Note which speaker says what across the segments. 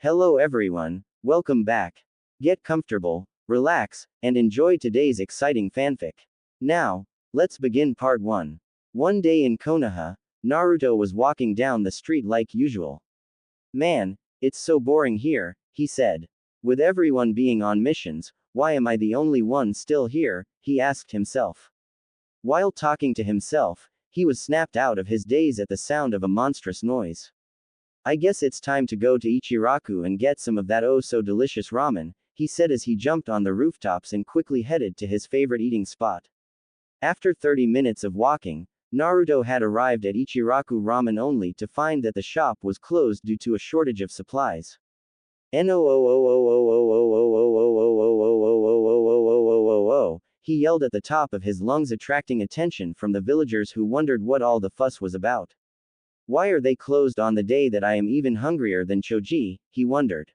Speaker 1: Hello everyone, welcome back. Get comfortable, relax, and enjoy today's exciting fanfic. Now, let's begin part 1. One day in Konoha, Naruto was walking down the street like usual. Man, it's so boring here, he said. With everyone being on missions, why am I the only one still here, he asked himself. While talking to himself, he was snapped out of his daze at the sound of a monstrous noise. I guess it's time to go to Ichiraku and get some of that oh so delicious ramen, he said as he jumped on the rooftops and quickly headed to his favorite eating spot. After 30 minutes of walking, Naruto had arrived at Ichiraku Ramen only to find that the shop was closed due to a shortage of supplies. He yelled at the top of his lungs, attracting attention from the villagers who wondered what all the fuss was about. Why are they closed on the day that I am even hungrier than Choji, he wondered.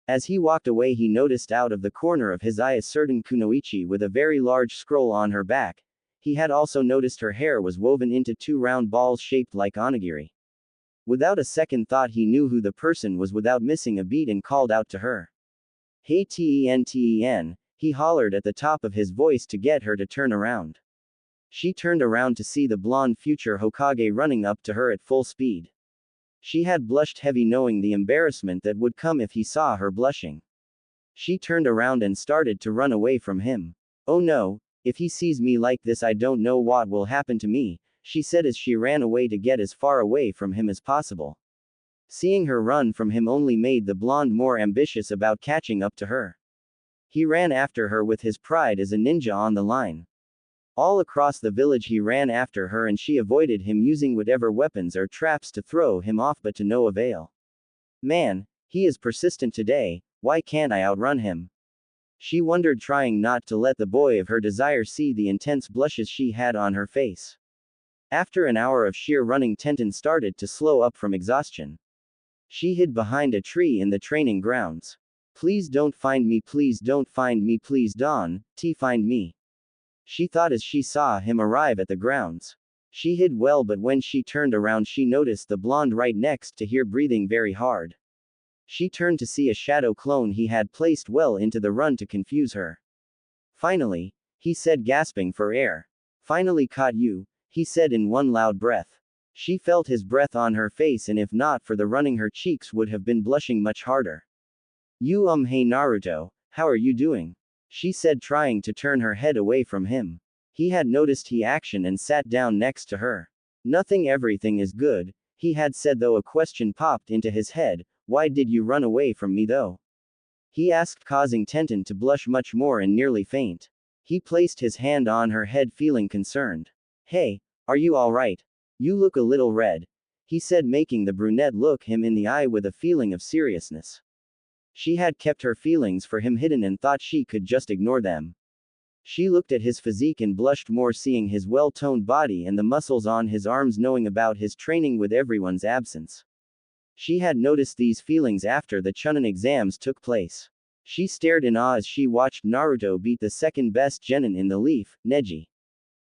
Speaker 1: As he walked away, he noticed out of the corner of his eye a certain kunoichi with a very large scroll on her back. He had also noticed her hair was woven into 2 round balls shaped like onigiri. Without a second thought, he knew who the person was without missing a beat and called out to her. Hey Ten, he hollered at the top of his voice to get her to turn around. She turned around to see the blonde future Hokage running up to her at full speed. She had blushed heavy, knowing the embarrassment that would come if he saw her blushing. She turned around and started to run away from him. Oh no, if he sees me like this, I don't know what will happen to me, she said as she ran away to get as far away from him as possible. Seeing her run from him only made the blonde more ambitious about catching up to her. He ran after her with his pride as a ninja on the line. All across the village he ran after her and she avoided him using whatever weapons or traps to throw him off, but to no avail. Man, he is persistent today, why can't I outrun him? She wondered, trying not to let the boy of her desire see the intense blushes she had on her face. After an hour of sheer running, Tenten started to slow up from exhaustion. She hid behind a tree in the training grounds. Please don't find me, please don't find me, please don't find me. She thought as she saw him arrive at the grounds. She hid well, but when she turned around she noticed the blonde right next to her breathing very hard. She turned to see a shadow clone he had placed well into the run to confuse her. Finally, he said, gasping for air. Finally caught you, he said in one loud breath. She felt his breath on her face, and if not for the running, her cheeks would have been blushing much harder. Hey Naruto, how are you doing? She said, trying to turn her head away from him. He had noticed her action and sat down next to her. Nothing, everything is good, he had said, though a question popped into his head. Why did you run away from me though? He asked, causing Tenten to blush much more and nearly faint. He placed his hand on her head, feeling concerned. Hey, are you alright? You look a little red, he said, making the brunette look him in the eye with a feeling of seriousness. She had kept her feelings for him hidden and thought she could just ignore them. She looked at his physique and blushed more, seeing his well-toned body and the muscles on his arms, knowing about his training with everyone's absence. She had noticed these feelings after the Chunin exams took place. She stared in awe as she watched Naruto beat the second best genin in the leaf, Neji.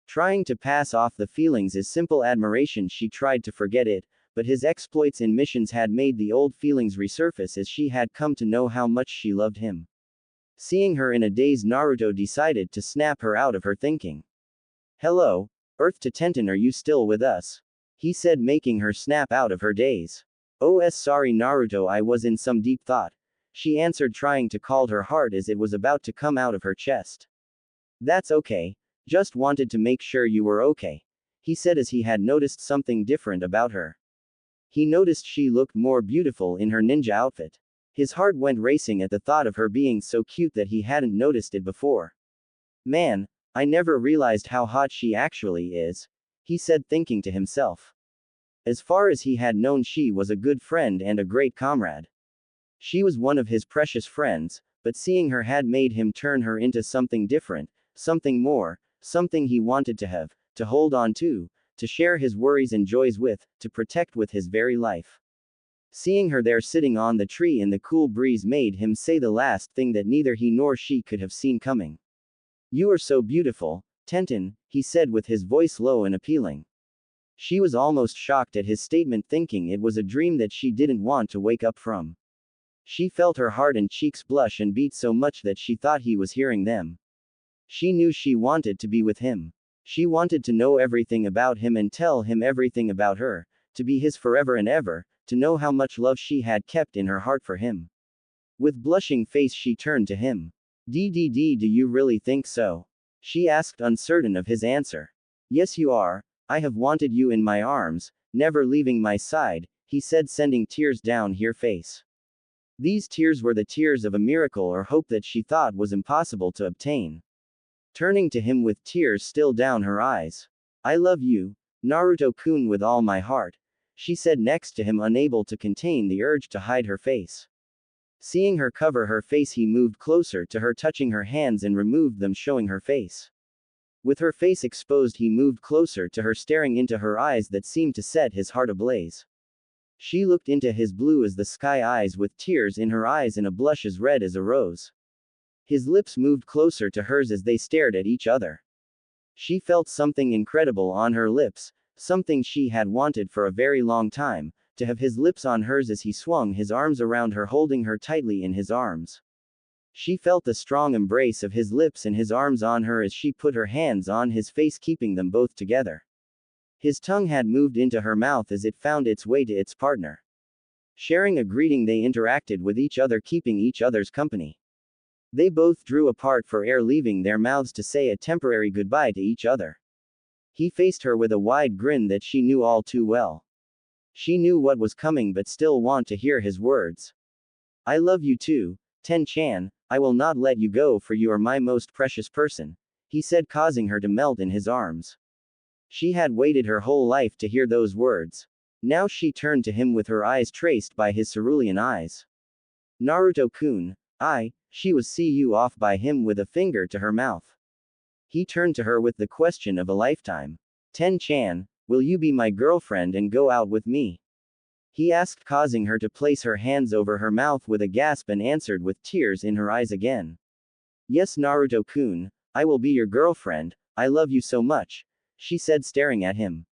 Speaker 1: Trying to pass off the feelings as simple admiration, she tried to forget it, but his exploits in missions had made the old feelings resurface as she had come to know how much she loved him. Seeing her in a daze, Naruto decided to snap her out of her thinking. Hello, Earth to Tenten, are you still with us? He said, making her snap out of her daze. Oh, sorry Naruto, I was in some deep thought, she answered, trying to calm her heart as it was about to come out of her chest. That's okay, just wanted to make sure you were okay, he said as he had noticed something different about her. He noticed she looked more beautiful in her ninja outfit. His heart went racing at the thought of her being so cute that he hadn't noticed it before. Man, I never realized how hot she actually is, he said, thinking to himself. As far as he had known, she was a good friend and a great comrade. She was one of his precious friends, but seeing her had made him turn her into something different, something more, something he wanted to have, to hold on to share his worries and joys with, to protect with his very life. Seeing her there sitting on the tree in the cool breeze made him say the last thing that neither he nor she could have seen coming. You are so beautiful, Tenten, he said with his voice low and appealing. She was almost shocked at his statement, thinking it was a dream that she didn't want to wake up from. She felt her heart and cheeks blush and beat so much that she thought he was hearing them. She knew she wanted to be with him. She wanted to know everything about him and tell him everything about her, to be his forever and ever, to know how much love she had kept in her heart for him. With blushing face she turned to him. Do you really think so? She asked, uncertain of his answer. Yes, you are. I have wanted you in my arms, never leaving my side, he said, sending tears down her face. These tears were the tears of a miracle or hope that she thought was impossible to obtain. Turning to him with tears still down her eyes. I love you, Naruto-kun, with all my heart, she said next to him, unable to contain the urge to hide her face. Seeing her cover her face, he moved closer to her, touching her hands and removed them, showing her face. With her face exposed, he moved closer to her, staring into her eyes that seemed to set his heart ablaze. She looked into his blue as the sky eyes with tears in her eyes and a blush as red as a rose. His lips moved closer to hers as they stared at each other. She felt something incredible on her lips, something she had wanted for a very long time, to have his lips on hers as he swung his arms around her, holding her tightly in his arms. She felt the strong embrace of his lips and his arms on her as she put her hands on his face, keeping them both together. His tongue had moved into her mouth as it found its way to its partner. Sharing a greeting, they interacted with each other, keeping each other's company. They both drew apart for air, leaving their mouths to say a temporary goodbye to each other. He faced her with a wide grin that she knew all too well. She knew what was coming but still wanted to hear his words. I love you too, Ten-chan, I will not let you go, for you are my most precious person, he said, causing her to melt in his arms. She had waited her whole life to hear those words. Now she turned to him with her eyes traced by his cerulean eyes. Naruto-kun, she was see you off by him with a finger to her mouth. He turned to her with the question of a lifetime. Ten-chan, will you be my girlfriend and go out with me? He asked, causing her to place her hands over her mouth with a gasp, and answered with tears in her eyes again. Yes, Naruto-kun, I will be your girlfriend, I love you so much, she said, staring at him.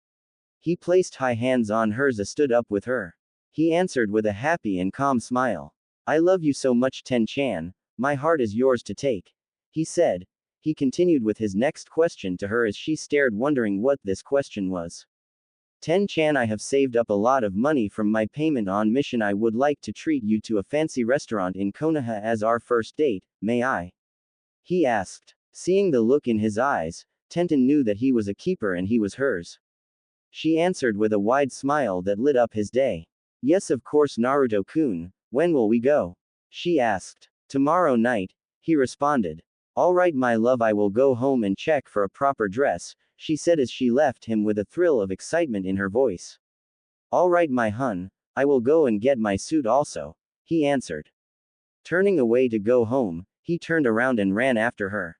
Speaker 1: He placed high hands on hers and stood up with her. He answered with a happy and calm smile. I love you so much, Ten-chan, my heart is yours to take, he said. He continued with his next question to her as she stared, wondering what this question was. Ten-chan, I have saved up a lot of money from my payment on mission. I would like to treat you to a fancy restaurant in Konoha as our first date, may I? He asked. Seeing the look in his eyes, Tenten knew that he was a keeper and he was hers. She answered with a wide smile that lit up his day. Yes, of course, Naruto-kun, when will we go? She asked. Tomorrow night, he responded. All right, my love, I will go home and check for a proper dress, she said as she left him with a thrill of excitement in her voice. All right, my hun, I will go and get my suit also, he answered. Turning away to go home, he turned around and ran after her.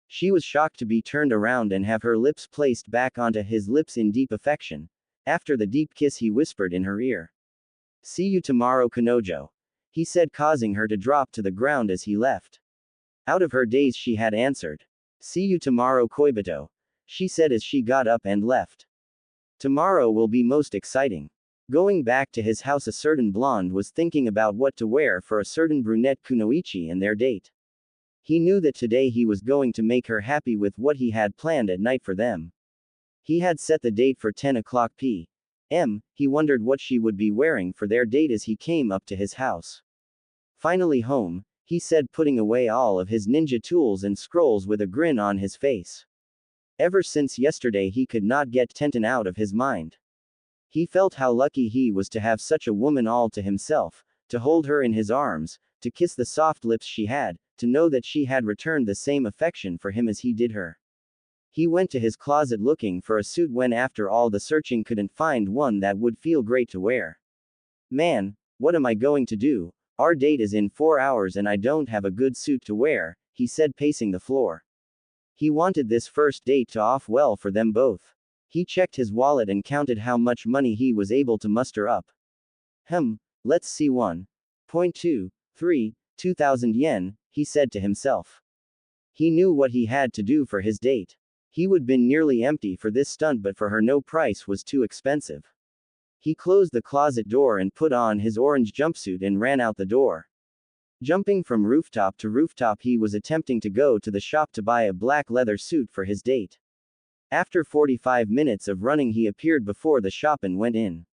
Speaker 1: She was shocked to be turned around and have her lips placed back onto his lips in deep affection. After the deep kiss, he whispered in her ear. See you tomorrow, Kanojo, he said, causing her to drop to the ground as he left. Out of her daze, she had answered. See you tomorrow, Koibito, she said as she got up and left. Tomorrow will be most exciting. Going back to his house, a certain blonde was thinking about what to wear for a certain brunette Kunoichi and their date. He knew that today he was going to make her happy with what he had planned at night for them. He had set the date for 10 o'clock p.m. He wondered what she would be wearing for their date as he came up to his house. Finally home, he said, putting away all of his ninja tools and scrolls with a grin on his face. Ever since yesterday, he could not get Tenten out of his mind. He felt how lucky he was to have such a woman all to himself, to hold her in his arms, to kiss the soft lips she had, to know that she had returned the same affection for him as he did her. He went to his closet looking for a suit when after all the searching couldn't find one that would feel great to wear. Man, what am I going to do? Our date is in 4 hours and I don't have a good suit to wear, he said, pacing the floor. He wanted this first date to off well for them both. He checked his wallet and counted how much money he was able to muster up. Let's see, 1.23, 2,000 yen, he said to himself. He knew what he had to do for his date. He would been nearly empty for this stunt, but for her no price was too expensive. He closed the closet door and put on his orange jumpsuit and ran out the door. Jumping from rooftop to rooftop, he was attempting to go to the shop to buy a black leather suit for his date. After 45 minutes of running, he appeared before the shop and went in.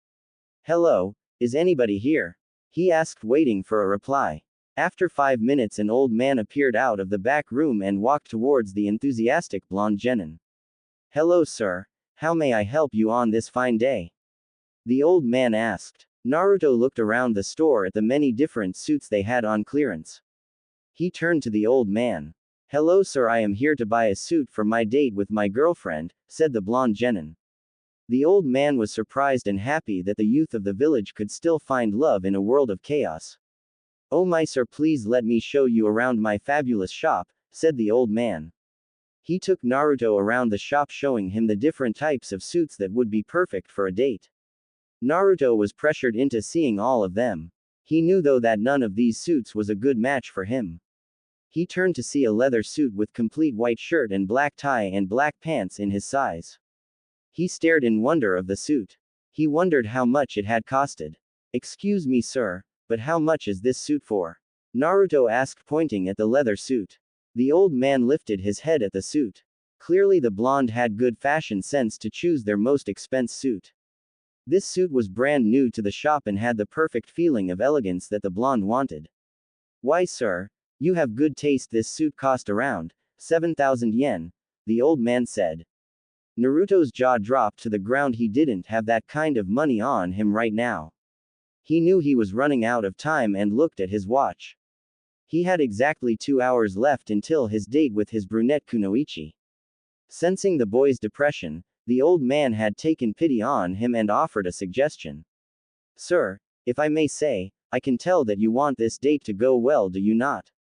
Speaker 1: "Hello, is anybody here?" he asked, waiting for a reply. After 5 minutes, an old man appeared out of the back room and walked towards the enthusiastic blonde genin. "Hello, sir. How may I help you on this fine day?" the old man asked. Naruto looked around the store at the many different suits they had on clearance. He turned to the old man. "Hello, sir. I am here to buy a suit for my date with my girlfriend," said the blonde genin. The old man was surprised and happy that the youth of the village could still find love in a world of chaos. "Oh my sir, please let me show you around my fabulous shop," said the old man. He took Naruto around the shop, showing him the different types of suits that would be perfect for a date. Naruto was pressured into seeing all of them. He knew though that none of these suits was a good match for him. He turned to see a leather suit with complete white shirt and black tie and black pants in his size. He stared in wonder of the suit. He wondered how much it had costed. "Excuse me, sir, but how much is this suit for?" Naruto asked, pointing at the leather suit. The old man lifted his head at the suit. Clearly the blonde had good fashion sense to choose their most expensive suit. This suit was brand new to the shop and had the perfect feeling of elegance that the blonde wanted. "Why, sir, you have good taste. This suit cost around 7,000 yen, the old man said. Naruto's jaw dropped to the ground. He didn't have that kind of money on him right now. He knew he was running out of time and looked at his watch. He had exactly 2 hours left until his date with his brunette Kunoichi. Sensing the boy's depression, the old man had taken pity on him and offered a suggestion. "Sir, if I may say, I can tell that you want this date to go well, do you not?"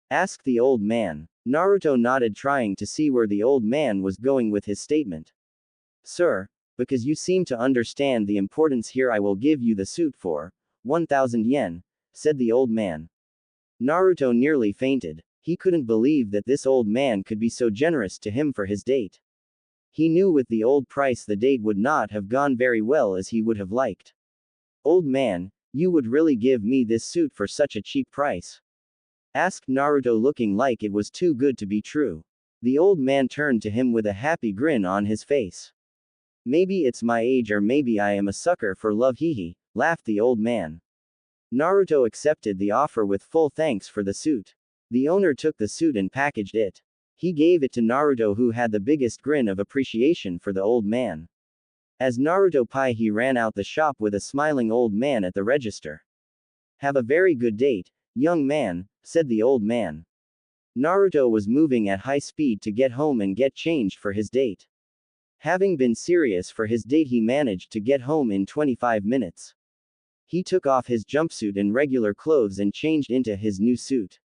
Speaker 1: asked the old man. Naruto nodded, trying to see where the old man was going with his statement. "Sir, because you seem to understand the importance here, I will give you the suit for 1,000 yen, said the old man. Naruto nearly fainted. He couldn't believe that this old man could be so generous to him for his date. He knew with the old price the date would not have gone very well as he would have liked. "Old man, you would really give me this suit for such a cheap price?" asked Naruto, looking like it was too good to be true. The old man turned to him with a happy grin on his face. "Maybe it's my age, or maybe I am a sucker for love, hee, laughed the old man. Naruto accepted the offer with full thanks for the suit. The owner took the suit and packaged it. He gave it to Naruto, who had the biggest grin of appreciation for the old man. As Naruto he ran out the shop with a smiling old man at the register. "Have a very good date, young man," said the old man. Naruto was moving at high speed to get home and get changed for his date. Having been serious for his date, he managed to get home in 25 minutes. He took off his jumpsuit and regular clothes and changed into his new suit.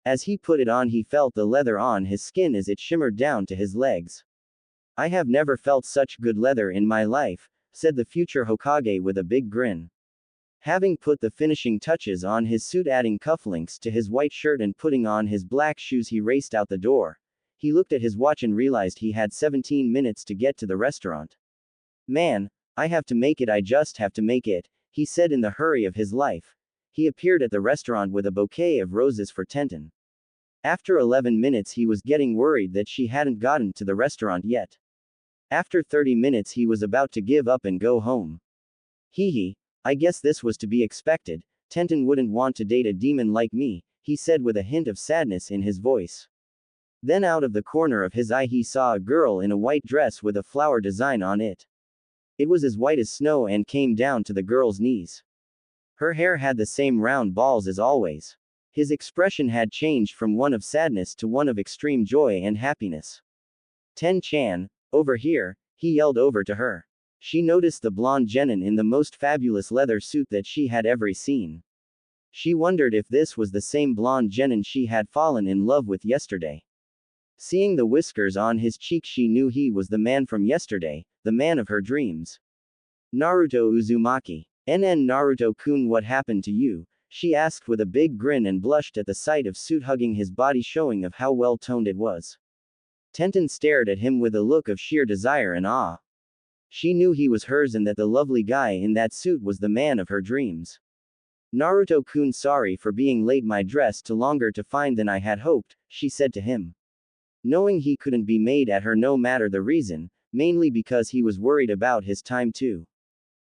Speaker 1: As he put it on, he felt the leather on his skin as it shimmered down to his legs. "I have never felt such good leather in my life," said the future Hokage with a big grin. Having put the finishing touches on his suit, adding cufflinks to his white shirt and putting on his black shoes, he raced out the door. He looked at his watch and realized he had 17 minutes to get to the restaurant. "Man, I have to make it, I just have to make it," he said in the hurry of his life. He appeared at the restaurant with a bouquet of roses for Tenten. After 11 minutes he was getting worried that she hadn't gotten to the restaurant yet. After 30 minutes he was about to give up and go home. I guess this was to be expected. Tenten wouldn't want to date a demon like me," he said with a hint of sadness in his voice. Then out of the corner of his eye he saw a girl in a white dress with a flower design on it. It was as white as snow and came down to the girl's knees. Her hair had the same round balls as always. His expression had changed from one of sadness to one of extreme joy and happiness. "Ten-chan, over here," he yelled over to her. She noticed the blonde genin in the most fabulous leather suit that she had ever seen. She wondered if this was the same blonde genin she had fallen in love with yesterday. Seeing the whiskers on his cheek, she knew he was the man from yesterday, the man of her dreams. "Naruto Uzumaki. Naruto-kun, what happened to you?" she asked with a big grin and blushed at the sight of suit hugging his body, showing of how well toned it was. Tenten stared at him with a look of sheer desire and awe. She knew he was hers and that the lovely guy in that suit was the man of her dreams. Naruto-kun, sorry for being late, my dress took longer to find than I had hoped, she said to him. Knowing he couldn't be mad at her no matter the reason, mainly because he was worried about his time too.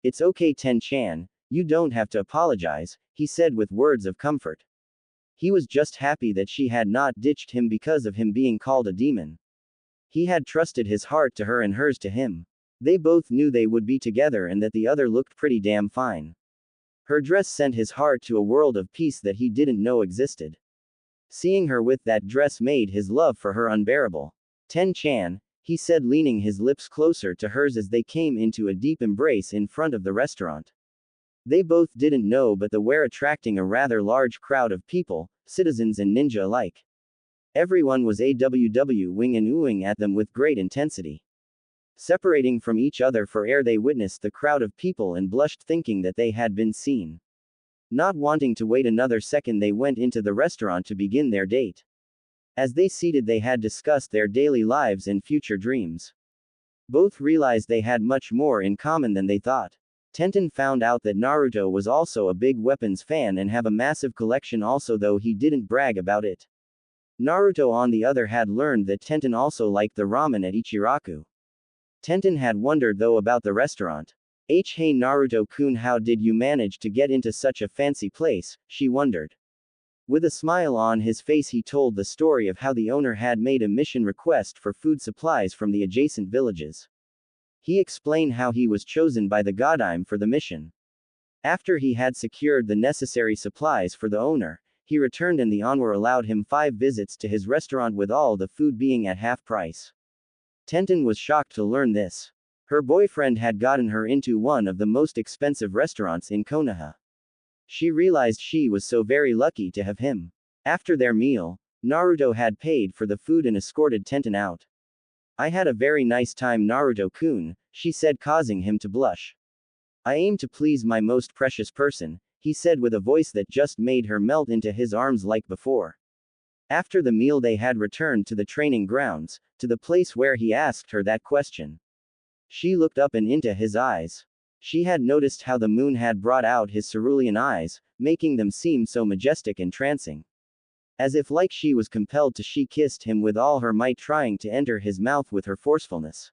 Speaker 1: It's okay, Ten-chan, you don't have to apologize, he said with words of comfort. He was just happy that she had not ditched him because of him being called a demon. He had trusted his heart to her and hers to him. They both knew they would be together and that the other looked pretty damn fine. Her dress sent his heart to a world of peace that he didn't know existed. Seeing her with that dress made his love for her unbearable. Ten-chan, he said, leaning his lips closer to hers as they came into a deep embrace in front of the restaurant. They both didn't know but they were attracting a rather large crowd of people, citizens and ninja alike. Everyone was wing and oohing at them with great intensity. Separating from each other for air, they witnessed the crowd of people and blushed, thinking that they had been seen. Not wanting to wait another second, they went into the restaurant to begin their date. As they seated, they had discussed their daily lives and future dreams. Both realized they had much more in common than they thought. Tenten found out that Naruto was also a big weapons fan and have a massive collection also, though he didn't brag about it. Naruto on the other had learned that Tenten also liked the ramen at Ichiraku. Tenten had wondered though about the restaurant. Hey Naruto-kun, how did you manage to get into such a fancy place, she wondered. With a smile on his face, he told the story of how the owner had made a mission request for food supplies from the adjacent villages. He explained how he was chosen by the Godime for the mission. After he had secured the necessary supplies for the owner, he returned and the owner allowed him 5 visits to his restaurant with all the food being at half price. Tenten was shocked to learn this. Her boyfriend had gotten her into one of the most expensive restaurants in Konoha. She realized she was so very lucky to have him. After their meal, Naruto had paid for the food and escorted Tenten out. I had a very nice time, Naruto-kun, she said, causing him to blush. I aim to please my most precious person, he said with a voice that just made her melt into his arms like before. After the meal, they had returned to the training grounds, to the place where he asked her that question. She looked up and into his eyes. She had noticed how the moon had brought out his cerulean eyes, making them seem so majestic and trancing. As if like she was compelled to, she kissed him with all her might, trying to enter his mouth with her forcefulness.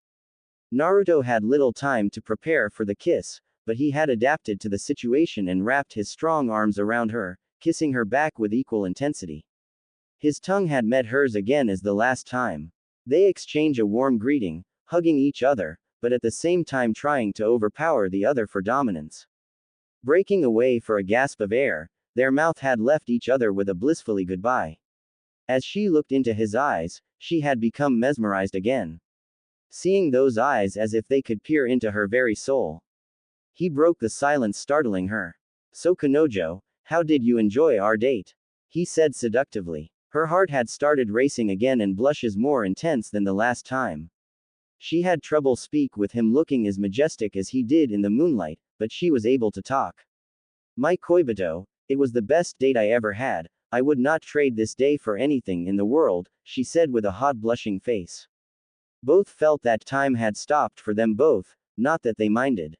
Speaker 1: Naruto had little time to prepare for the kiss, but he had adapted to the situation and wrapped his strong arms around her, kissing her back with equal intensity. His tongue had met hers again as the last time. They exchange a warm greeting, hugging each other, but at the same time trying to overpower the other for dominance. Breaking away for a gasp of air, their mouth had left each other with a blissfully goodbye. As she looked into his eyes, she had become mesmerized again. Seeing those eyes as if they could peer into her very soul. He broke the silence, startling her. So Kanojo, how did you enjoy our date? He said seductively. Her heart had started racing again and blushes more intense than the last time. She had trouble speak with him looking as majestic as he did in the moonlight, but she was able to talk. My Koibito, it was the best date I ever had, I would not trade this day for anything in the world, she said with a hot blushing face. Both felt that time had stopped for them both, not that they minded.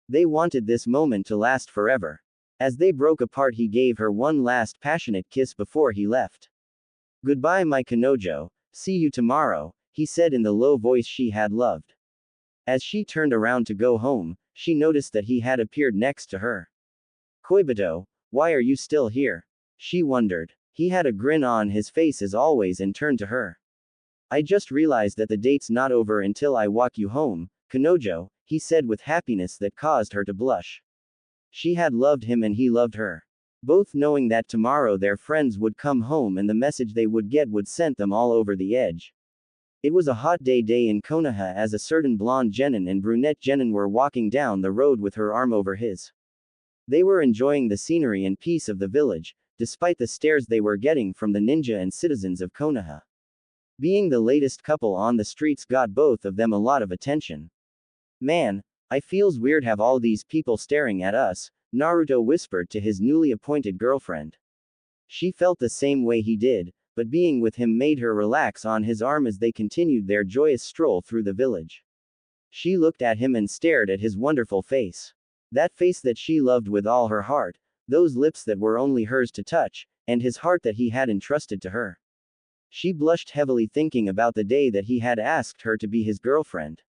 Speaker 1: They wanted this moment to last forever. As they broke apart, he gave her one last passionate kiss before he left. Goodbye, my Kanojo, see you tomorrow, he said in the low voice she had loved. As she turned around to go home, she noticed that he had appeared next to her. Koibito, why are you still here? She wondered. He had a grin on his face as always and turned to her. I just realized that the date's not over until I walk you home, Kanojo, he said with happiness that caused her to blush. She had loved him and he loved her. Both knowing that tomorrow their friends would come home and the message they would get would send them all over the edge. It was a hot day in Konoha as a certain blonde genin and brunette genin were walking down the road with her arm over his. They were enjoying the scenery and peace of the village, despite the stares they were getting from the ninja and citizens of Konoha. Being the latest couple on the streets got both of them a lot of attention. Man, I feels weird have all these people staring at us, Naruto whispered to his newly appointed girlfriend. She felt the same way he did, but being with him made her relax on his arm as they continued their joyous stroll through the village. She looked at him and stared at his wonderful face. That face that she loved with all her heart, those lips that were only hers to touch, and his heart that he had entrusted to her. She blushed heavily thinking about the day that he had asked her to be his girlfriend.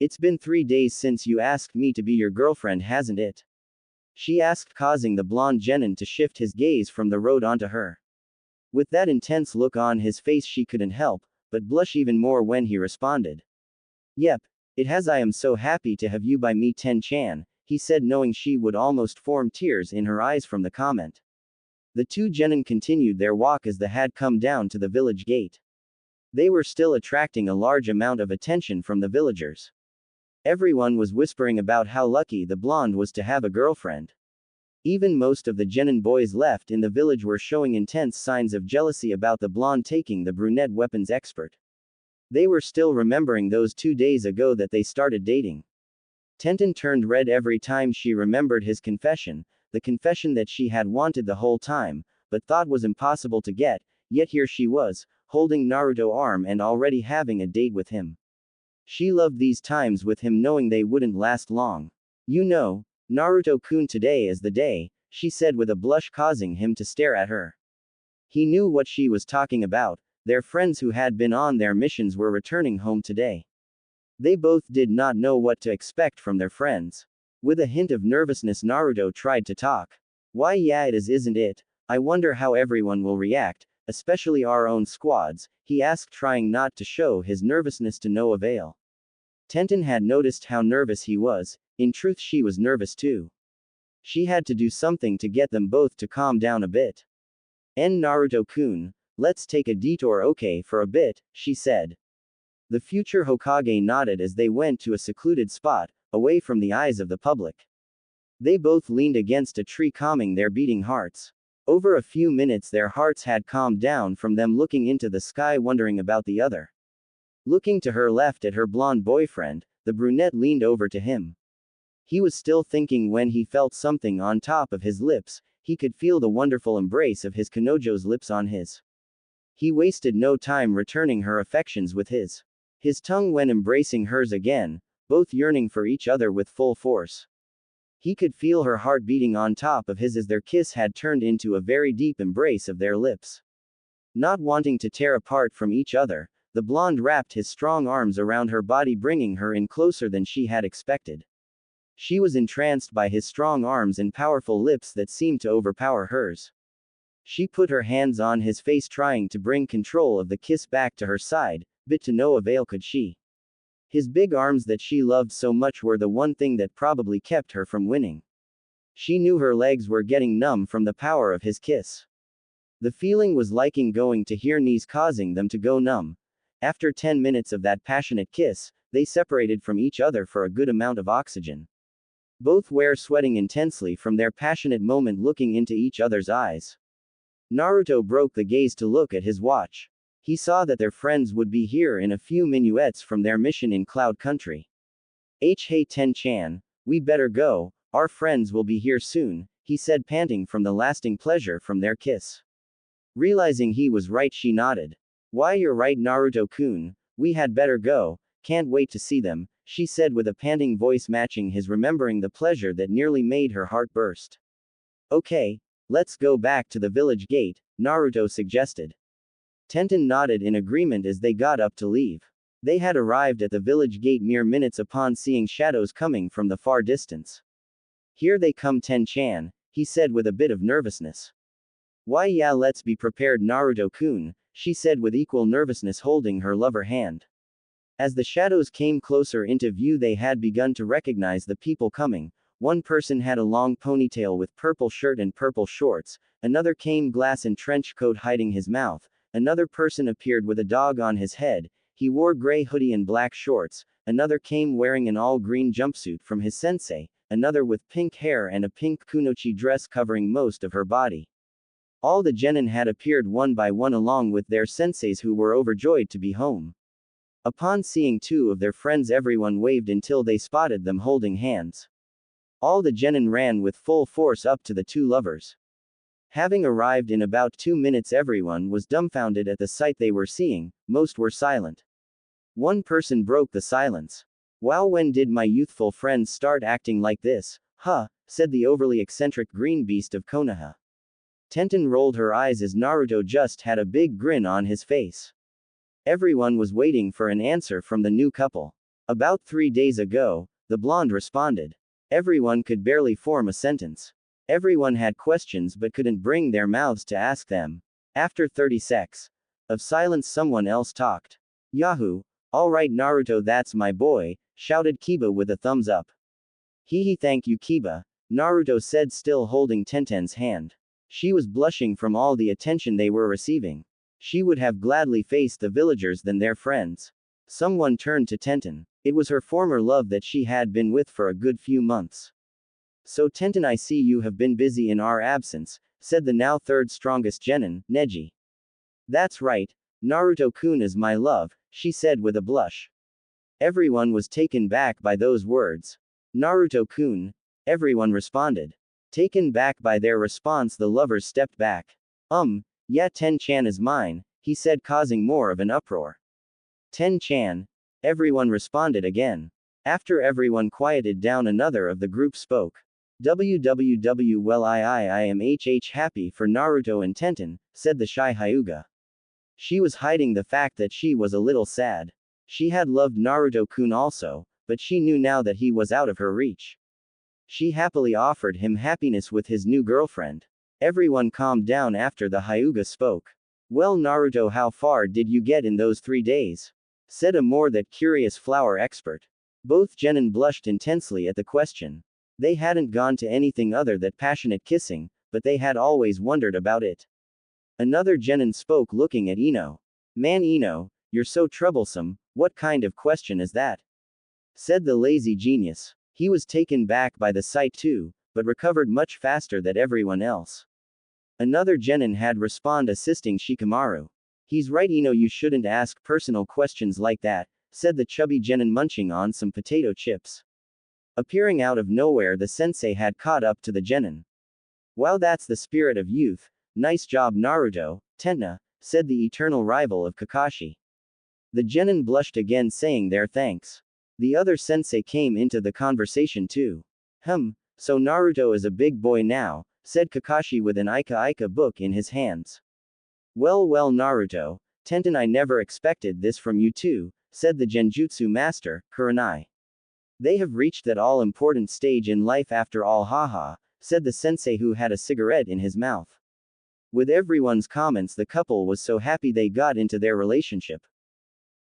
Speaker 1: It's been 3 days since you asked me to be your girlfriend, hasn't it? She asked, causing the blonde genin to shift his gaze from the road onto her. With that intense look on his face, she couldn't help but blush even more when he responded. Yep, it has. I am so happy to have you by me, Ten-chan, he said, knowing she would almost form tears in her eyes from the comment. The two genin continued their walk as they had come down to the village gate. They were still attracting a large amount of attention from the villagers. Everyone was whispering about how lucky the blonde was to have a girlfriend. Even most of the genin boys left in the village were showing intense signs of jealousy about the blonde taking the brunette weapons expert. They were still remembering those 2 days ago that they started dating. Tenten turned red every time she remembered his confession, the confession that she had wanted the whole time, but thought was impossible to get, yet here she was, holding Naruto's arm and already having a date with him. She loved these times with him, knowing they wouldn't last long. You know, Naruto-kun, today is the day, she said with a blush, causing him to stare at her. He knew what she was talking about. Their friends who had been on their missions were returning home today. They both did not know what to expect from their friends. With a hint of nervousness, Naruto tried to talk. Why, yeah, it is, isn't it? I wonder how everyone will react, especially our own squads, he asked, trying not to show his nervousness to no avail. Tenten had noticed how nervous he was. In truth, she was nervous too. She had to do something to get them both to calm down a bit. Naruto-kun, let's take a detour, okay, for a bit, she said. The future Hokage nodded as they went to a secluded spot, away from the eyes of the public. They both leaned against a tree, calming their beating hearts. Over a few minutes their hearts had calmed down from them looking into the sky, wondering about the other. Looking to her left at her blonde boyfriend, the brunette leaned over to him. He was still thinking when he felt something on top of his lips. He could feel the wonderful embrace of his Kanojo's lips on his. He wasted no time returning her affections with his tongue when embracing hers again, both yearning for each other with full force. He could feel her heart beating on top of his as their kiss had turned into a very deep embrace of their lips. Not wanting to tear apart from each other, the blonde wrapped his strong arms around her body, bringing her in closer than she had expected. She was entranced by his strong arms and powerful lips that seemed to overpower hers. She put her hands on his face, trying to bring control of the kiss back to her side, but to no avail could she. His big arms that she loved so much were the one thing that probably kept her from winning. She knew her legs were getting numb from the power of his kiss. The feeling was like going to her knees, causing them to go numb. After 10 minutes of that passionate kiss, they separated from each other for a good amount of oxygen. Both were sweating intensely from their passionate moment, looking into each other's eyes. Naruto broke the gaze to look at his watch. He saw that their friends would be here in a few minutes from their mission in Cloud Country. Hey Ten-chan, we better go, our friends will be here soon, he said, panting from the lasting pleasure from their kiss. Realizing he was right, she nodded. Why, you're right, Naruto-kun, we had better go, can't wait to see them, she said with a panting voice matching his, remembering the pleasure that nearly made her heart burst. Okay, let's go back to the village gate, Naruto suggested. Tenten nodded in agreement as they got up to leave. They had arrived at the village gate mere minutes upon seeing shadows coming from the far distance. Here they come, Ten-chan, he said with a bit of nervousness. Why, yeah, let's be prepared, Naruto-kun, she said with equal nervousness, holding her lover hand. As the shadows came closer into view, they had begun to recognize the people coming. One person had a long ponytail with purple shirt and purple shorts, another came glass and trench coat hiding his mouth, another person appeared with a dog on his head, he wore gray hoodie and black shorts, another came wearing an all-green jumpsuit from his sensei, another with pink hair and a pink kunoichi dress covering most of her body. All the genin had appeared one by one along with their senseis, who were overjoyed to be home. Upon seeing two of their friends, everyone waved until they spotted them holding hands. All the genin ran with full force up to the two lovers. Having arrived in about 2 minutes, everyone was dumbfounded at the sight they were seeing, most were silent. One person broke the silence. Wow, when did my youthful friends start acting like this? Huh, said the overly eccentric green beast of Konoha. Tenten rolled her eyes as Naruto just had a big grin on his face. Everyone was waiting for an answer from the new couple. About 3 days ago, the blonde responded. Everyone could barely form a sentence. Everyone had questions but couldn't bring their mouths to ask them. After 30 secs of silence, someone else talked. Yahoo! Alright Naruto, that's my boy, shouted Kiba with a thumbs up. Hee thank you Kiba, Naruto said, still holding Tenten's hand. She was blushing from all the attention they were receiving. She would have gladly faced the villagers than their friends. Someone turned to Tenten. It was her former love that she had been with for a good few months. So Tenten, I see you have been busy in our absence, said the now third strongest genin, Neji. That's right, Naruto-kun is my love, she said with a blush. Everyone was taken back by those words. Naruto-kun, everyone responded. Taken back by their response, the lovers stepped back. Yeah, Ten-chan is mine, he said, causing more of an uproar. Ten-chan, everyone responded again. After everyone quieted down, another of the group spoke. Well, I am happy for Naruto and Tenten, said the shy Hyuga. She was hiding the fact that she was a little sad. She had loved Naruto-kun also, but she knew now that he was out of her reach. She happily offered him happiness with his new girlfriend. Everyone calmed down after the Hyuga spoke. Well Naruto, how far did you get in those 3 days? Said a more that curious flower expert. Both genin blushed intensely at the question. They hadn't gone to anything other than passionate kissing, but they had always wondered about it. Another genin spoke, looking at Ino. Man Ino, you're so troublesome, what kind of question is that? Said the lazy genius. He was taken back by the sight too, but recovered much faster than everyone else. Another genin had responded, assisting Shikamaru. He's right Ino, you shouldn't ask personal questions like that, said the chubby genin, munching on some potato chips. Appearing out of nowhere, the sensei had caught up to the genin. Wow, that's the spirit of youth. Nice job Naruto, Tenta, said the eternal rival of Kakashi. The genin blushed again, saying their thanks. The other sensei came into the conversation too. So Naruto is a big boy now, said Kakashi with an Ika book in his hands. Well Naruto, Tenten, I never expected this from you too, said the Genjutsu master, Kurenai. They have reached that all-important stage in life after all, haha, said the sensei, who had a cigarette in his mouth. With everyone's comments, the couple was so happy they got into their relationship.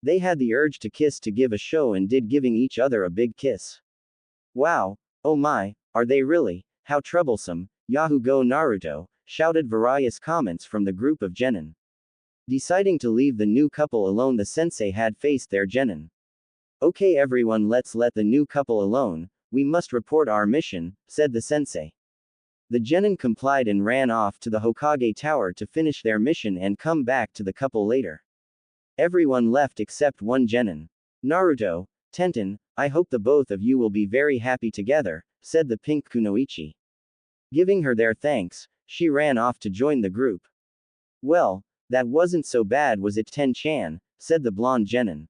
Speaker 1: They had the urge to kiss, to give a show, and did, giving each other a big kiss. Wow, oh my, are they really? How troublesome, Yahoo go Naruto, shouted various comments from the group of genin. Deciding to leave the new couple alone, the sensei had faced their genin. Okay everyone, let's let the new couple alone, we must report our mission, said the sensei. The genin complied and ran off to the Hokage Tower to finish their mission and come back to the couple later. Everyone left except one genin. Naruto, Tenten, I hope the both of you will be very happy together, said the pink kunoichi. Giving her their thanks, she ran off to join the group. Well, that wasn't so bad, was it Ten-chan, said the blonde genin.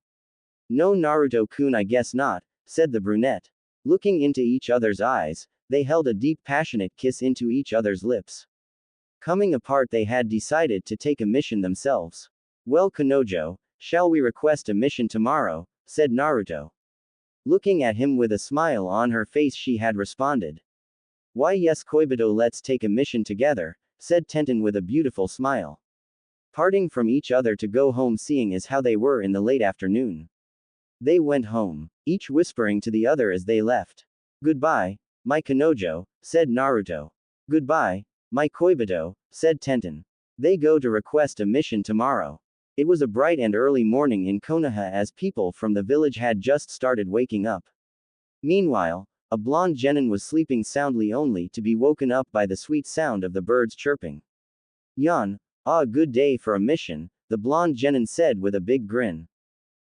Speaker 1: No Naruto-kun, I guess not, said the brunette. Looking into each other's eyes, they held a deep passionate kiss into each other's lips. Coming apart, they had decided to take a mission themselves. Well Kanojo, shall we request a mission tomorrow, said Naruto. Looking at him with a smile on her face, she had responded. Why yes Koibito, let's take a mission together, said Tenten with a beautiful smile. Parting from each other to go home, seeing as how they were in the late afternoon. They went home, each whispering to the other as they left. Goodbye, my Kanojo, said Naruto. Goodbye, my Koibito, said Tenten. They go to request a mission tomorrow. It was a bright and early morning in Konoha as people from the village had just started waking up. Meanwhile, a blonde genin was sleeping soundly, only to be woken up by the sweet sound of the birds chirping. Yan, a good day for a mission, the blonde genin said with a big grin.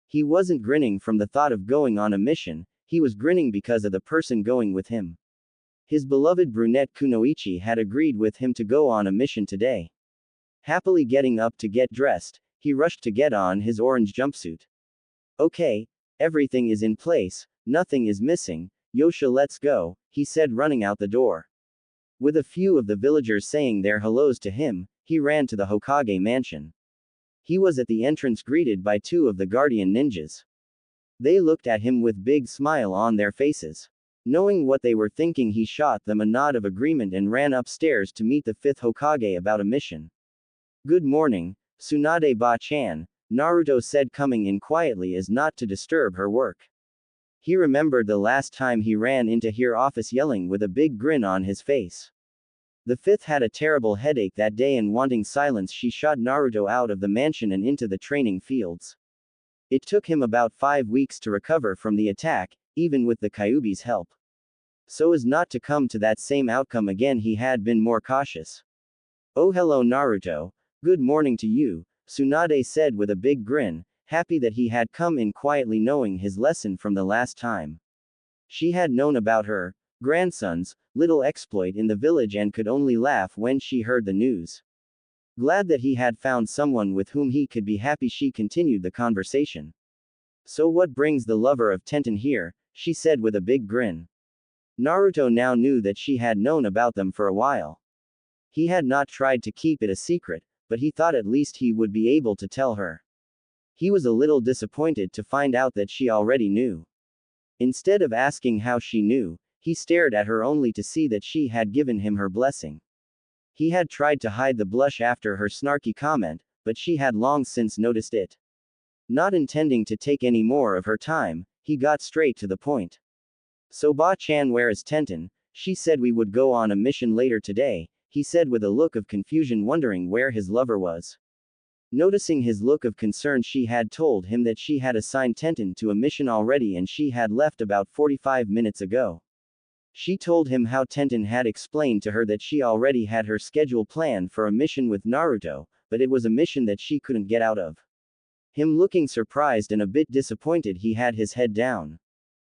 Speaker 1: He wasn't grinning from the thought of going on a mission, he was grinning because of the person going with him. His beloved brunette Kunoichi had agreed with him to go on a mission today. Happily getting up to get dressed, he rushed to get on his orange jumpsuit. Okay, everything is in place, Nothing is missing. Yosha, let's go, he said, running out the door. With a few of the villagers saying their hellos to him, he ran to the Hokage mansion. He was at the entrance greeted by two of the guardian ninjas. They looked at him with big smile on their faces. Knowing what they were thinking, he shot them a nod of agreement and ran upstairs to meet the fifth Hokage about a mission. Good morning, Tsunade Ba-chan, Naruto said, coming in quietly as not to disturb her work. He remembered the last time he ran into her office yelling with a big grin on his face. The fifth had a terrible headache that day, and wanting silence, she shot Naruto out of the mansion and into the training fields. It took him about 5 weeks to recover from the attack, even with the Kyuubi's help. So as not to come to that same outcome again, he had been more cautious. Oh, hello Naruto. Good morning to you, Tsunade said with a big grin, happy that he had come in quietly, knowing his lesson from the last time. She had known about her grandson's little exploit in the village and could only laugh when she heard the news. Glad that he had found someone with whom he could be happy, she continued the conversation. So what brings the lover of Tenten here? She said with a big grin. Naruto now knew that she had known about them for a while. He had not tried to keep it a secret, but he thought at least he would be able to tell her. He was a little disappointed to find out that she already knew. Instead of asking how she knew, he stared at her only to see that she had given him her blessing. He had tried to hide the blush after her snarky comment, but she had long since noticed it. Not intending to take any more of her time, he got straight to the point. So Ba-chan, where is Tenten? She said we would go on a mission later today, he said with a look of confusion, wondering where his lover was. Noticing his look of concern, she had told him that she had assigned Tenten to a mission already and she had left about 45 minutes ago. She told him how Tenten had explained to her that she already had her schedule planned for a mission with Naruto, but it was a mission that she couldn't get out of. Him looking surprised and a bit disappointed, he had his head down.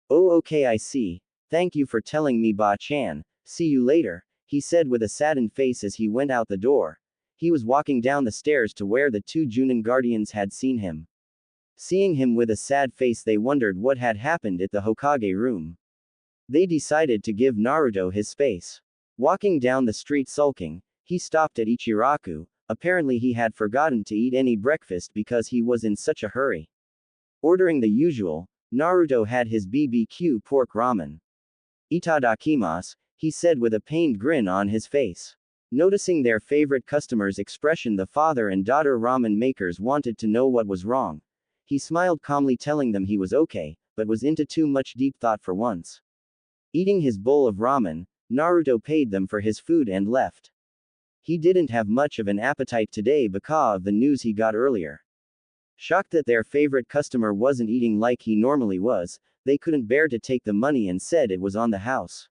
Speaker 1: Oh, okay, I see. Thank you for telling me, Ba-chan. See you later, he said with a saddened face as he went out the door. He was walking down the stairs to where the two Junin guardians had seen him. Seeing him with a sad face, they wondered what had happened at the Hokage room. They decided to give Naruto his space. Walking down the street sulking, he stopped at Ichiraku. Apparently he had forgotten to eat any breakfast because he was in such a hurry. Ordering the usual, Naruto had his BBQ pork ramen. Itadakimasu, he said with a pained grin on his face. Noticing their favorite customer's expression, the father and daughter ramen makers wanted to know what was wrong. He smiled calmly, telling them he was okay, but was into too much deep thought for once. Eating his bowl of ramen, Naruto paid them for his food and left. He didn't have much of an appetite today because of the news he got earlier. Shocked that their favorite customer wasn't eating like he normally was, they couldn't bear to take the money and said it was on the house.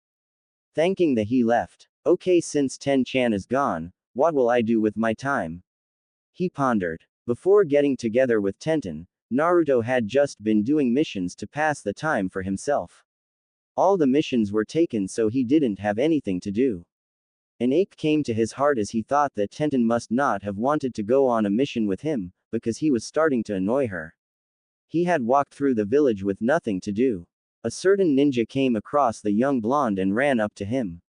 Speaker 1: Thanking that, he left. Okay, since Ten-chan is gone, what will I do with my time? He pondered. Before getting together with Tenten, Naruto had just been doing missions to pass the time for himself. All the missions were taken, so he didn't have anything to do. An ache came to his heart as he thought that Tenten must not have wanted to go on a mission with him, because he was starting to annoy her. He had walked through the village with nothing to do. A certain ninja came across the young blonde and ran up to him.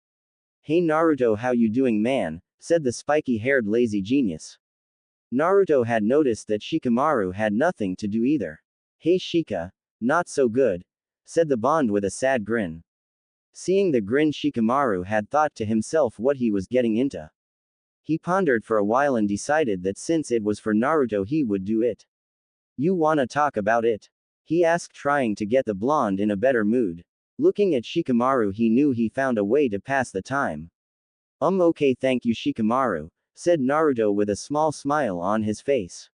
Speaker 1: Hey Naruto, how you doing, man? Said the spiky-haired lazy genius. Naruto had noticed that Shikamaru had nothing to do either. Hey Shika. Not so good, said the Bond with a sad grin. Seeing the grin, Shikamaru had thought to himself what he was getting into. He pondered for a while and decided that since it was for Naruto, he would do it. You wanna talk about it? He asked, trying to get the blonde in a better mood. Looking at Shikamaru, he knew he found a way to pass the time. Okay, thank you Shikamaru, said Naruto with a small smile on his face.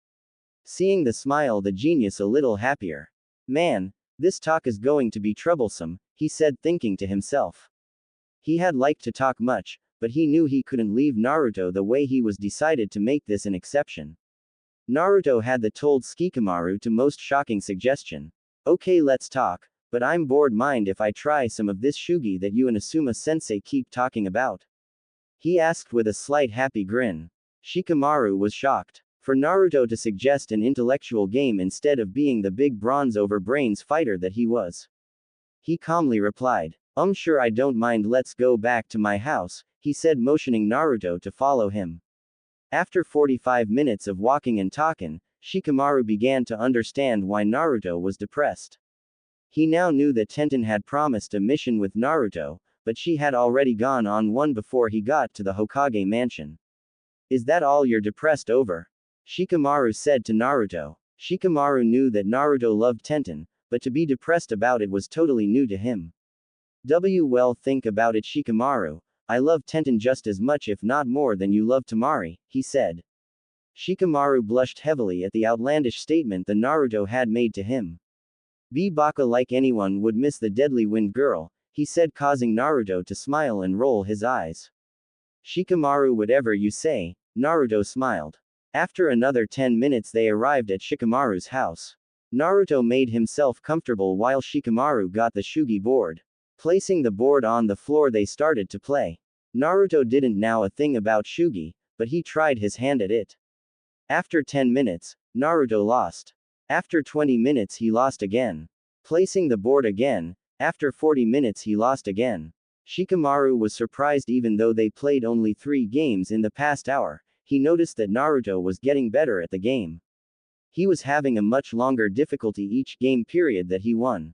Speaker 1: Seeing the smile, the genius a little happier. Man, this talk is going to be troublesome, he said, thinking to himself. He had liked to talk much, but he knew he couldn't leave Naruto the way he was, decided to make this an exception. Naruto had the told Shikamaru to most shocking suggestion. Okay, let's talk, but I'm bored. Mind if I try some of this shugi that you and Asuma-sensei keep talking about? He asked with a slight happy grin. Shikamaru was shocked. For Naruto to suggest an intellectual game instead of being the big bronze over brains fighter that he was. He calmly replied. Sure, I don't mind, let's go back to my house, he said, motioning Naruto to follow him. After 45 minutes of walking and talking, Shikamaru began to understand why Naruto was depressed. He now knew that Tenten had promised a mission with Naruto, but she had already gone on one before he got to the Hokage mansion. Is that all you're depressed over? Shikamaru said to Naruto. Shikamaru knew that Naruto loved Tenten, but to be depressed about it was totally new to him. Well, think about it, Shikamaru. I love Tenten just as much, if not more, than you love Temari, he said. Shikamaru blushed heavily at the outlandish statement that Naruto had made to him. Baka, like anyone would miss the deadly wind girl, he said, causing Naruto to smile and roll his eyes. Shikamaru, whatever you say, Naruto smiled. After another 10 minutes they arrived at Shikamaru's house. Naruto made himself comfortable while Shikamaru got the shugi board. Placing the board on the floor they started to play. Naruto didn't know a thing about shugi, but he tried his hand at it. After 10 minutes, Naruto lost. After 20 minutes he lost again. Placing the board again, after 40 minutes he lost again. Shikamaru was surprised. Even though they played only 3 games in the past hour, he noticed that Naruto was getting better at the game. He was having a much longer difficulty each game period that he won.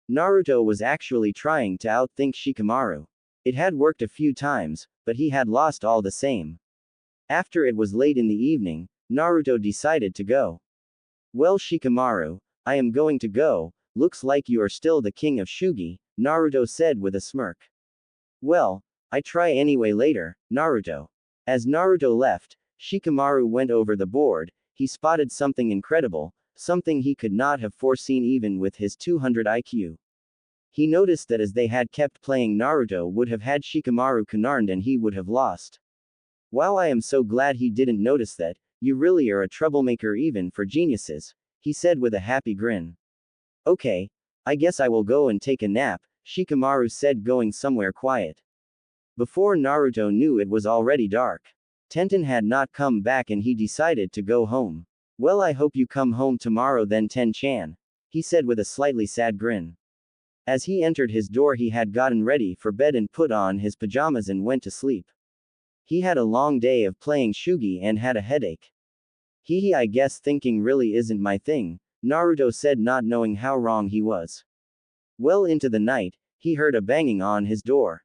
Speaker 1: Naruto was actually trying to outthink Shikamaru. It had worked a few times, but he had lost all the same. After it was late in the evening, Naruto decided to go. Well, Shikamaru, I am going to go. Looks like you are still the king of Shugi, Naruto said with a smirk. Well, I try anyway later, Naruto. As Naruto left, Shikamaru went over the board. He spotted something incredible, something he could not have foreseen even with his 200 IQ. He noticed that as they had kept playing, Naruto would have had Shikamaru cornered and he would have lost. Wow, I am so glad he didn't notice that. You really are a troublemaker even for geniuses, he said with a happy grin. Okay, I guess I will go and take a nap, Shikamaru said, going somewhere quiet. Before Naruto knew it was already dark. Tenten had not come back and he decided to go home. Well, I hope you come home tomorrow then, Ten-chan, he said with a slightly sad grin. As he entered his door he had gotten ready for bed and put on his pajamas and went to sleep. He had a long day of playing shugi and had a headache. I guess thinking really isn't my thing, Naruto said, not knowing how wrong he was. Well into the night, he heard a banging on his door.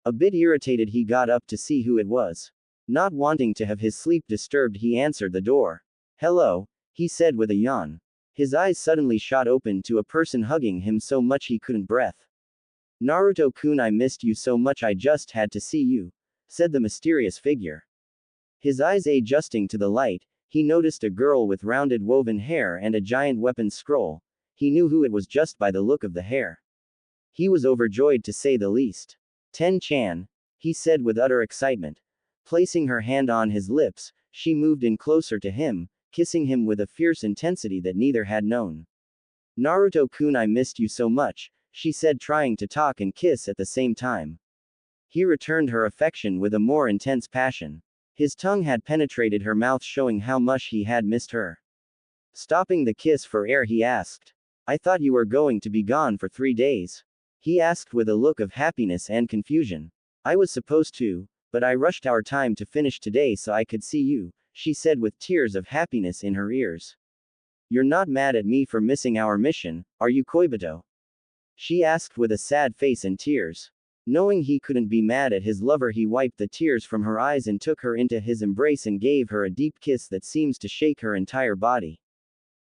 Speaker 1: A bit irritated he got up to see who it was. Not wanting to have his sleep disturbed he answered the door. Hello, he said with a yawn. His eyes suddenly shot open to a person hugging him so much he couldn't breathe. Naruto-kun, I missed you so much, I just had to see you, said the mysterious figure. His eyes adjusting to the light, he noticed a girl with rounded woven hair and a giant weapon scroll. He knew who it was just by the look of the hair. He was overjoyed to say the least. Ten-chan, he said with utter excitement. Placing her hand on his lips, she moved in closer to him, kissing him with a fierce intensity that neither had known. Naruto-kun, I missed you so much, she said, trying to talk and kiss at the same time. He returned her affection with a more intense passion. His tongue had penetrated her mouth, showing how much he had missed her. Stopping the kiss for air, he asked. I thought you were going to be gone for 3 days. He asked with a look of happiness and confusion. I was supposed to, but I rushed our time to finish today so I could see you, she said with tears of happiness in her ears. You're not mad at me for missing our mission, are you, Koibito? She asked with a sad face and tears. Knowing he couldn't be mad at his lover, he wiped the tears from her eyes and took her into his embrace and gave her a deep kiss that seems to shake her entire body.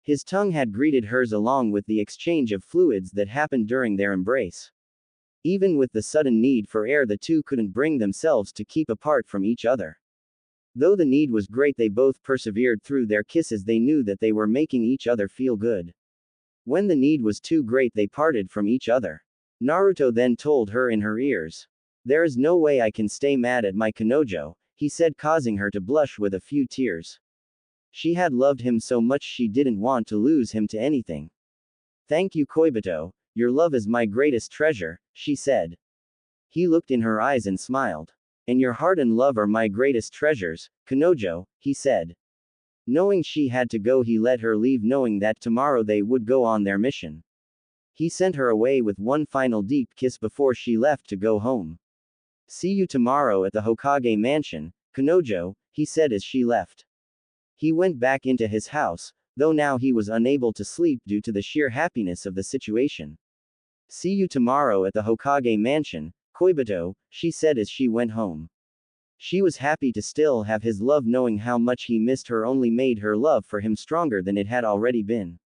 Speaker 1: His tongue had greeted hers along with the exchange of fluids that happened during their embrace. Even with the sudden need for air, the two couldn't bring themselves to keep apart from each other. Though the need was great, they both persevered through their kisses. They knew that they were making each other feel good. When the need was too great, they parted from each other. Naruto then told her in her ears. There is no way I can stay mad at my Kanojo, he said, causing her to blush with a few tears. She had loved him so much she didn't want to lose him to anything. Thank you, Koibito, your love is my greatest treasure, she said. He looked in her eyes and smiled. And your heart and love are my greatest treasures, Kanojo, he said. Knowing she had to go, he let her leave, knowing that tomorrow they would go on their mission. He sent her away with one final deep kiss before she left to go home. See you tomorrow at the Hokage mansion, Kanojo, he said as she left. He went back into his house, though now he was unable to sleep due to the sheer happiness of the situation. See you tomorrow at the Hokage mansion, Koibito, she said as she went home. She was happy to still have his love, knowing how much he missed her only made her love for him stronger than it had already been.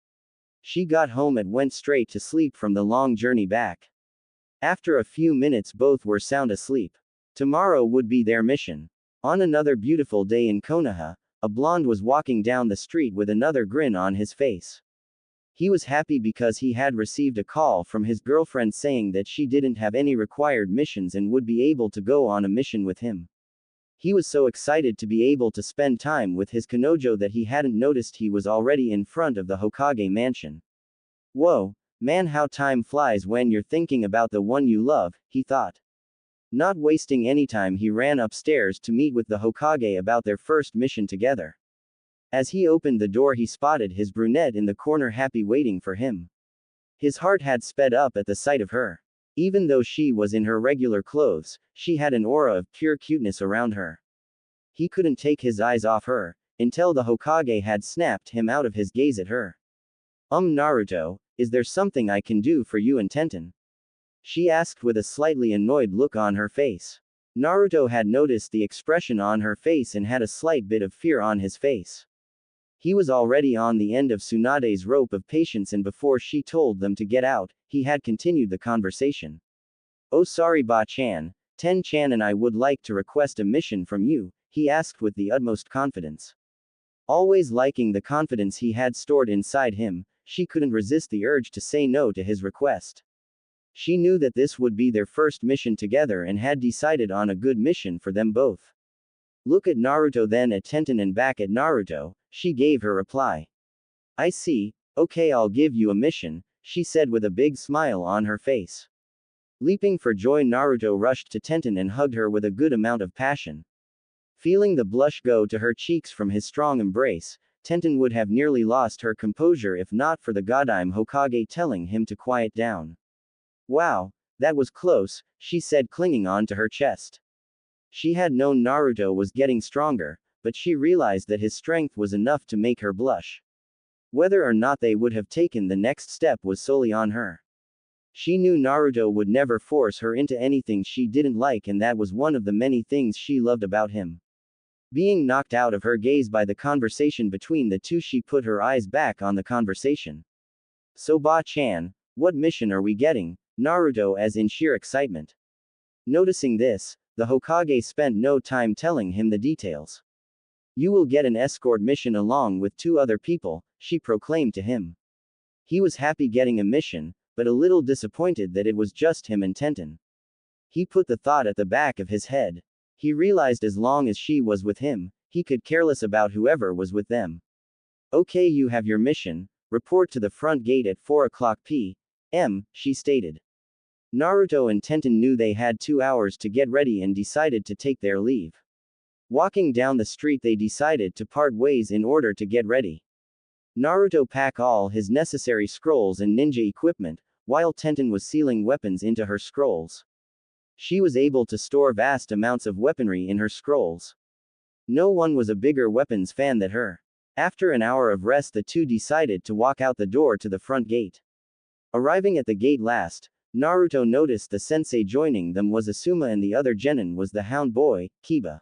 Speaker 1: She got home and went straight to sleep from the long journey back. After a few minutes both were sound asleep. Tomorrow would be their mission. On another beautiful day in Konoha, a blonde was walking down the street with another grin on his face. He was happy because he had received a call from his girlfriend saying that she didn't have any required missions and would be able to go on a mission with him. He was so excited to be able to spend time with his Kanojo that he hadn't noticed he was already in front of the Hokage mansion. Whoa, man, how time flies when you're thinking about the one you love, he thought. Not wasting any time, he ran upstairs to meet with the Hokage about their first mission together. As he opened the door, he spotted his brunette in the corner, happy waiting for him. His heart had sped up at the sight of her. Even though she was in her regular clothes, she had an aura of pure cuteness around her. He couldn't take his eyes off her, until the Hokage had snapped him out of his gaze at her. Naruto, is there something I can do for you and Tenten? She asked with a slightly annoyed look on her face. Naruto had noticed the expression on her face and had a slight bit of fear on his face. He was already on the end of Tsunade's rope of patience, and before she told them to get out, he had continued the conversation. Oh, sorry, Ba-chan, Ten-chan and I would like to request a mission from you, he asked with the utmost confidence. Always liking the confidence he had stored inside him, she couldn't resist the urge to say no to his request. She knew that this would be their first mission together and had decided on a good mission for them both. Look at Naruto, then at Tenten and back at Naruto, she gave her reply. I see, okay, I'll give you a mission, she said with a big smile on her face. Leaping for joy, Naruto rushed to Tenten and hugged her with a good amount of passion. Feeling the blush go to her cheeks from his strong embrace, Tenten would have nearly lost her composure if not for the Godime Hokage telling him to quiet down. Wow, that was close, she said, clinging on to her chest. She had known Naruto was getting stronger, but she realized that his strength was enough to make her blush. Whether or not they would have taken the next step was solely on her. She knew Naruto would never force her into anything she didn't like, and that was one of the many things she loved about him. Being knocked out of her gaze by the conversation between the two, she put her eyes back on the conversation. So Ba-chan, what mission are we getting? Naruto as in sheer excitement. Noticing this, the Hokage spent no time telling him the details. You will get an escort mission along with 2 other people, she proclaimed to him. He was happy getting a mission, but a little disappointed that it was just him and Tenten. He put the thought at the back of his head. He realized as long as she was with him, he could care less about whoever was with them. Okay, you have your mission, report to the front gate at 4 o'clock p.m., she stated. Naruto and Tenten knew they had 2 hours to get ready and decided to take their leave. Walking down the street, they decided to part ways in order to get ready. Naruto packed all his necessary scrolls and ninja equipment, while Tenten was sealing weapons into her scrolls. She was able to store vast amounts of weaponry in her scrolls. No one was a bigger weapons fan than her. After an hour of rest, the two decided to walk out the door to the front gate. Arriving at the gate last, Naruto noticed the sensei joining them was Asuma, and the other genin was the hound boy, Kiba.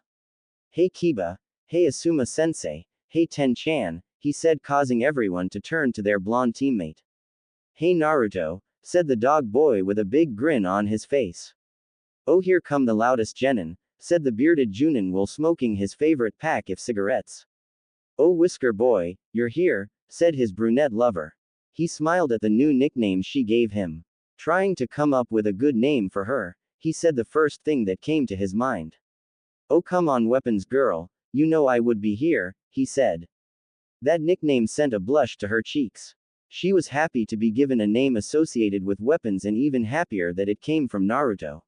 Speaker 1: Hey Kiba, hey Asuma sensei, hey Ten-chan, he said, causing everyone to turn to their blonde teammate. Hey Naruto, said the dog boy with a big grin on his face. Oh, here come the loudest genin, said the bearded Junin while smoking his favorite pack of cigarettes. Oh Whisker boy, you're here, said his brunette lover. He smiled at the new nickname she gave him. Trying to come up with a good name for her, he said the first thing that came to his mind. Oh come on weapons girl, you know I would be here, he said. That nickname sent a blush to her cheeks. She was happy to be given a name associated with weapons and even happier that it came from Naruto.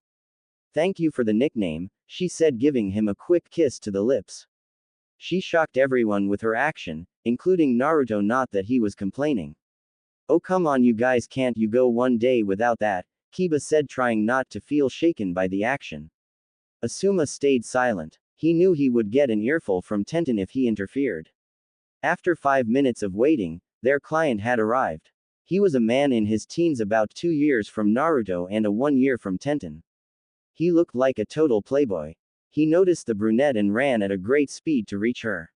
Speaker 1: Thank you for the nickname, she said, giving him a quick kiss to the lips. She shocked everyone with her action, including Naruto, not that he was complaining. Oh come on you guys, can't you go one day without that? Kiba said, trying not to feel shaken by the action. Asuma stayed silent. He knew he would get an earful from Tenten if he interfered. After 5 minutes of waiting, their client had arrived. He was a man in his teens, about 2 years from Naruto and a 1 year from Tenten. He looked like a total playboy. He noticed the brunette and ran at a great speed to reach her.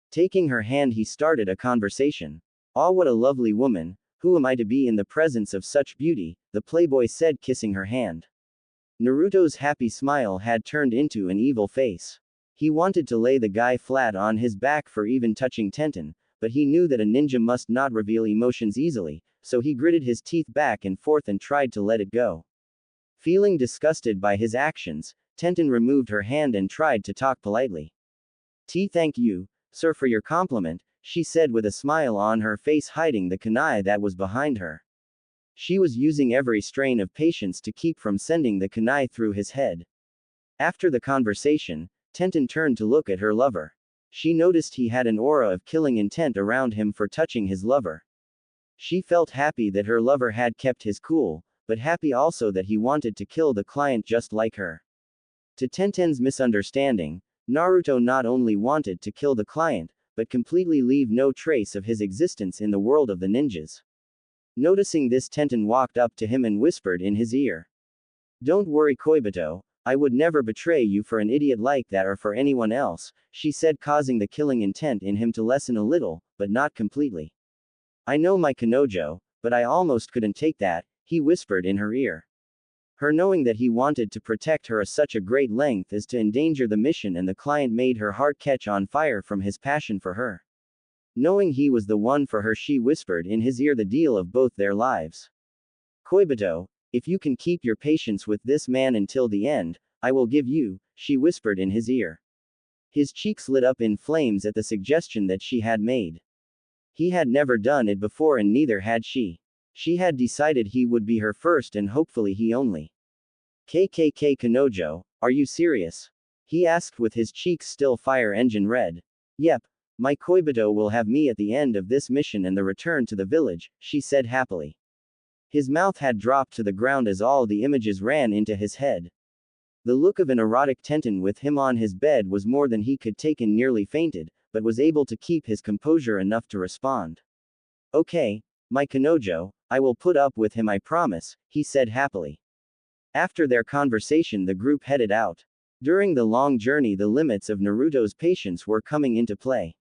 Speaker 1: Taking her hand, he started a conversation. "Ah, what a lovely woman. Who am I to be in the presence of such beauty?" the playboy said, kissing her hand. Naruto's happy smile had turned into an evil face. He wanted to lay the guy flat on his back for even touching Tenten, but he knew that a ninja must not reveal emotions easily, so he gritted his teeth back and forth and tried to let it go. Feeling disgusted by his actions, Tenten removed her hand and tried to talk politely. Thank you, sir, for your compliment," she said with a smile on her face, hiding the kunai that was behind her. She was using every strain of patience to keep from sending the kunai through his head. After the conversation, Tenten turned to look at her lover. She noticed he had an aura of killing intent around him for touching his lover. She felt happy that her lover had kept his cool, but happy also that he wanted to kill the client just like her. To Tenten's misunderstanding, Naruto not only wanted to kill the client, but completely leave no trace of his existence in the world of the ninjas. Noticing this, Tenten walked up to him and whispered in his ear. "Don't worry, Koibito, I would never betray you for an idiot like that or for anyone else," she said, causing the killing intent in him to lessen a little, but not completely. "I know my Kanojo, but I almost couldn't take that," he whispered in her ear. Her knowing that he wanted to protect her such a great length as to endanger the mission and the client made her heart catch on fire from his passion for her. Knowing he was the one for her, she whispered in his ear the deal of both their lives. "Koibito, if you can keep your patience with this man until the end, I will give you," she whispered in his ear. His cheeks lit up in flames at the suggestion that she had made. He had never done it before and neither had she. She had decided he would be her first and hopefully he only. "KKK Kanojo, are you serious?" he asked with his cheeks still fire engine red. "Yep. My Koibito will have me at the end of this mission and the return to the village," she said happily. His mouth had dropped to the ground as all the images ran into his head. The look of an erotic Tenten with him on his bed was more than he could take and nearly fainted, but was able to keep his composure enough to respond. "Okay, my Kanojo, I will put up with him, I promise," he said happily. After their conversation, the group headed out. During the long journey, the limits of Naruto's patience were coming into play.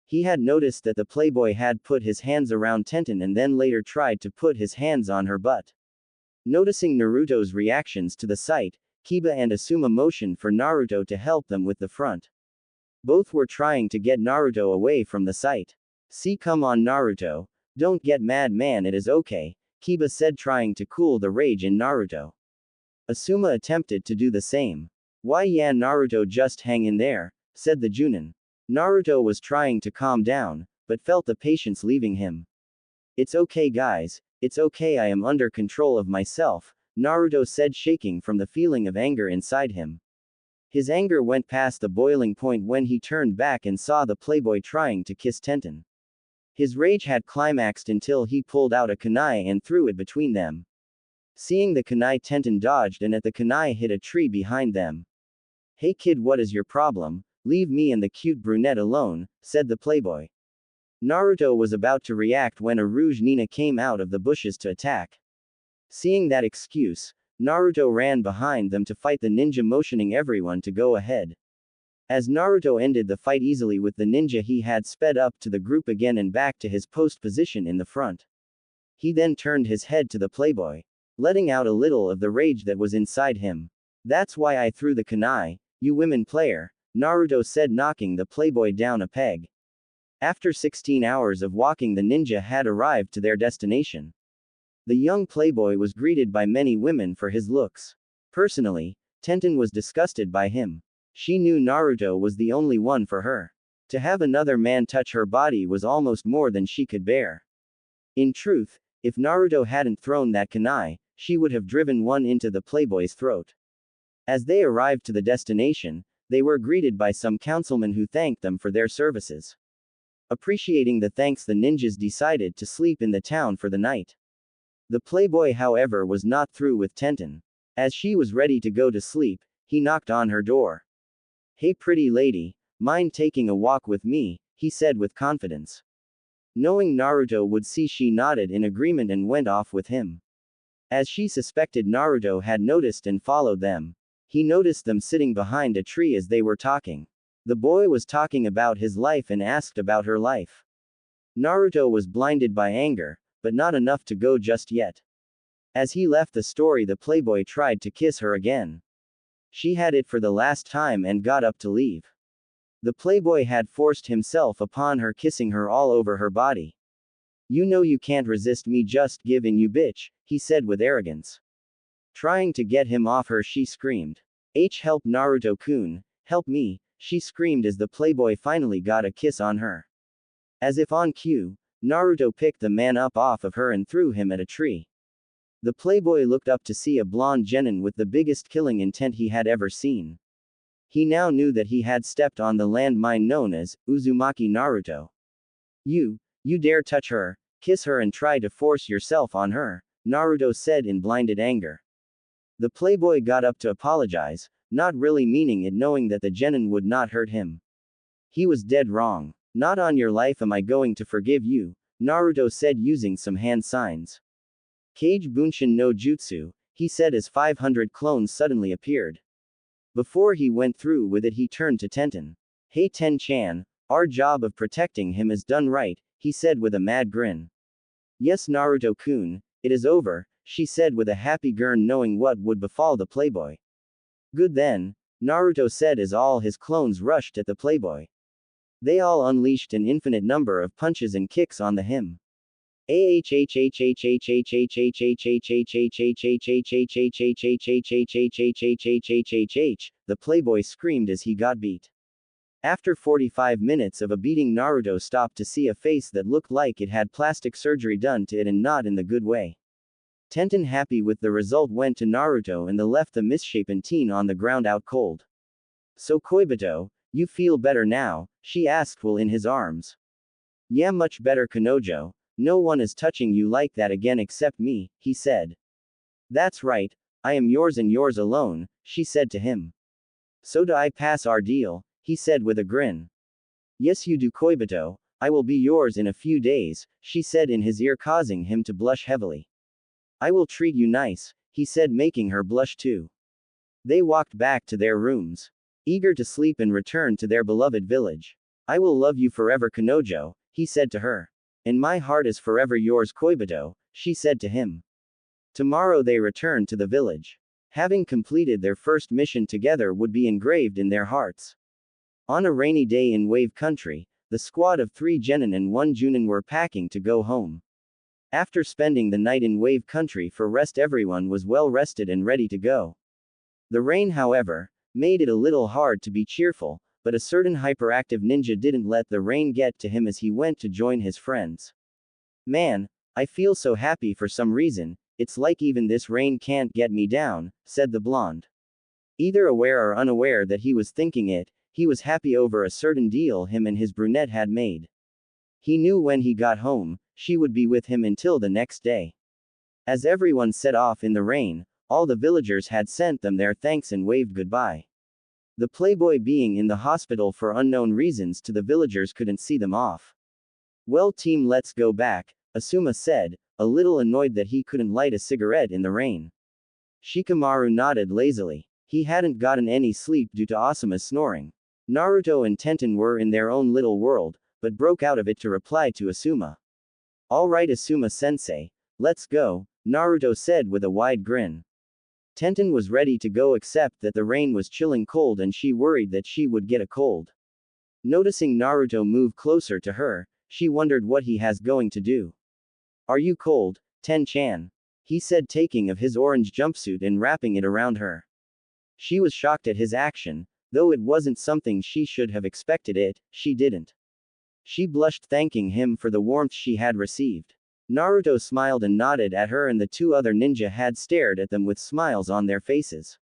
Speaker 1: He had noticed that the playboy had put his hands around Tenten and then later tried to put his hands on her butt. Noticing Naruto's reactions to the sight, Kiba and Asuma motioned for Naruto to help them with the front. Both were trying to get Naruto away from the sight. "See, come on Naruto, don't get mad man, it is okay," Kiba said, trying to cool the rage in Naruto. Asuma attempted to do the same. "Why yeah Naruto, just hang in there," said the Junin. Naruto was trying to calm down, but felt the patience leaving him. "It's okay guys, it's okay, I am under control of myself," Naruto said, shaking from the feeling of anger inside him. His anger went past the boiling point when he turned back and saw the playboy trying to kiss Tenten. His rage had climaxed until he pulled out a kunai and threw it between them. Seeing the kunai, Tenten dodged and at the kunai hit a tree behind them. "Hey kid, what is your problem? Leave me and the cute brunette alone," said the playboy. Naruto was about to react when a Rouge Nina came out of the bushes to attack. Seeing that excuse, Naruto ran behind them to fight the ninja, motioning everyone to go ahead. As Naruto ended the fight easily with the ninja, he had sped up to the group again and back to his post position in the front. He then turned his head to the playboy, letting out a little of the rage that was inside him. "That's why I threw the kunai, you women player," Naruto said, knocking the playboy down a peg. After 16 hours of walking, the ninja had arrived to their destination. The young playboy was greeted by many women for his looks. Personally, Tenten was disgusted by him. She knew Naruto was the only one for her. To have another man touch her body was almost more than she could bear. In truth, if Naruto hadn't thrown that kunai, she would have driven one into the playboy's throat. As they arrived to the destination, they were greeted by some councilmen who thanked them for their services. Appreciating the thanks, the ninjas decided to sleep in the town for the night. The playboy, however, was not through with Tenten. As she was ready to go to sleep, he knocked on her door. "Hey pretty lady, mind taking a walk with me?" he said with confidence. Knowing Naruto would see, she nodded in agreement and went off with him. As she suspected, Naruto had noticed and followed them. He noticed them sitting behind a tree as they were talking. The boy was talking about his life and asked about her life. Naruto was blinded by anger, but not enough to go just yet. As he left the story, the playboy tried to kiss her again. She had it for the last time and got up to leave. The playboy had forced himself upon her, kissing her all over her body. "You know you can't resist me, just give in, you bitch," he said with arrogance. Trying to get him off her, she screamed. Help Naruto-kun, help me," she screamed as the playboy finally got a kiss on her. As if on cue, Naruto picked the man up off of her and threw him at a tree. The playboy looked up to see a blonde genin with the biggest killing intent he had ever seen. He now knew that he had stepped on the landmine known as Uzumaki Naruto. You dare touch her, kiss her and try to force yourself on her," Naruto said in blinded anger. The playboy got up to apologize, not really meaning it, knowing that the genin would not hurt him. He was dead wrong. "Not on your life am I going to forgive you," Naruto said using some hand signs. "Kage Bunshin no Jutsu," he said as 500 clones suddenly appeared. Before he went through with it, he turned to Tenten. "Hey Ten-chan, our job of protecting him is done right," he said with a mad grin. "Yes Naruto-kun, it is over," she said with a happy grin, knowing what would befall the playboy. "Good then," Naruto said as all his clones rushed at the playboy. They all unleashed an infinite number of punches and kicks on him. The playboy screamed as he got beat. After 45 minutes of a beating, Naruto stopped to see a face that looked like it had plastic surgery done to it, and not in the good way. Tenten, happy with the result, went to Naruto and left the misshapen teen on the ground out cold. "So Koibito, you feel better now?" she asked while in his arms. "Yeah, much better Kanojo. No one is touching you like that again except me," he said. "That's right, I am yours and yours alone," she said to him. "So do I pass our deal?" he said with a grin. "Yes you do Koibito, I will be yours in a few days," she said in his ear, causing him to blush heavily. "I will treat you nice," he said, making her blush too. They walked back to their rooms, eager to sleep and return to their beloved village. "I will love you forever Kanojo," he said to her. "And my heart is forever yours Koibito," she said to him. Tomorrow they returned to the village. Having completed their first mission together would be engraved in their hearts. On a rainy day in Wave Country, the squad of 3 genin and 1 junin were packing to go home. After spending the night in Wave Country for rest, everyone was well rested and ready to go. The rain, however, made it a little hard to be cheerful, but a certain hyperactive ninja didn't let the rain get to him as he went to join his friends. "Man, I feel so happy for some reason, it's like even this rain can't get me down," said the blonde. Either aware or unaware that he was thinking it, he was happy over a certain deal him and his brunette had made. He knew when he got home, she would be with him until the next day. As everyone set off in the rain, all the villagers had sent them their thanks and waved goodbye. The playboy, being in the hospital for unknown reasons to the villagers, couldn't see them off. "Well team, let's go back," Asuma said, a little annoyed that he couldn't light a cigarette in the rain. Shikamaru nodded lazily. He hadn't gotten any sleep due to Asuma's snoring. Naruto and Tenten were in their own little world, but broke out of it to reply to Asuma. "Alright Asuma-sensei, let's go," Naruto said with a wide grin. Tenten was ready to go, except that the rain was chilling cold and she worried that she would get a cold. Noticing Naruto move closer to her, she wondered what he has going to do. "Are you cold, Ten-chan?" he said, taking of his orange jumpsuit and wrapping it around her. She was shocked at his action, though it wasn't something she should have expected it, she didn't. She blushed, thanking him for the warmth she had received. Naruto smiled and nodded at her, and the 2 other ninja had stared at them with smiles on their faces.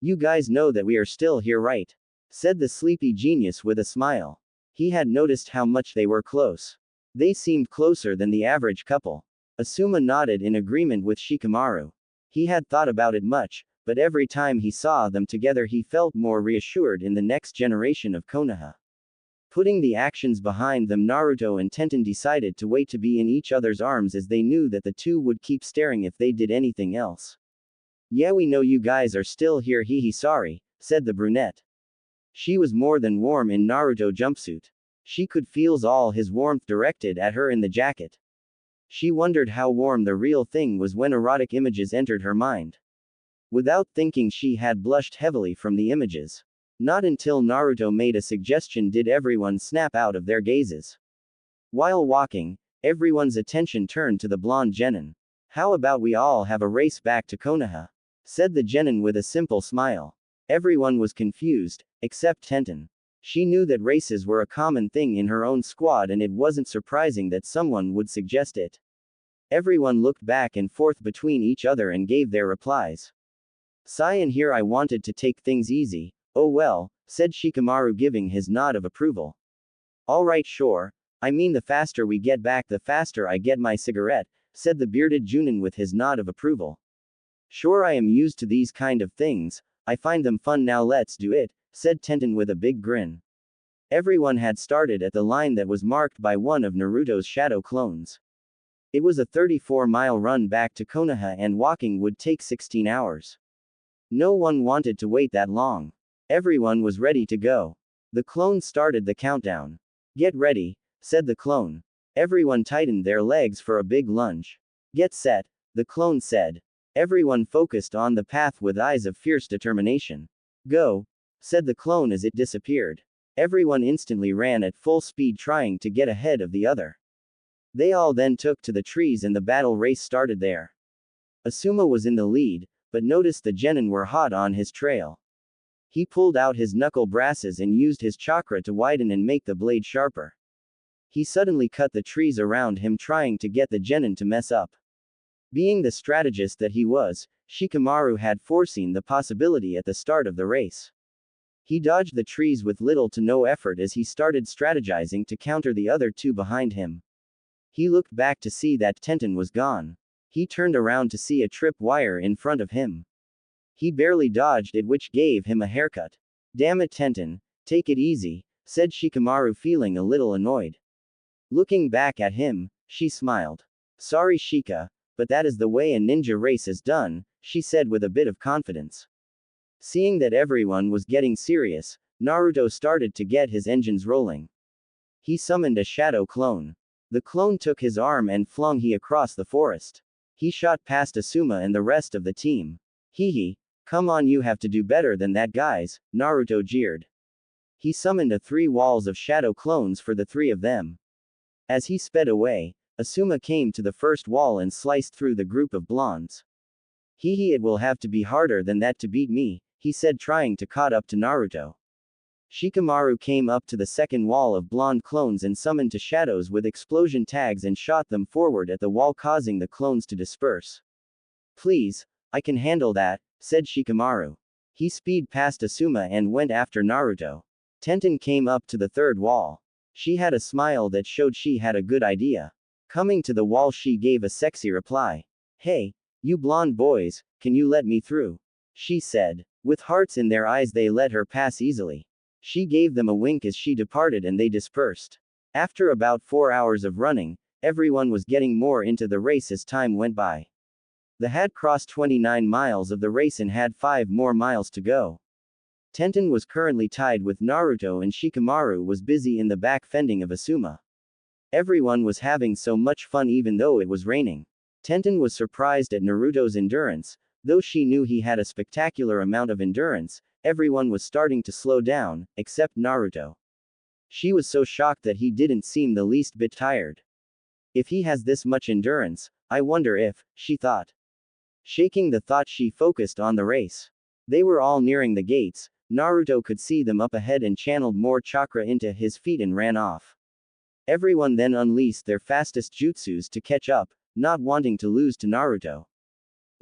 Speaker 1: You guys know that we are still here, right?" said the sleepy genius with a smile. He had noticed how much they were close. They seemed closer than the average couple. Asuma nodded in agreement with Shikamaru. He had thought about it much, but every time he saw them together he felt more reassured in the next generation of Konoha. Putting the actions behind them, Naruto and Tenten decided to wait to be in each other's arms as they knew that the two would keep staring if they did anything else. Yeah, we know you guys are still here, hehe, sorry, said the brunette. She was more than warm in Naruto jumpsuit. She could feel all his warmth directed at her in the jacket. She wondered how warm the real thing was when erotic images entered her mind. Without thinking, she had blushed heavily from the images. Not until Naruto made a suggestion did everyone snap out of their gazes. While walking, everyone's attention turned to the blonde genin. How about we all have a race back to Konoha? Said the genin with a simple smile. Everyone was confused, except Tenten. She knew that races were a common thing in her own squad and it wasn't surprising that someone would suggest it. Everyone looked back and forth between each other and gave their replies. Sigh, and here I wanted to take things easy. Oh well, said Shikamaru, giving his nod of approval. Alright, sure. I mean, the faster we get back, the faster I get my cigarette, said the bearded Junin with his nod of approval. Sure, I am used to these kind of things. I find them fun, now let's do it, said Tenten with a big grin. Everyone had started at the line that was marked by one of Naruto's shadow clones. It was a 34-mile run back to Konoha and walking would take 16 hours. No one wanted to wait that long. Everyone was ready to go. The clone started the countdown. Get ready, said the clone. Everyone tightened their legs for a big lunge. Get set, the clone said. Everyone focused on the path with eyes of fierce determination. Go, said the clone as it disappeared. Everyone instantly ran at full speed trying to get ahead of the other. They all then took to the trees and the battle race started there. Asuma was in the lead, but noticed the genin were hot on his trail. He pulled out his knuckle brasses and used his chakra to widen and make the blade sharper. He suddenly cut the trees around him trying to get the genin to mess up. Being the strategist that he was, Shikamaru had foreseen the possibility at the start of the race. He dodged the trees with little to no effort as he started strategizing to counter the other two behind him. He looked back to see that Tenten was gone. He turned around to see a trip wire in front of him. He barely dodged it, which gave him a haircut. Damn it, Tenten, take it easy, said Shikamaru, feeling a little annoyed. Looking back at him, she smiled. Sorry, Shika, but that is the way a ninja race is done, she said with a bit of confidence. Seeing that everyone was getting serious, Naruto started to get his engines rolling. He summoned a shadow clone. The clone took his arm and flung he across the forest. He shot past Asuma and the rest of the team. Hehe. Come on, you have to do better than that, guys, Naruto jeered. He summoned a 3 walls of shadow clones for the 3 of them. As he sped away, Asuma came to the first wall and sliced through the group of blondes. Hehe, it will have to be harder than that to beat me, he said, trying to caught up to Naruto. Shikamaru came up to the second wall of blonde clones and summoned to shadows with explosion tags and shot them forward at the wall, causing the clones to disperse. Please, I can handle that, said Shikamaru. He speed past Asuma and went after Naruto. Tenten came up to the third wall. She had a smile that showed she had a good idea. Coming to the wall, she gave a sexy reply. Hey, you blonde boys, can you let me through? She said. With hearts in their eyes, they let her pass easily. She gave them a wink as she departed and they dispersed. After about 4 hours of running, everyone was getting more into the race as time went by. They had crossed 29 miles of the race and had 5 more miles to go. Tenten was currently tied with Naruto and Shikamaru was busy in the back fending of Asuma. Everyone was having so much fun even though it was raining. Tenten was surprised at Naruto's endurance. Though she knew he had a spectacular amount of endurance, everyone was starting to slow down, except Naruto. She was so shocked that he didn't seem the least bit tired. If he has this much endurance, I wonder if, she thought. Shaking the thought, she focused on the race. They were all nearing the gates. Naruto could see them up ahead and channeled more chakra into his feet and ran off. Everyone then unleashed their fastest jutsus to catch up, not wanting to lose to Naruto.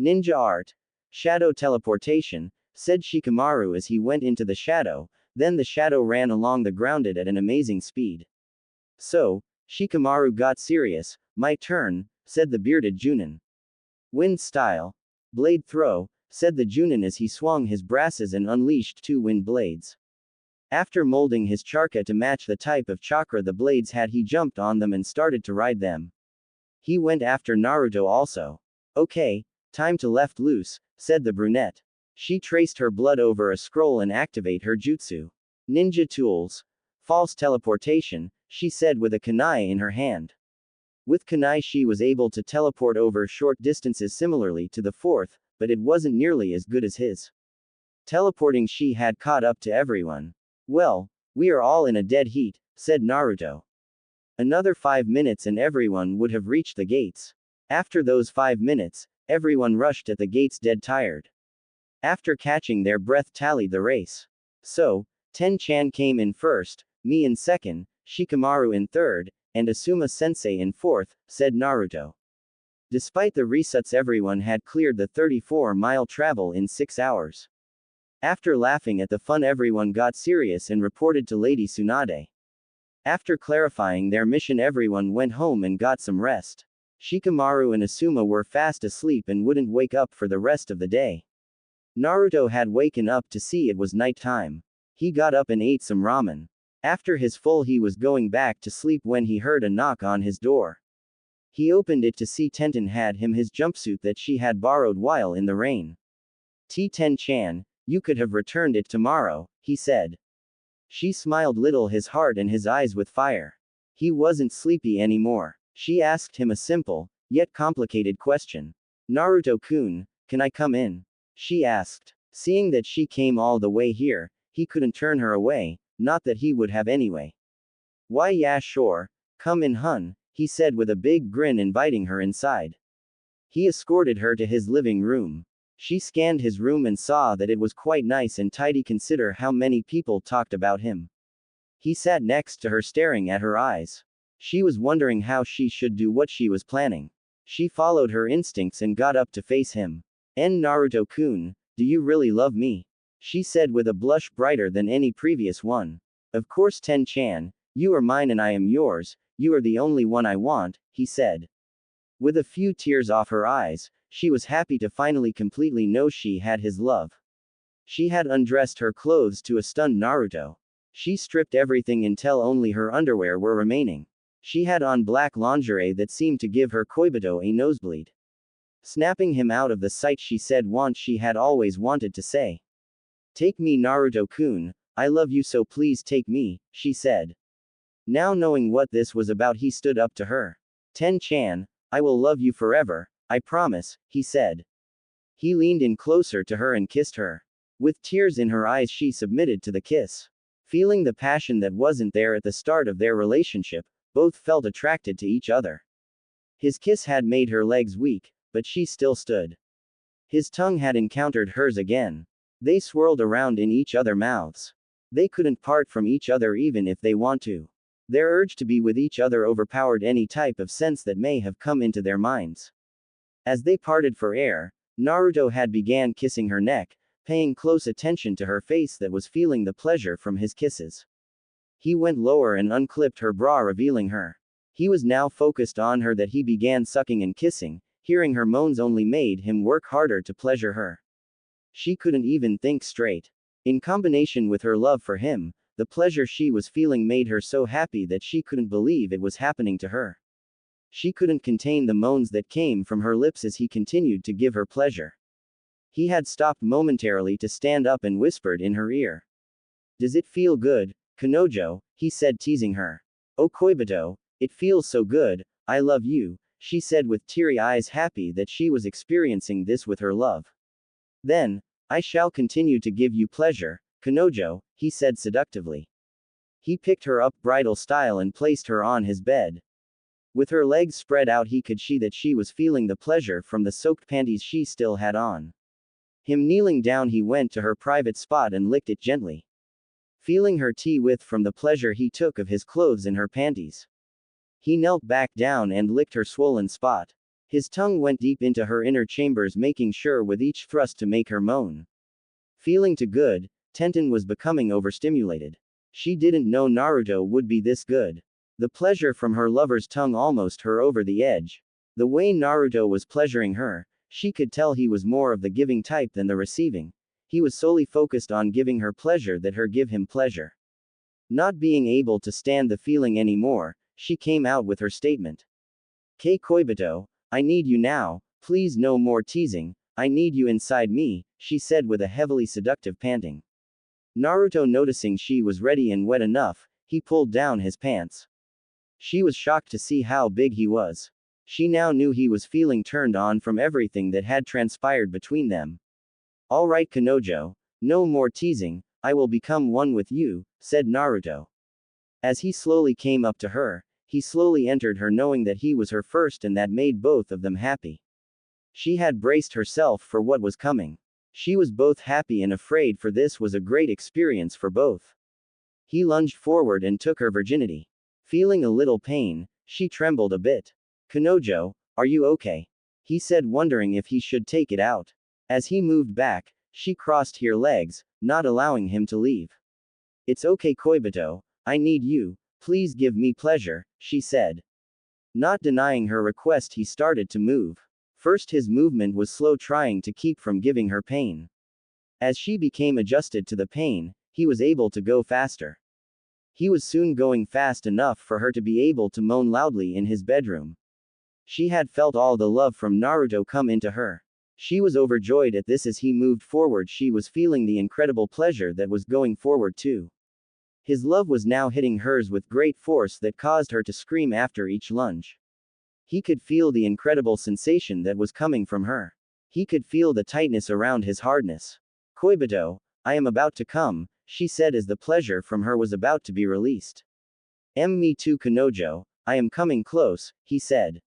Speaker 1: Ninja art. Shadow teleportation, said Shikamaru as he went into the shadow, Then the shadow ran along the grounded at an amazing speed. So, Shikamaru got serious. My turn, said the bearded Junin. Wind style. Blade throw, said the Junin as he swung his brasses and unleashed 2 wind blades. After molding his charka to match the type of chakra the blades had, he jumped on them and started to ride them. He went after Naruto also. Okay, time to left loose, said the brunette. She traced her blood over a scroll and activate her jutsu. Ninja tools. False teleportation, she said with a kunai in her hand. With kunai she was able to teleport over short distances similarly to the fourth, but it wasn't nearly as good as his. Teleporting she had caught up to everyone. Well, we are all in a dead heat, said Naruto. Another 5 minutes and everyone would have reached the gates. After those 5 minutes, everyone rushed at the gates dead tired. After catching their breath tallied the race. So, Ten-chan came in first, me in second, Shikamaru in third, and Asuma-sensei in fourth, said Naruto. Despite the resets everyone had cleared the 34-mile travel in 6 hours. After laughing at the fun everyone got serious and reported to Lady Tsunade. After clarifying their mission everyone went home and got some rest. Shikamaru and Asuma were fast asleep and wouldn't wake up for the rest of the day. Naruto had waken up to see it was night time. He got up and ate some ramen. After his full he was going back to sleep when he heard a knock on his door. He opened it to see Tenten had him his jumpsuit that she had borrowed while in the rain. Ten-chan, you could have returned it tomorrow, he said. She smiled little his heart and his eyes with fire. He wasn't sleepy anymore. She asked him a simple, yet complicated question. Naruto-kun, can I come in? She asked. Seeing that she came all the way here, he couldn't turn her away, not that he would have anyway. Why yeah sure, come in hun, he said with a big grin inviting her inside. He escorted her to his living room. She scanned his room and saw that it was quite nice and tidy consider how many people talked about him. He sat next to her staring at her eyes. She was wondering how she should do what she was planning. She followed her instincts and got up to face him. Naruto-kun, do you really love me? She said with a blush brighter than any previous one. Of course Ten-chan, you are mine and I am yours, you are the only one I want, he said. With a few tears off her eyes, she was happy to finally completely know she had his love. She had undressed her clothes to a stunned Naruto. She stripped everything until only her underwear were remaining. She had on black lingerie that seemed to give her Koibito a nosebleed. Snapping him out of the sight she said once she had always wanted to say. Take me Naruto-kun, I love you so please take me, she said. Now knowing what this was about he stood up to her. Ten-chan, I will love you forever, I promise, he said. He leaned in closer to her and kissed her. With tears in her eyes she submitted to the kiss. Feeling the passion that wasn't there at the start of their relationship, both felt attracted to each other. His kiss had made her legs weak, but she still stood. His tongue had encountered hers again. They swirled around in each other's mouths. They couldn't part from each other even if they want to. Their urge to be with each other overpowered any type of sense that may have come into their minds. As they parted for air, Naruto had began kissing her neck, paying close attention to her face that was feeling the pleasure from his kisses. He went lower and unclipped her bra revealing her. He was now focused on her that he began sucking and kissing, hearing her moans only made him work harder to pleasure her. She couldn't even think straight. In combination with her love for him, the pleasure she was feeling made her so happy that she couldn't believe it was happening to her. She couldn't contain the moans that came from her lips as he continued to give her pleasure. He had stopped momentarily to stand up and whispered in her ear. Does it feel good, Kanojo? He said teasing her. Oh Koibito, it feels so good, I love you, she said with teary eyes happy that she was experiencing this with her love. Then, I shall continue to give you pleasure, Kanojo, he said seductively. He picked her up bridal style and placed her on his bed. With her legs spread out he could see that she was feeling the pleasure from the soaked panties she still had on. Him kneeling down he went to her private spot and licked it gently. Feeling her teeth from the pleasure he took of his clothes and her panties. He knelt back down and licked her swollen spot. His tongue went deep into her inner chambers making sure with each thrust to make her moan. Feeling too good, Tenten was becoming overstimulated. She didn't know Naruto would be this good. The pleasure from her lover's tongue almost her over the edge. The way Naruto was pleasuring her, she could tell he was more of the giving type than the receiving. He was solely focused on giving her pleasure that her give him pleasure. Not being able to stand the feeling anymore, she came out with her statement. Kei Koibito, I need you now, please no more teasing, I need you inside me, she said with a heavily seductive panting. Naruto noticing she was ready and wet enough, he pulled down his pants. She was shocked to see how big he was. She now knew he was feeling turned on from everything that had transpired between them. Alright Kanojo, no more teasing, I will become one with you, said Naruto. As he slowly came up to her, he slowly entered her knowing that he was her first and that made both of them happy. She had braced herself for what was coming. She was both happy and afraid for this was a great experience for both. He lunged forward and took her virginity. Feeling a little pain, she trembled a bit. Kanojo, are you okay? He said wondering if he should take it out. As he moved back, she crossed her legs, not allowing him to leave. It's okay Koibito, I need you, please give me pleasure, she said. Not denying her request he started to move. First his movement was slow trying to keep from giving her pain. As she became adjusted to the pain, he was able to go faster. He was soon going fast enough for her to be able to moan loudly in his bedroom. She had felt all the love from Naruto come into her. She was overjoyed at this as he moved forward she was feeling the incredible pleasure that was going forward too. His love was now hitting hers with great force that caused her to scream after each lunge. He could feel the incredible sensation that was coming from her. He could feel the tightness around his hardness. Koibito, I am about to come, she said as the pleasure from her was about to be released. Me too Kanojo, I am coming close, he said.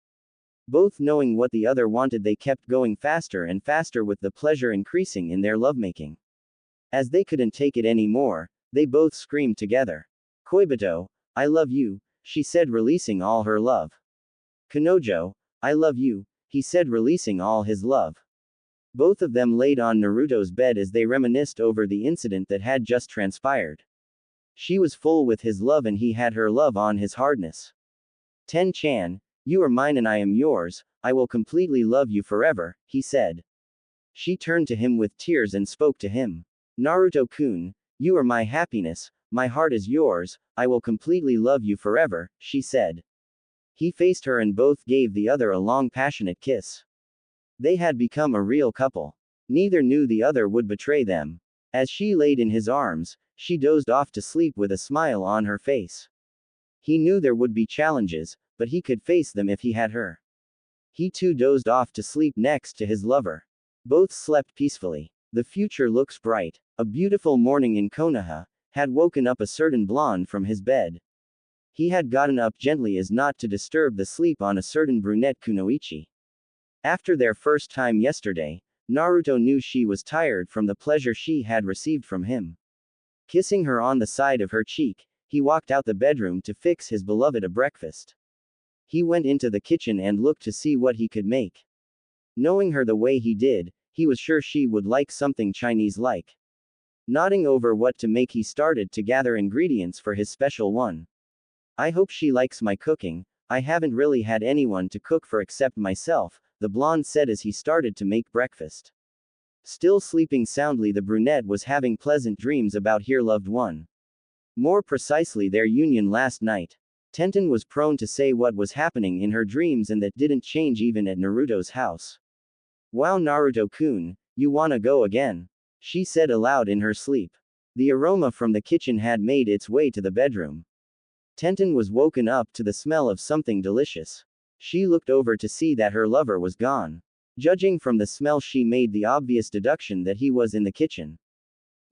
Speaker 1: Both knowing what the other wanted they kept going faster and faster with the pleasure increasing in their lovemaking. As they couldn't take it anymore, they both screamed together. Koibito, I love you, she said releasing all her love. Kanojo, I love you, he said releasing all his love. Both of them laid on Naruto's bed as they reminisced over the incident that had just transpired. She was full with his love and he had her love on his hardness. Ten-chan, you are mine and I am yours, I will completely love you forever, he said. She turned to him with tears and spoke to him. Naruto-kun, you are my happiness, my heart is yours, I will completely love you forever, she said. He faced her and both gave the other a long passionate kiss. They had become a real couple. Neither knew the other would betray them. As she laid in his arms, she dozed off to sleep with a smile on her face. He knew there would be challenges, but he could face them if he had her. He too dozed off to sleep next to his lover. Both slept peacefully. The future looks bright. A beautiful morning in Konoha had woken up a certain blonde from his bed. He had gotten up gently as not to disturb the sleep on a certain brunette Kunoichi. After their first time yesterday, Naruto knew she was tired from the pleasure she had received from him. Kissing her on the side of her cheek, he walked out the bedroom to fix his beloved a breakfast. He went into the kitchen and looked to see what he could make. Knowing her the way he did, he was sure she would like something Chinese-like. Nodding over what to make he started to gather ingredients for his special one. I hope she likes my cooking, I haven't really had anyone to cook for except myself, the blonde said as he started to make breakfast. Still sleeping soundly the brunette was having pleasant dreams about her loved one. More precisely their union last night. Tenten was prone to say what was happening in her dreams and that didn't change even at Naruto's house. Wow Naruto-kun, you wanna go again? She said aloud in her sleep. The aroma from the kitchen had made its way to the bedroom. Tenten was woken up to the smell of something delicious. She looked over to see that her lover was gone. Judging from the smell she made the obvious deduction that he was in the kitchen.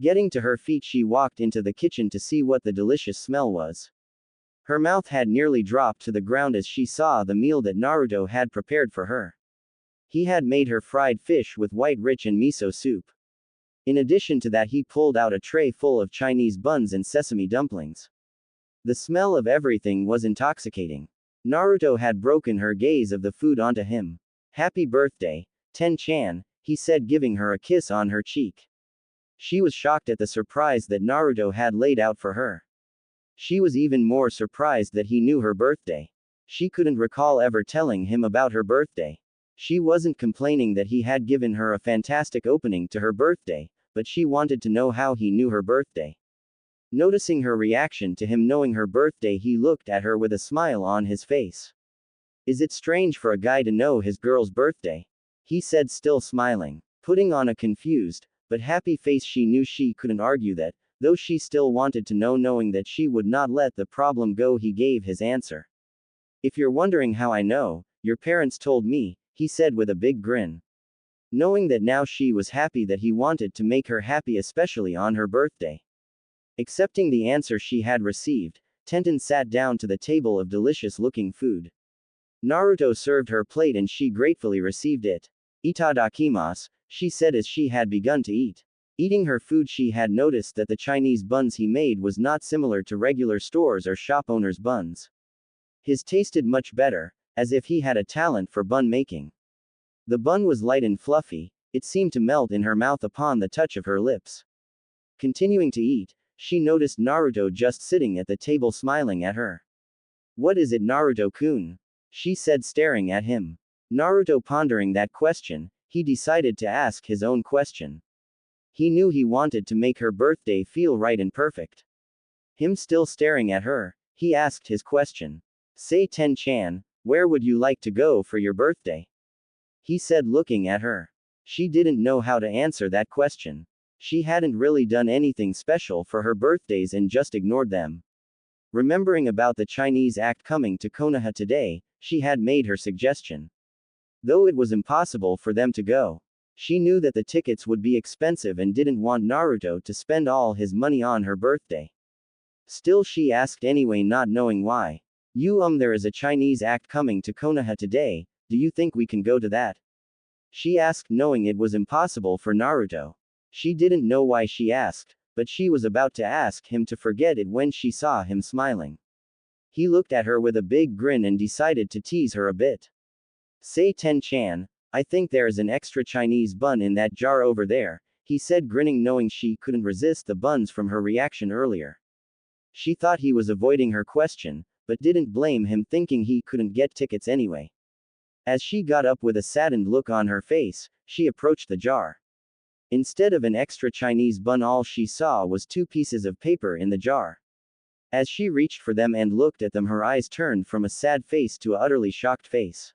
Speaker 1: Getting to her feet she walked into the kitchen to see what the delicious smell was. Her mouth had nearly dropped to the ground as she saw the meal that Naruto had prepared for her. He had made her fried fish with white rich and miso soup. In addition to that he pulled out a tray full of Chinese buns and sesame dumplings. The smell of everything was intoxicating. Naruto had broken her gaze of the food onto him. Happy birthday, Ten-chan, he said giving her a kiss on her cheek. She was shocked at the surprise that Naruto had laid out for her. She was even more surprised that he knew her birthday. She couldn't recall ever telling him about her birthday. She wasn't complaining that he had given her a fantastic opening to her birthday, but she wanted to know how he knew her birthday. Noticing her reaction to him knowing her birthday, he looked at her with a smile on his face. Is it strange for a guy to know his girl's birthday? He said, still smiling. Putting on a confused, but happy face. She knew she couldn't argue that, though she still wanted to know, knowing that she would not let the problem go. He gave his answer. If you're wondering how I know, your parents told me, he said with a big grin. Knowing that now she was happy, that he wanted to make her happy, especially on her birthday. Accepting the answer she had received, Tenten sat down to the table of delicious-looking food. Naruto served her plate and she gratefully received it. Itadakimasu, she said as she had begun to eat. Eating her food, she had noticed that the Chinese buns he made was not similar to regular stores or shop owners' buns. His tasted much better, as if he had a talent for bun making. The bun was light and fluffy, it seemed to melt in her mouth upon the touch of her lips. Continuing to eat, she noticed Naruto just sitting at the table smiling at her. What is it, Naruto-kun? She said, staring at him. Naruto pondering that question, he decided to ask his own question. He knew he wanted to make her birthday feel right and perfect. Him still staring at her, he asked his question. Say, Ten-chan, where would you like to go for your birthday? He said, looking at her. She didn't know how to answer that question. She hadn't really done anything special for her birthdays and just ignored them. Remembering about the Chinese act coming to Konoha today, she had made her suggestion. Though it was impossible for them to go. She knew that the tickets would be expensive and didn't want Naruto to spend all his money on her birthday. Still, she asked anyway, not knowing why. There is a Chinese act coming to Konoha today, do you think we can go to that? She asked, knowing it was impossible for Naruto. She didn't know why she asked, but she was about to ask him to forget it when she saw him smiling. He looked at her with a big grin and decided to tease her a bit. Say, Ten-chan, I think there is an extra Chinese bun in that jar over there, he said, grinning, knowing she couldn't resist the buns from her reaction earlier. She thought he was avoiding her question, but didn't blame him, thinking he couldn't get tickets anyway. As she got up with a saddened look on her face, she approached the jar. Instead of an extra Chinese bun, all she saw was 2 pieces of paper in the jar. As she reached for them and looked at them, her eyes turned from a sad face to a utterly shocked face.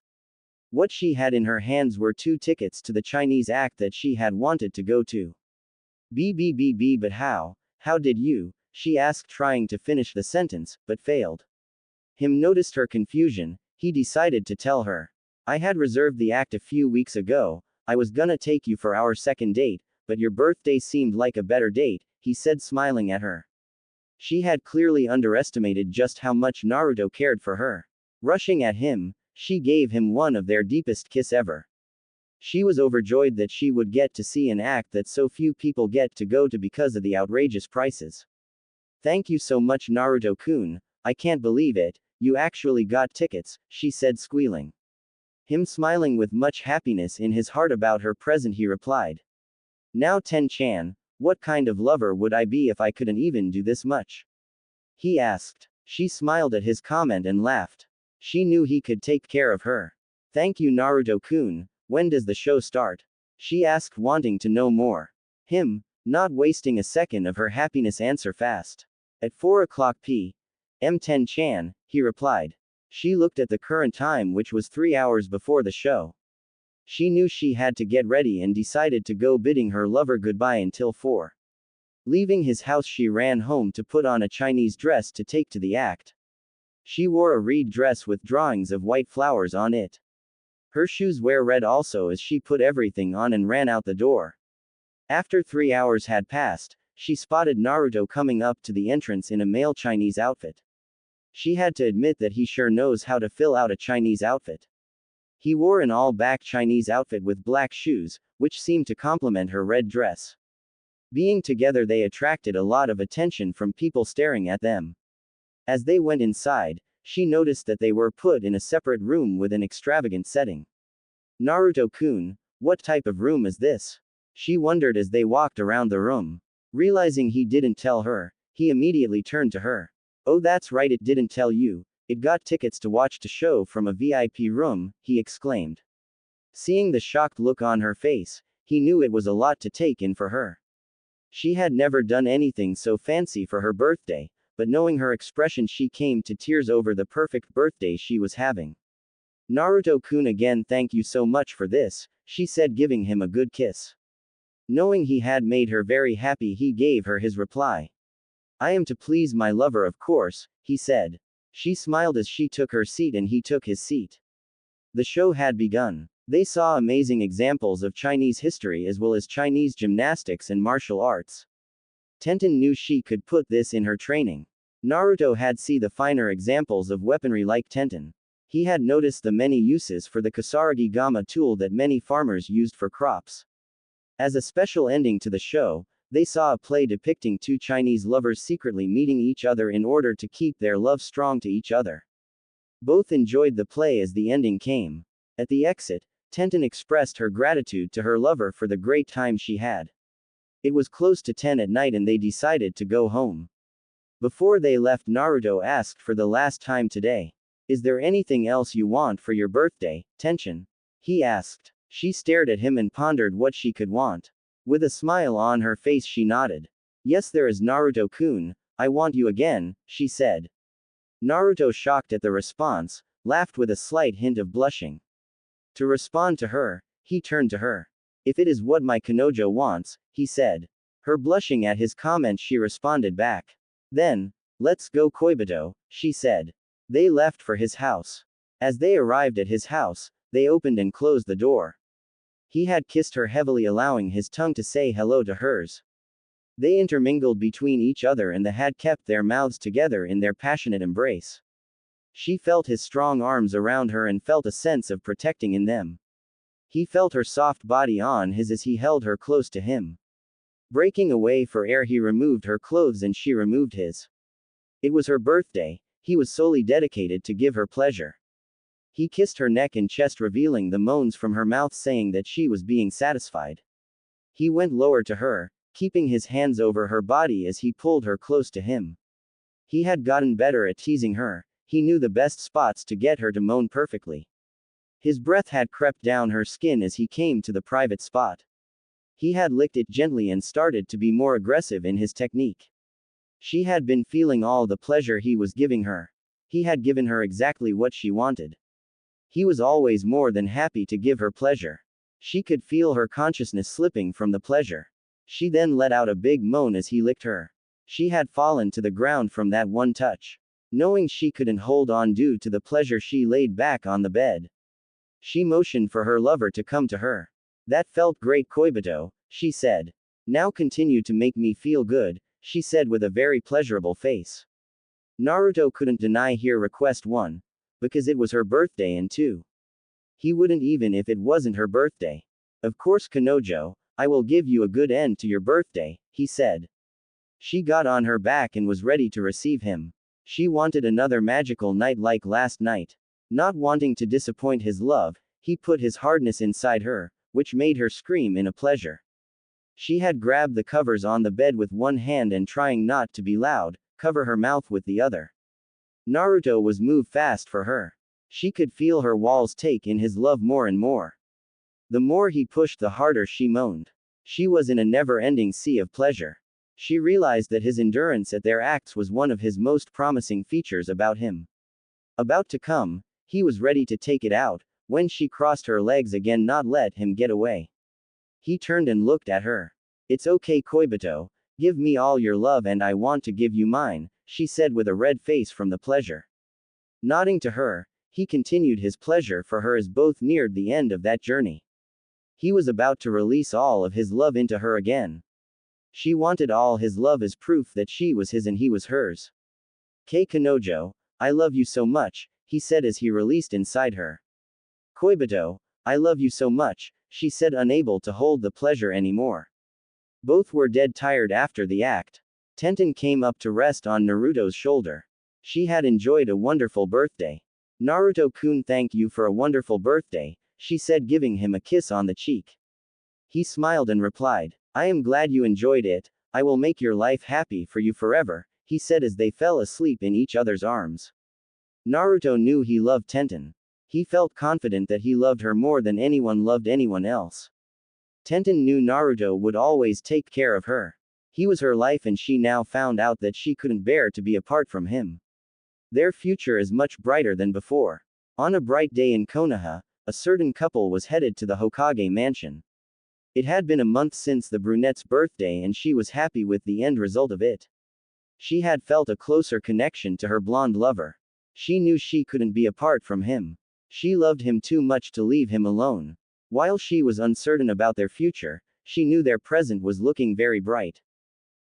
Speaker 1: What she had in her hands were 2 tickets to the Chinese act that she had wanted to go to. But how did you? She asked, trying to finish the sentence, but failed. Him noticed her confusion, he decided to tell her. I had reserved the act a few weeks ago, I was gonna take you for our second date, but your birthday seemed like a better date, he said, smiling at her. She had clearly underestimated just how much Naruto cared for her. Rushing at him, she gave him one of their deepest kiss ever. She was overjoyed that she would get to see an act that so few people get to go to because of the outrageous prices. Thank you so much, Naruto-kun, I can't believe it, you actually got tickets, she said, squealing. Him smiling with much happiness in his heart about her present, he replied. Now, Ten-chan, what kind of lover would I be if I couldn't even do this much? He asked. She smiled at his comment and laughed. She knew he could take care of her. Thank you, Naruto-kun, when does the show start? She asked, wanting to know more. Him, not wasting a second of her happiness, answer fast. At 4 o'clock p.m. Ten-chan, he replied. She looked at the current time, which was 3 hours before the show. She knew she had to get ready and decided to go, bidding her lover goodbye until 4. Leaving his house, she ran home to put on a Chinese dress to take to the act. She wore a reed dress with drawings of white flowers on it. Her shoes were red also, as she put everything on and ran out the door. After 3 hours had passed, she spotted Naruto coming up to the entrance in a male Chinese outfit. She had to admit that he sure knows how to fill out a Chinese outfit. He wore an all-black Chinese outfit with black shoes, which seemed to complement her red dress. Being together, they attracted a lot of attention from people staring at them. As they went inside, she noticed that they were put in a separate room with an extravagant setting. Naruto-kun, what type of room is this? She wondered as they walked around the room. Realizing he didn't tell her, he immediately turned to her. Oh, that's right, it didn't tell you. It got tickets to watch the show from a VIP room, he exclaimed. Seeing the shocked look on her face, he knew it was a lot to take in for her. She had never done anything so fancy for her birthday, but knowing her expression, she came to tears over the perfect birthday she was having. Naruto-kun, again, thank you so much for this, she said, giving him a good kiss. Knowing he had made her very happy, he gave her his reply. I am to please my lover, of course, he said. She smiled as she took her seat and he took his seat. The show had begun. They saw amazing examples of Chinese history as well as Chinese gymnastics and martial arts. Tenten knew she could put this in her training. Naruto had seen the finer examples of weaponry like Tenten. He had noticed the many uses for the Kasaragi Gamma tool that many farmers used for crops. As a special ending to the show, they saw a play depicting two Chinese lovers secretly meeting each other in order to keep their love strong to each other. Both enjoyed the play as the ending came. At the exit, Tenten expressed her gratitude to her lover for the great time she had. It was close to 10 at night and they decided to go home. Before they left, Naruto asked for the last time today. Is there anything else you want for your birthday, Tenten? He asked. She stared at him and pondered what she could want. With a smile on her face, she nodded. Yes, there is, Naruto-kun, I want you again, she said. Naruto, shocked at the response, laughed with a slight hint of blushing. To respond to her, he turned to her. If it is what my Kanojo wants, he said. Her blushing at his comment, she responded back. Then, let's go, Koibito, she said. They left for his house. As they arrived at his house, they opened and closed the door. He had kissed her heavily, allowing his tongue to say hello to hers. They intermingled between each other and they had kept their mouths together in their passionate embrace. She felt his strong arms around her and felt a sense of protecting in them. He felt her soft body on his as he held her close to him. Breaking away for air, he removed her clothes and she removed his. It was her birthday, he was solely dedicated to give her pleasure. He kissed her neck and chest, revealing the moans from her mouth, saying that she was being satisfied. He went lower to her, keeping his hands over her body as he pulled her close to him. He had gotten better at teasing her. He knew the best spots to get her to moan perfectly. His breath had crept down her skin as he came to the private spot. He had licked it gently and started to be more aggressive in his technique. She had been feeling all the pleasure he was giving her. He had given her exactly what she wanted. He was always more than happy to give her pleasure. She could feel her consciousness slipping from the pleasure. She then let out a big moan as he licked her. She had fallen to the ground from that one touch. Knowing she couldn't hold on due to the pleasure, she laid back on the bed. She motioned for her lover to come to her. That felt great, Koibito, she said. Now continue to make me feel good, she said with a very pleasurable face. Naruto couldn't deny her request, one, because it was her birthday, and two, he wouldn't even if it wasn't her birthday. Of course, Kanojo, I will give you a good end to your birthday, he said. She got on her back and was ready to receive him. She wanted another magical night like last night. Not wanting to disappoint his love, he put his hardness inside her, which made her scream in a pleasure. She had grabbed the covers on the bed with one hand and, trying not to be loud, cover her mouth with the other. Naruto was moved fast for her. She could feel her walls take in his love more and more. The more he pushed, the harder she moaned. She was in a never-ending sea of pleasure. She realized that his endurance at their acts was one of his most promising features about him. About to come, he was ready to take it out, when she crossed her legs again, not let him get away. He turned and looked at her. It's okay, Koibito, give me all your love and I want to give you mine, she said with a red face from the pleasure. Nodding to her, he continued his pleasure for her as both neared the end of that journey. He was about to release all of his love into her again. She wanted all his love as proof that she was his and he was hers. Kanojo, I love you so much, he said as he released inside her. Koibito, I love you so much, she said, unable to hold the pleasure anymore. Both were dead tired after the act. Tenten came up to rest on Naruto's shoulder. She had enjoyed a wonderful birthday. Naruto-kun, thank you for a wonderful birthday, she said, giving him a kiss on the cheek. He smiled and replied, I am glad you enjoyed it. I will make your life happy for you forever, he said as they fell asleep in each other's arms. Naruto knew he loved Tenten. He felt confident that he loved her more than anyone loved anyone else. Tenten knew Naruto would always take care of her. He was her life and she now found out that she couldn't bear to be apart from him. Their future is much brighter than before. On a bright day in Konoha, a certain couple was headed to the Hokage mansion. It had been a month since the brunette's birthday and she was happy with the end result of it. She had felt a closer connection to her blonde lover. She knew she couldn't be apart from him. She loved him too much to leave him alone. While she was uncertain about their future, she knew their present was looking very bright.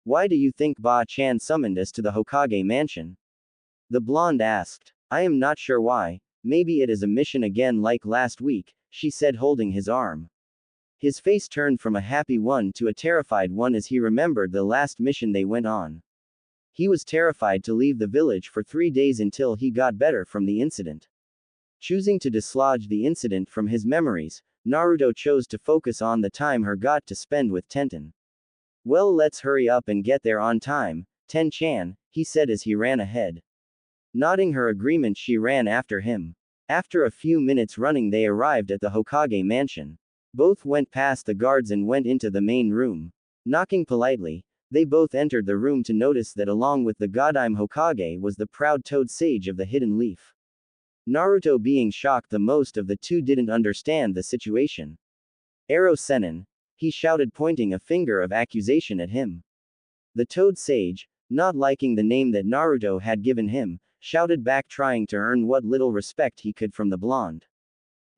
Speaker 1: Why do you think Ba-chan summoned us to the Hokage mansion? The blonde asked. I am not sure why. Maybe it is a mission again like last week, she said holding his arm. His face turned from a happy one to a terrified one as he remembered the last mission they went on. He was terrified to leave the village for 3 days until he got better from the incident. Choosing to dislodge the incident from his memories, Naruto chose to focus on the time he got to spend with Tenten. Well, let's hurry up and get there on time, Ten-chan, he said as he ran ahead. Nodding her agreement, she ran after him. After a few minutes running, they arrived at the Hokage mansion. Both went past the guards and went into the main room. Knocking politely, they both entered the room to notice that along with the Godime Hokage was the proud Toad Sage of the Hidden Leaf. Naruto, being shocked the most of the two, didn't understand the situation. Ero Sennin, he shouted, pointing a finger of accusation at him. The Toad Sage, not liking the name that Naruto had given him, shouted back, trying to earn what little respect he could from the blonde.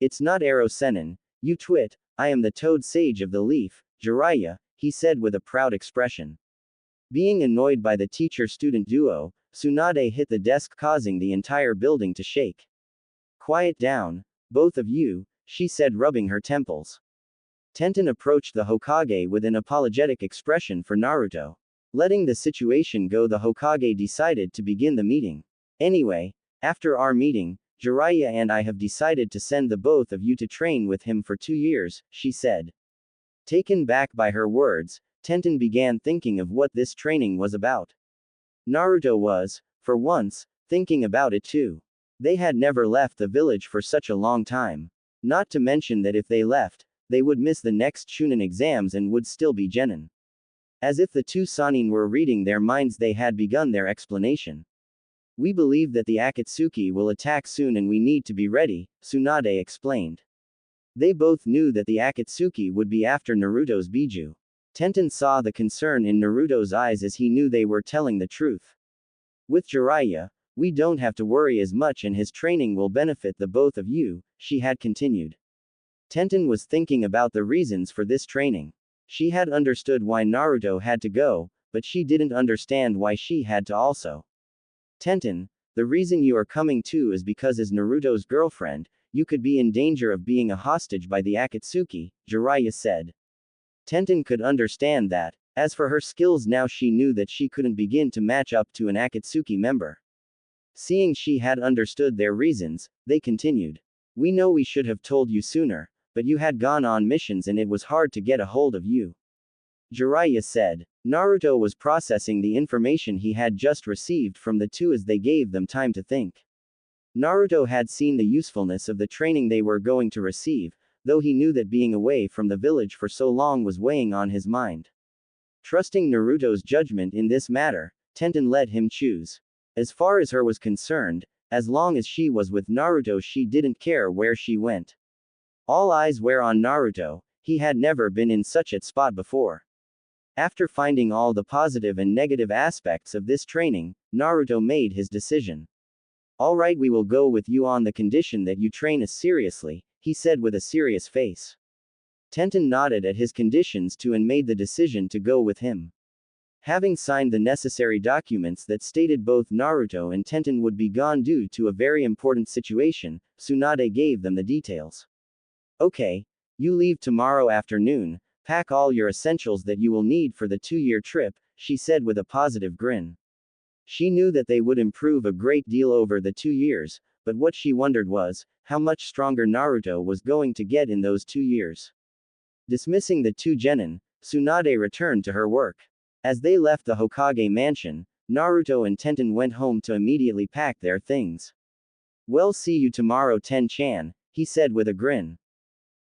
Speaker 1: It's not Ero Sennin, you twit, I am the Toad Sage of the Leaf, Jiraiya, he said with a proud expression. Being annoyed by the teacher-student duo, Tsunade hit the desk, causing the entire building to shake. Quiet down, both of you, she said, rubbing her temples. Tenten approached the Hokage with an apologetic expression for Naruto. Letting the situation go, the Hokage decided to begin the meeting. Anyway, after our meeting, Jiraiya and I have decided to send the both of you to train with him for 2 years, she said. Taken back by her words, Tenten began thinking of what this training was about. Naruto was, for once, thinking about it too. They had never left the village for such a long time. Not to mention that if they left, they would miss the next Chunin exams and would still be genin. As if the two Sannin were reading their minds, they had begun their explanation. We believe that the Akatsuki will attack soon and we need to be ready, Tsunade explained. They both knew that the Akatsuki would be after Naruto's Biju. Tenten saw the concern in Naruto's eyes as he knew they were telling the truth. With Jiraiya, we don't have to worry as much and his training will benefit the both of you, she had continued. Tenten was thinking about the reasons for this training. She had understood why Naruto had to go, but she didn't understand why she had to also. Tenten, the reason you are coming too is because as Naruto's girlfriend, you could be in danger of being a hostage by the Akatsuki, Jiraiya said. Tenten could understand that. As for her skills now, she knew that she couldn't begin to match up to an Akatsuki member. Seeing she had understood their reasons, they continued. We know we should have told you sooner, but you had gone on missions and it was hard to get a hold of you. Jiraiya said. Naruto was processing the information he had just received from the two as they gave them time to think. Naruto had seen the usefulness of the training they were going to receive, though he knew that being away from the village for so long was weighing on his mind. Trusting Naruto's judgment in this matter, Tenten let him choose. As far as her was concerned, as long as she was with Naruto, she didn't care where she went. All eyes were on Naruto. He had never been in such a spot before. After finding all the positive and negative aspects of this training, Naruto made his decision. Alright, we will go with you on the condition that you train us seriously, he said with a serious face. Tenten nodded at his conditions too and made the decision to go with him. Having signed the necessary documents that stated both Naruto and Tenten would be gone due to a very important situation, Tsunade gave them the details. Okay, you leave tomorrow afternoon, pack all your essentials that you will need for the 2-year trip, she said with a positive grin. She knew that they would improve a great deal over the 2 years, but what she wondered was, how much stronger Naruto was going to get in those 2 years. Dismissing the two genin, Tsunade returned to her work. As they left the Hokage mansion, Naruto and Tenten went home to immediately pack their things. Well, see you tomorrow, Ten-chan, he said with a grin.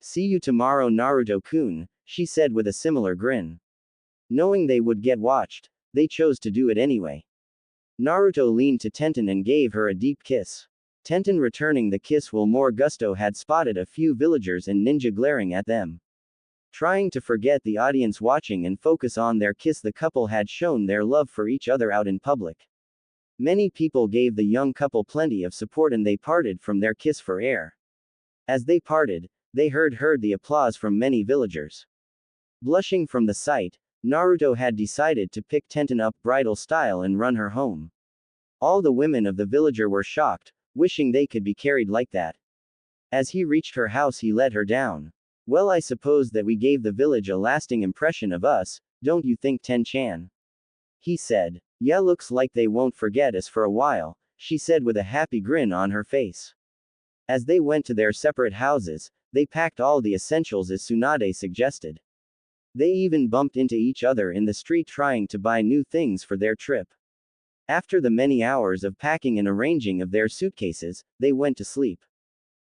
Speaker 1: See you tomorrow, Naruto-kun, she said with a similar grin. Knowing they would get watched, they chose to do it anyway. Naruto leaned to Tenten and gave her a deep kiss. Tenten returning the kiss while more gusto had spotted a few villagers and ninja glaring at them. Trying to forget the audience watching and focus on their kiss, the couple had shown their love for each other out in public. Many people gave the young couple plenty of support and they parted from their kiss for air. As they parted, they heard the applause from many villagers. Blushing from the sight, Naruto had decided to pick Tenten up bridal style and run her home. All the women of the villager were shocked, wishing they could be carried like that. As he reached her house, he let her down. Well, I suppose that we gave the village a lasting impression of us, don't you think, Ten-chan? He said. Yeah, looks like they won't forget us for a while, she said with a happy grin on her face. As they went to their separate houses, they packed all the essentials as Tsunade suggested. They even bumped into each other in the street trying to buy new things for their trip. After the many hours of packing and arranging of their suitcases, they went to sleep.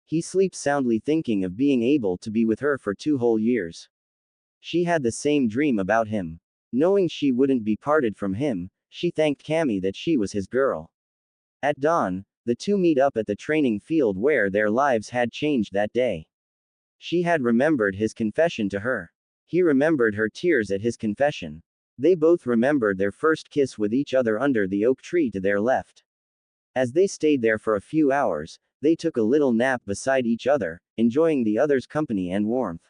Speaker 1: He slept soundly thinking of being able to be with her for 2 whole years. She had the same dream about him. Knowing she wouldn't be parted from him, she thanked Kami that she was his girl. At dawn, the two meet up at the training field where their lives had changed that day. She had remembered his confession to her. He remembered her tears at his confession. They both remembered their first kiss with each other under the oak tree to their left. As they stayed there for a few hours, they took a little nap beside each other, enjoying the other's company and warmth.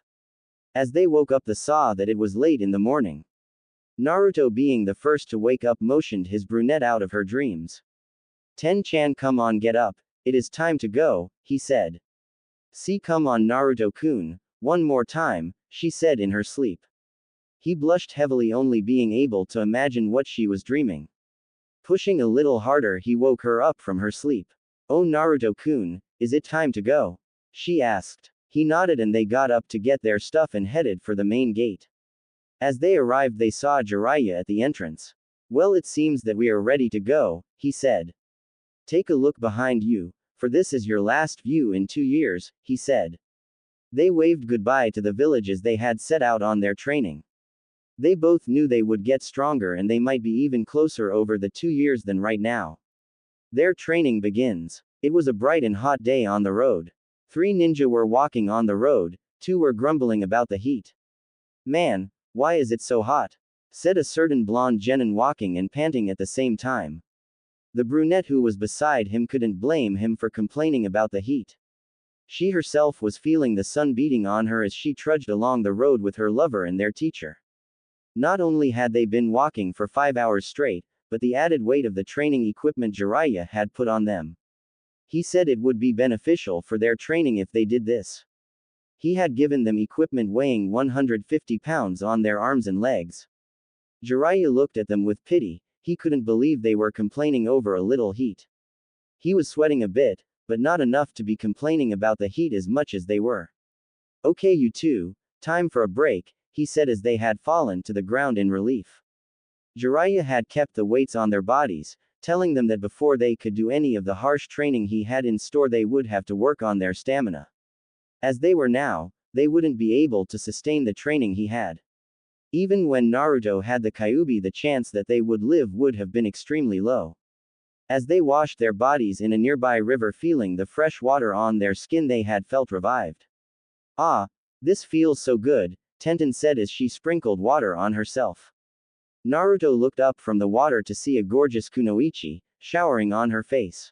Speaker 1: As they woke up, they saw that it was late in the morning. Naruto, being the first to wake up, motioned his brunette out of her dreams. Ten-chan, come on, get up, it is time to go, he said. See, come on, Naruto-kun, one more time, she said in her sleep. He blushed heavily, only being able to imagine what she was dreaming. Pushing a little harder, he woke her up from her sleep. Oh, Naruto-kun, is it time to go? She asked. He nodded and they got up to get their stuff and headed for the main gate. As they arrived, they saw Jiraiya at the entrance. Well, it seems that we are ready to go, he said. Take a look behind you, for this is your last view in 2 years, he said. They waved goodbye to the village as they had set out on their training. They both knew they would get stronger and they might be even closer over the 2 years than right now. Their training begins. It was a bright and hot day on the road. 3 ninja were walking on the road, 2 were grumbling about the heat. Man, why is it so hot? Said a certain blonde genin, walking and panting at the same time. The brunette who was beside him couldn't blame him for complaining about the heat. She herself was feeling the sun beating on her as she trudged along the road with her lover and their teacher. Not only had they been walking for 5 hours straight, but the added weight of the training equipment Jiraiya had put on them. He said it would be beneficial for their training if they did this. He had given them equipment weighing 150 pounds on their arms and legs. Jiraiya looked at them with pity, he couldn't believe they were complaining over a little heat. He was sweating a bit, but not enough to be complaining about the heat as much as they were. Okay, you two, time for a break, he said as they had fallen to the ground in relief. Jiraiya had kept the weights on their bodies, telling them that before they could do any of the harsh training he had in store, they would have to work on their stamina. As they were now, they wouldn't be able to sustain the training he had. Even when Naruto had the Kyuubi, the chance that they would live would have been extremely low. As they washed their bodies in a nearby river, feeling the fresh water on their skin, they had felt revived. Ah, this feels so good, Tenten said as she sprinkled water on herself. Naruto looked up from the water to see a gorgeous kunoichi, showering on her face.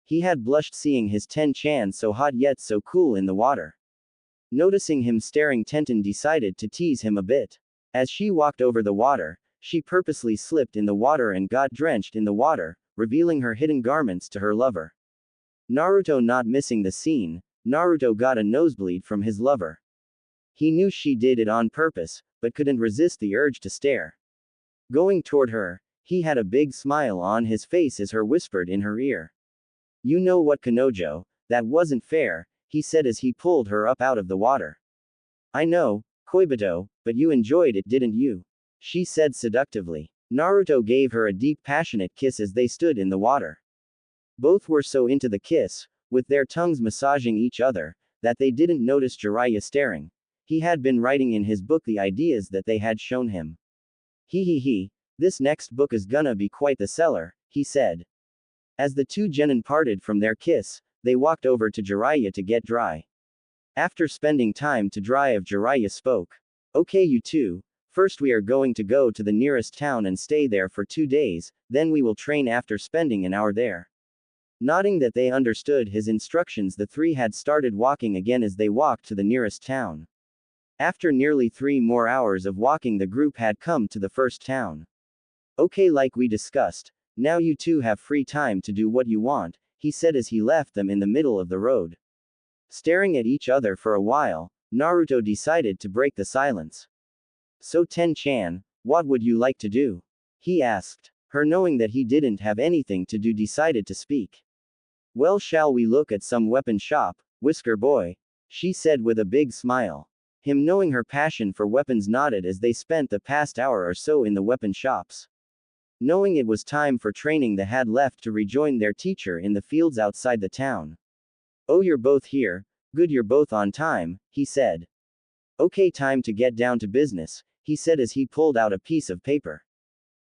Speaker 1: He had blushed seeing his Ten-chan so hot yet so cool in the water. Noticing him staring, Tenten decided to tease him a bit. As she walked over the water, she purposely slipped in the water and got drenched in the water, revealing her hidden garments to her lover. Naruto not missing the scene, Naruto got a nosebleed from his lover. He knew she did it on purpose, but couldn't resist the urge to stare. Going toward her, he had a big smile on his face as her whispered in her ear. You know what, Kanojo, that wasn't fair, he said as he pulled her up out of the water. I know, Koibito, but you enjoyed it, didn't you? She said seductively. Naruto gave her a deep, passionate kiss as they stood in the water. Both were so into the kiss, with their tongues massaging each other, that they didn't notice Jiraiya staring. He had been writing in his book the ideas that they had shown him. He, this next book is gonna be quite the seller, he said. As the two genin parted from their kiss, they walked over to Jiraiya to get dry. After spending time to dry off, Jiraiya spoke. Okay, you two. First we are going to go to the nearest town and stay there for 2 days, then we will train after spending an hour there. Nodding that they understood his instructions, the three had started walking again as they walked to the nearest town. After nearly 3 more hours of walking, the group had come to the first town. Okay, like we discussed, now you two have free time to do what you want, he said as he left them in the middle of the road. Staring at each other for a while, Naruto decided to break the silence. So Ten-chan, what would you like to do? He asked. Her, knowing that he didn't have anything to do, decided to speak. Well, shall we look at some weapon shop, Whisker Boy? She said with a big smile. Him, knowing her passion for weapons, nodded as they spent the past hour or so in the weapon shops. Knowing it was time for training, they had left to rejoin their teacher in the fields outside the town. Oh, you're both here, good, you're both on time, he said. Okay, time to get down to business, he said as he pulled out a piece of paper.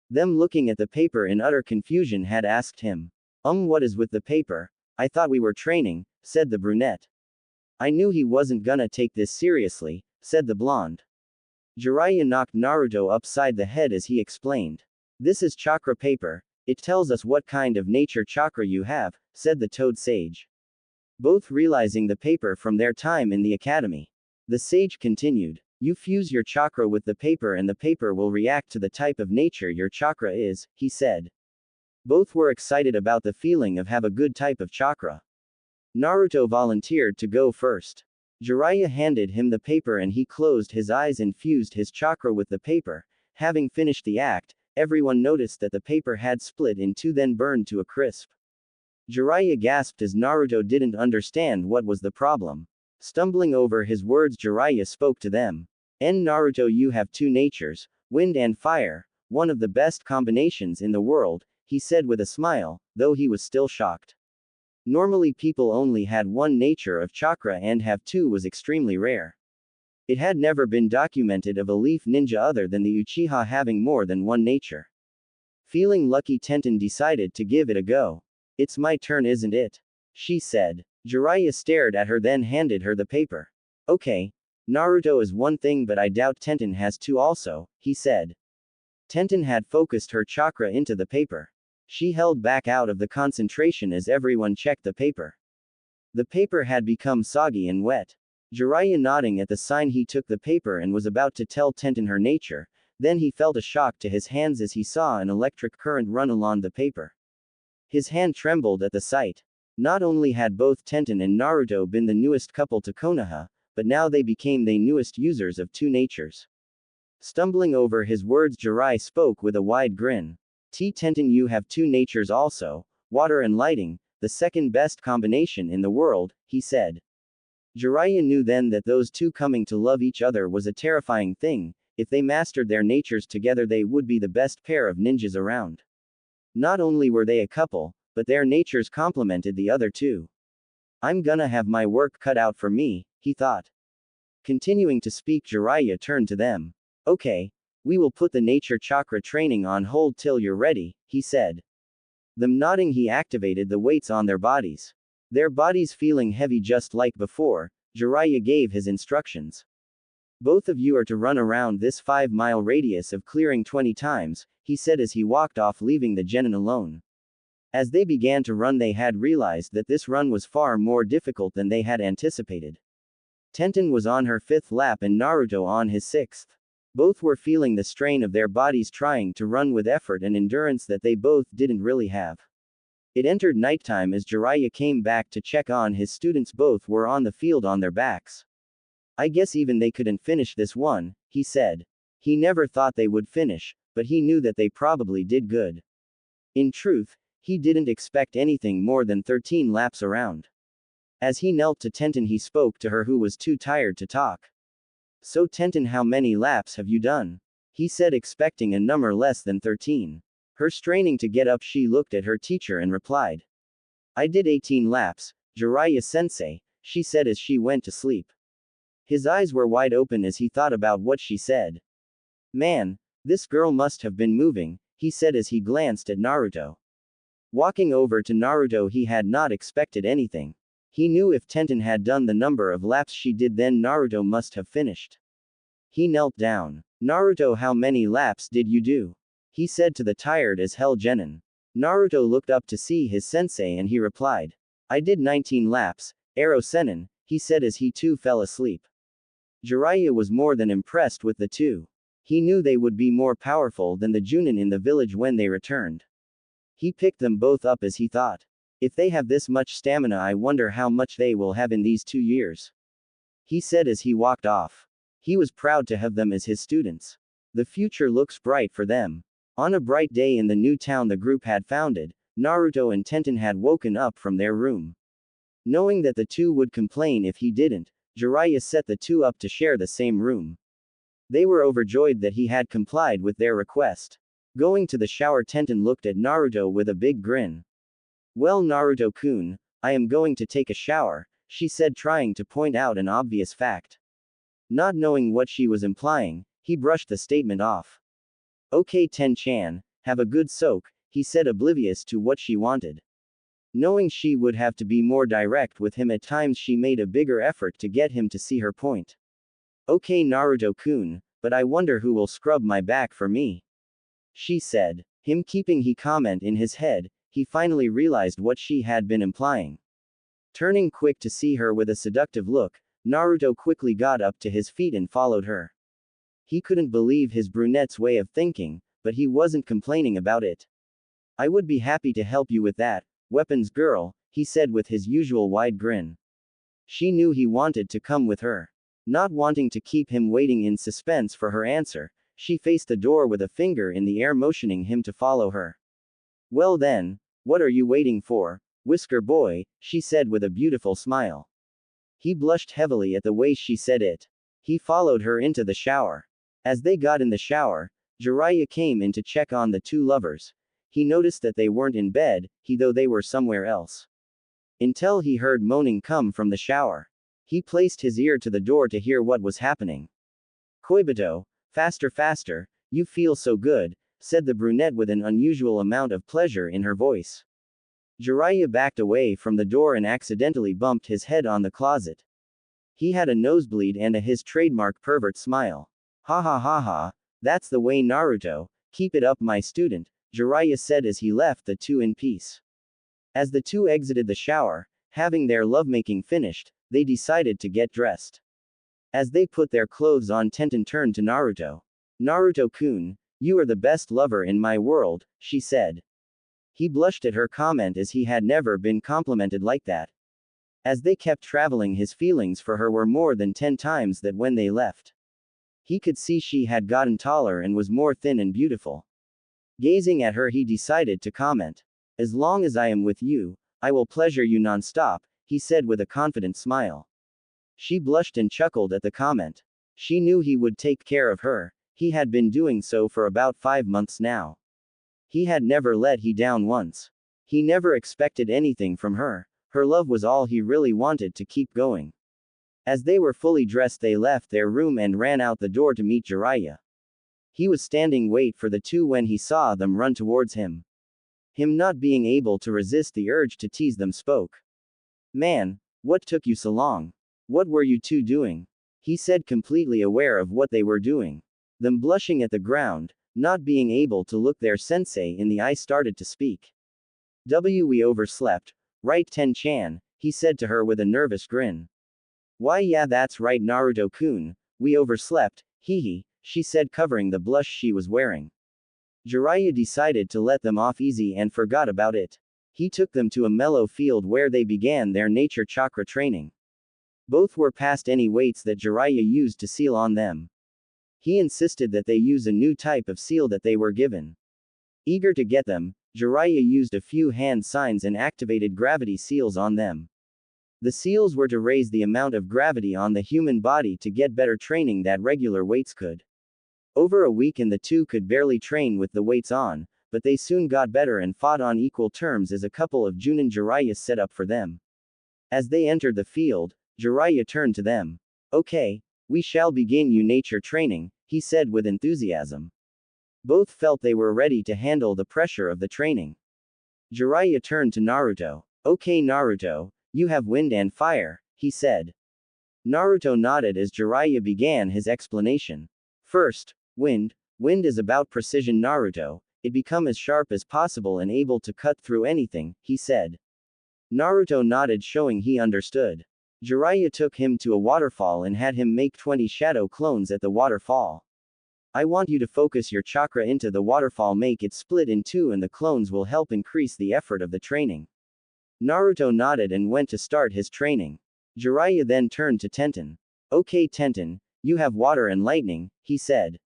Speaker 1: Them, looking at the paper in utter confusion, had asked him. What is with the paper? I thought we were training, said the brunette. I knew he wasn't gonna take this seriously, said the blonde. Jiraiya knocked Naruto upside the head as he explained. This is chakra paper, it tells us what kind of nature chakra you have, said the toad sage. Both realizing the paper from their time in the academy. The sage continued. You fuse your chakra with the paper and the paper will react to the type of nature your chakra is, he said. Both were excited about the feeling of have a good type of chakra. Naruto volunteered to go first. Jiraiya handed him the paper and he closed his eyes and fused his chakra with the paper. Having finished the act, everyone noticed that the paper had split in two, then burned to a crisp. Jiraiya gasped as Naruto didn't understand what was the problem. Stumbling over his words, Jiraiya spoke to them. Naruto, you have two natures, wind and fire, one of the best combinations in the world, he said with a smile, though he was still shocked. Normally people only had one nature of chakra, and have two was extremely rare. It had never been documented of a leaf ninja other than the Uchiha having more than one nature. Feeling lucky, Tenten decided to give it a go. It's my turn, isn't it? She said. Jiraiya stared at her, then handed her the paper. Okay. Naruto is one thing, but I doubt Tenten has two also, he said. Tenten had focused her chakra into the paper. She held back out of the concentration as everyone checked the paper. The paper had become soggy and wet. Jiraiya, nodding at the sign, he took the paper and was about to tell Tenten her nature, then he felt a shock to his hands as he saw an electric current run along the paper. His hand trembled at the sight. Not only had both Tenten and Naruto been the newest couple to Konoha, but now they became the newest users of two natures. Stumbling over his words, Jiraiya spoke with a wide grin. Tenten, you have two natures also, water and lighting, the second best combination in the world, he said. Jiraiya knew then that those two coming to love each other was a terrifying thing. If they mastered their natures together, they would be the best pair of ninjas around. Not only were they a couple, but their natures complemented the other two. I'm gonna have my work cut out for me, he thought. Continuing to speak, Jiraiya turned to them. Okay. We will put the nature chakra training on hold till you're ready, he said. Them nodding, he activated the weights on their bodies. Their bodies feeling heavy just like before, Jiraiya gave his instructions. Both of you are to run around this 5-mile radius of clearing 20 times, he said as he walked off, leaving the genin alone. As they began to run, they had realized that this run was far more difficult than they had anticipated. Tenten was on her 5th lap and Naruto on his 6th. Both were feeling the strain of their bodies trying to run with effort and endurance that they both didn't really have. It entered nighttime as Jiraiya came back to check on his students. Both were on the field on their backs. I guess even they couldn't finish this one, he said. He never thought they would finish, but he knew that they probably did good. In truth, he didn't expect anything more than 13 laps around. As he knelt to Tenten, he spoke to her, who was too tired to talk. So Tenten, how many laps have you done? He said, expecting a number less than 13. Her straining to get up, she looked at her teacher and replied. I did 18 laps, Jiraiya-sensei, she said as she went to sleep. His eyes were wide open as he thought about what she said. Man, this girl must have been moving, he said as he glanced at Naruto. Walking over to Naruto, he had not expected anything. He knew if Tenten had done the number of laps she did, then Naruto must have finished. He knelt down. Naruto, how many laps did you do? He said to the tired as hell Genin. Naruto looked up to see his sensei and he replied. I did 19 laps, Ero Sennin, he said as he too fell asleep. Jiraiya was more than impressed with the two. He knew they would be more powerful than the Junin in the village when they returned. He picked them both up as he thought. If they have this much stamina, I wonder how much they will have in these 2 years. He said as he walked off. He was proud to have them as his students. The future looks bright for them. On a bright day in the new town the group had founded, Naruto and Tenten had woken up from their room. Knowing that the two would complain if he didn't, Jiraiya set the two up to share the same room. They were overjoyed that he had complied with their request. Going to the shower, Tenten looked at Naruto with a big grin. Well, Naruto-kun, I am going to take a shower, she said, trying to point out an obvious fact. Not knowing what she was implying, he brushed the statement off. Okay Ten-chan, have a good soak, he said, oblivious to what she wanted. Knowing she would have to be more direct with him at times, she made a bigger effort to get him to see her point. Okay Naruto-kun, but I wonder who will scrub my back for me, she said. Him keeping he comment in his head, he finally realized what she had been implying. Turning quick to see her with a seductive look, Naruto quickly got up to his feet and followed her. He couldn't believe his brunette's way of thinking, but he wasn't complaining about it. I would be happy to help you with that, weapons girl, he said with his usual wide grin. She knew he wanted to come with her. Not wanting to keep him waiting in suspense for her answer, she faced the door with a finger in the air motioning him to follow her. Well then, what are you waiting for, Whisker boy, she said with a beautiful smile. He blushed heavily at the way she said it. He followed her into the shower. As they got in the shower, Jiraiya came in to check on the two lovers. He noticed that they weren't in bed, though they were somewhere else. Until he heard moaning come from the shower. He placed his ear to the door to hear what was happening. Koibito, faster faster, you feel so good, said the brunette with an unusual amount of pleasure in her voice. Jiraiya backed away from the door and accidentally bumped his head on the closet. He had a nosebleed and his trademark pervert smile. Ha ha ha ha, that's the way Naruto, keep it up my student, Jiraiya said as he left the two in peace. As the two exited the shower, having their lovemaking finished, they decided to get dressed. As they put their clothes on, Tenten turned to Naruto. Naruto-kun, you are the best lover in my world, she said. He blushed at her comment as he had never been complimented like that. As they kept traveling, his feelings for her were more than 10 times that when they left. He could see she had gotten taller and was more thin and beautiful. Gazing at her, he decided to comment. As long as I am with you, I will pleasure you non-stop, he said with a confident smile. She blushed and chuckled at the comment. She knew he would take care of her. He had been doing so for about 5 months now. He had never let he down once. He never expected anything from her. Her love was all he really wanted to keep going. As they were fully dressed, they left their room and ran out the door to meet Jiraiya. He was standing wait for the two when he saw them run towards him. Him not being able to resist the urge to tease them, spoke. Man, what took you so long? What were you two doing? He said, completely aware of what they were doing. Them blushing at the ground, not being able to look their sensei in the eye, started to speak. We overslept, right Ten-chan, he said to her with a nervous grin. Why yeah, that's right Naruto-kun, we overslept, hee, she said, covering the blush she was wearing. Jiraiya decided to let them off easy and forgot about it. He took them to a mellow field where they began their nature chakra training. Both were past any weights that Jiraiya used to seal on them. He insisted that they use a new type of seal that they were given. Eager to get them, Jiraiya used a few hand signs and activated gravity seals on them. The seals were to raise the amount of gravity on the human body to get better training that regular weights could. Over a week and the two could barely train with the weights on, but they soon got better and fought on equal terms as a couple of Junin Jiraiya set up for them. As they entered the field, Jiraiya turned to them. Okay, we shall begin nature training, he said with enthusiasm. Both felt they were ready to handle the pressure of the training. Jiraiya turned to Naruto. Okay Naruto, you have wind and fire, he said. Naruto nodded as Jiraiya began his explanation. First, wind. Wind is about precision Naruto, it become as sharp as possible and able to cut through anything, he said. Naruto nodded showing he understood. Jiraiya took him to a waterfall and had him make 20 shadow clones at the waterfall. I want you to focus your chakra into the waterfall, make it split in two, and the clones will help increase the effort of the training. Naruto nodded and went to start his training. Jiraiya then turned to Tenten. Okay Tenten, you have water and lightning, he said.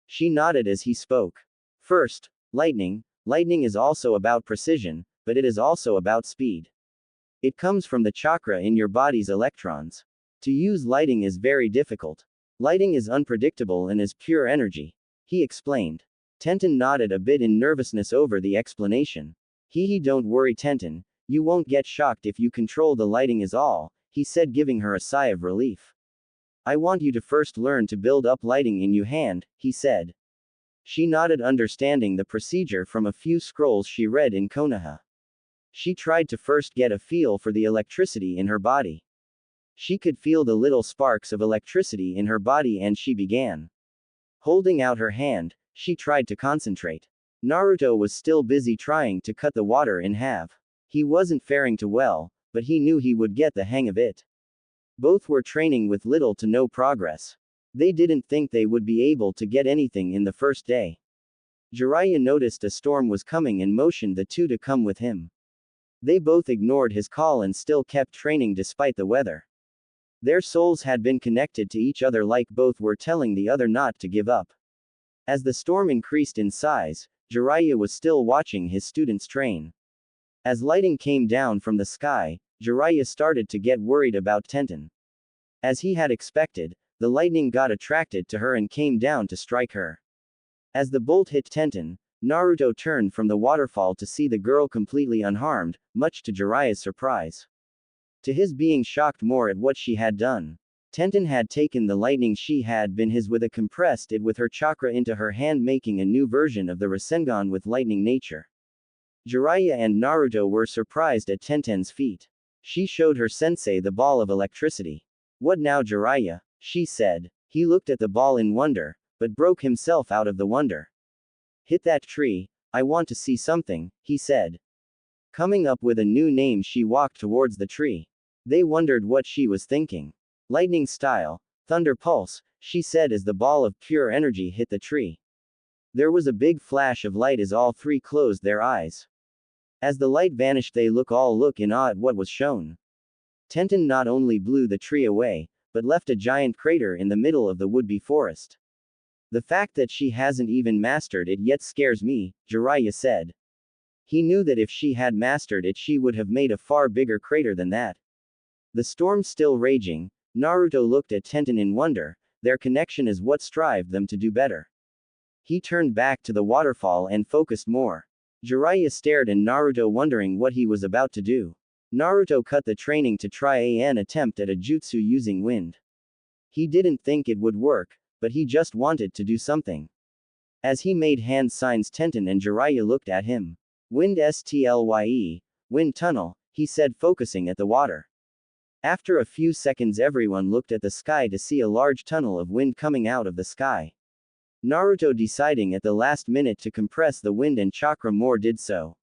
Speaker 1: She nodded as he spoke. First, lightning. Lightning is also about precision, but it is also about speed. It comes from the chakra in your body's electrons. To use lighting is very difficult. Lighting is unpredictable and is pure energy, he explained. Tenten nodded a bit in nervousness over the explanation. Don't worry Tenten, you won't get shocked if you control the lighting is all, he said, giving her a sigh of relief. I want you to first learn to build up lighting in your hand, he said. She nodded, understanding the procedure from a few scrolls she read in Konoha. She tried to first get a feel for the electricity in her body. She could feel the little sparks of electricity in her body and she began. Holding out her hand, she tried to concentrate. Naruto was still busy trying to cut the water in half. He wasn't faring too well, but he knew he would get the hang of it. Both were training with little to no progress. They didn't think they would be able to get anything in the first day. Jiraiya noticed a storm was coming and motioned the two to come with him. They both ignored his call and still kept training despite the weather. Their souls had been connected to each other, like both were telling the other not to give up. As the storm increased in size, Jiraiya was still watching his students train. As lighting came down from the sky, Jiraiya started to get worried about Tenten. As he had expected, the lightning got attracted to her and came down to strike her. As the bolt hit Tenten, Naruto turned from the waterfall to see the girl completely unharmed, much to Jiraiya's surprise. To his being shocked more at what she had done. Tenten had taken the lightning she had been his with a compressed it with her chakra into her hand, making a new version of the Rasengan with lightning nature. Jiraiya and Naruto were surprised at Tenten's feat. She showed her sensei the ball of electricity. What now Jiraiya? She said. He looked at the ball in wonder, but broke himself out of the wonder. Hit that tree, I want to see something, he said. Coming up with a new name, she walked towards the tree. They wondered what she was thinking. Lightning style, thunder pulse, she said as the ball of pure energy hit the tree. There was a big flash of light as all three closed their eyes. As the light vanished, they all look in awe at what was shown. Tenten not only blew the tree away, but left a giant crater in the middle of the would-be forest. The fact that she hasn't even mastered it yet scares me, Jiraiya said. He knew that if she had mastered it, she would have made a far bigger crater than that. The storm still raging, Naruto looked at Tenten in wonder. Their connection is what strived them to do better. He turned back to the waterfall and focused more. Jiraiya stared and Naruto wondering what he was about to do. Naruto cut the training to try an attempt at a jutsu using wind. He didn't think it would work, but he just wanted to do something. As he made hand signs, Tenten and Jiraiya looked at him. Wind STLYE, wind tunnel, he said, focusing at the water. After a few seconds, everyone looked at the sky to see a large tunnel of wind coming out of the sky. Naruto, deciding at the last minute to compress the wind and chakra more, did so.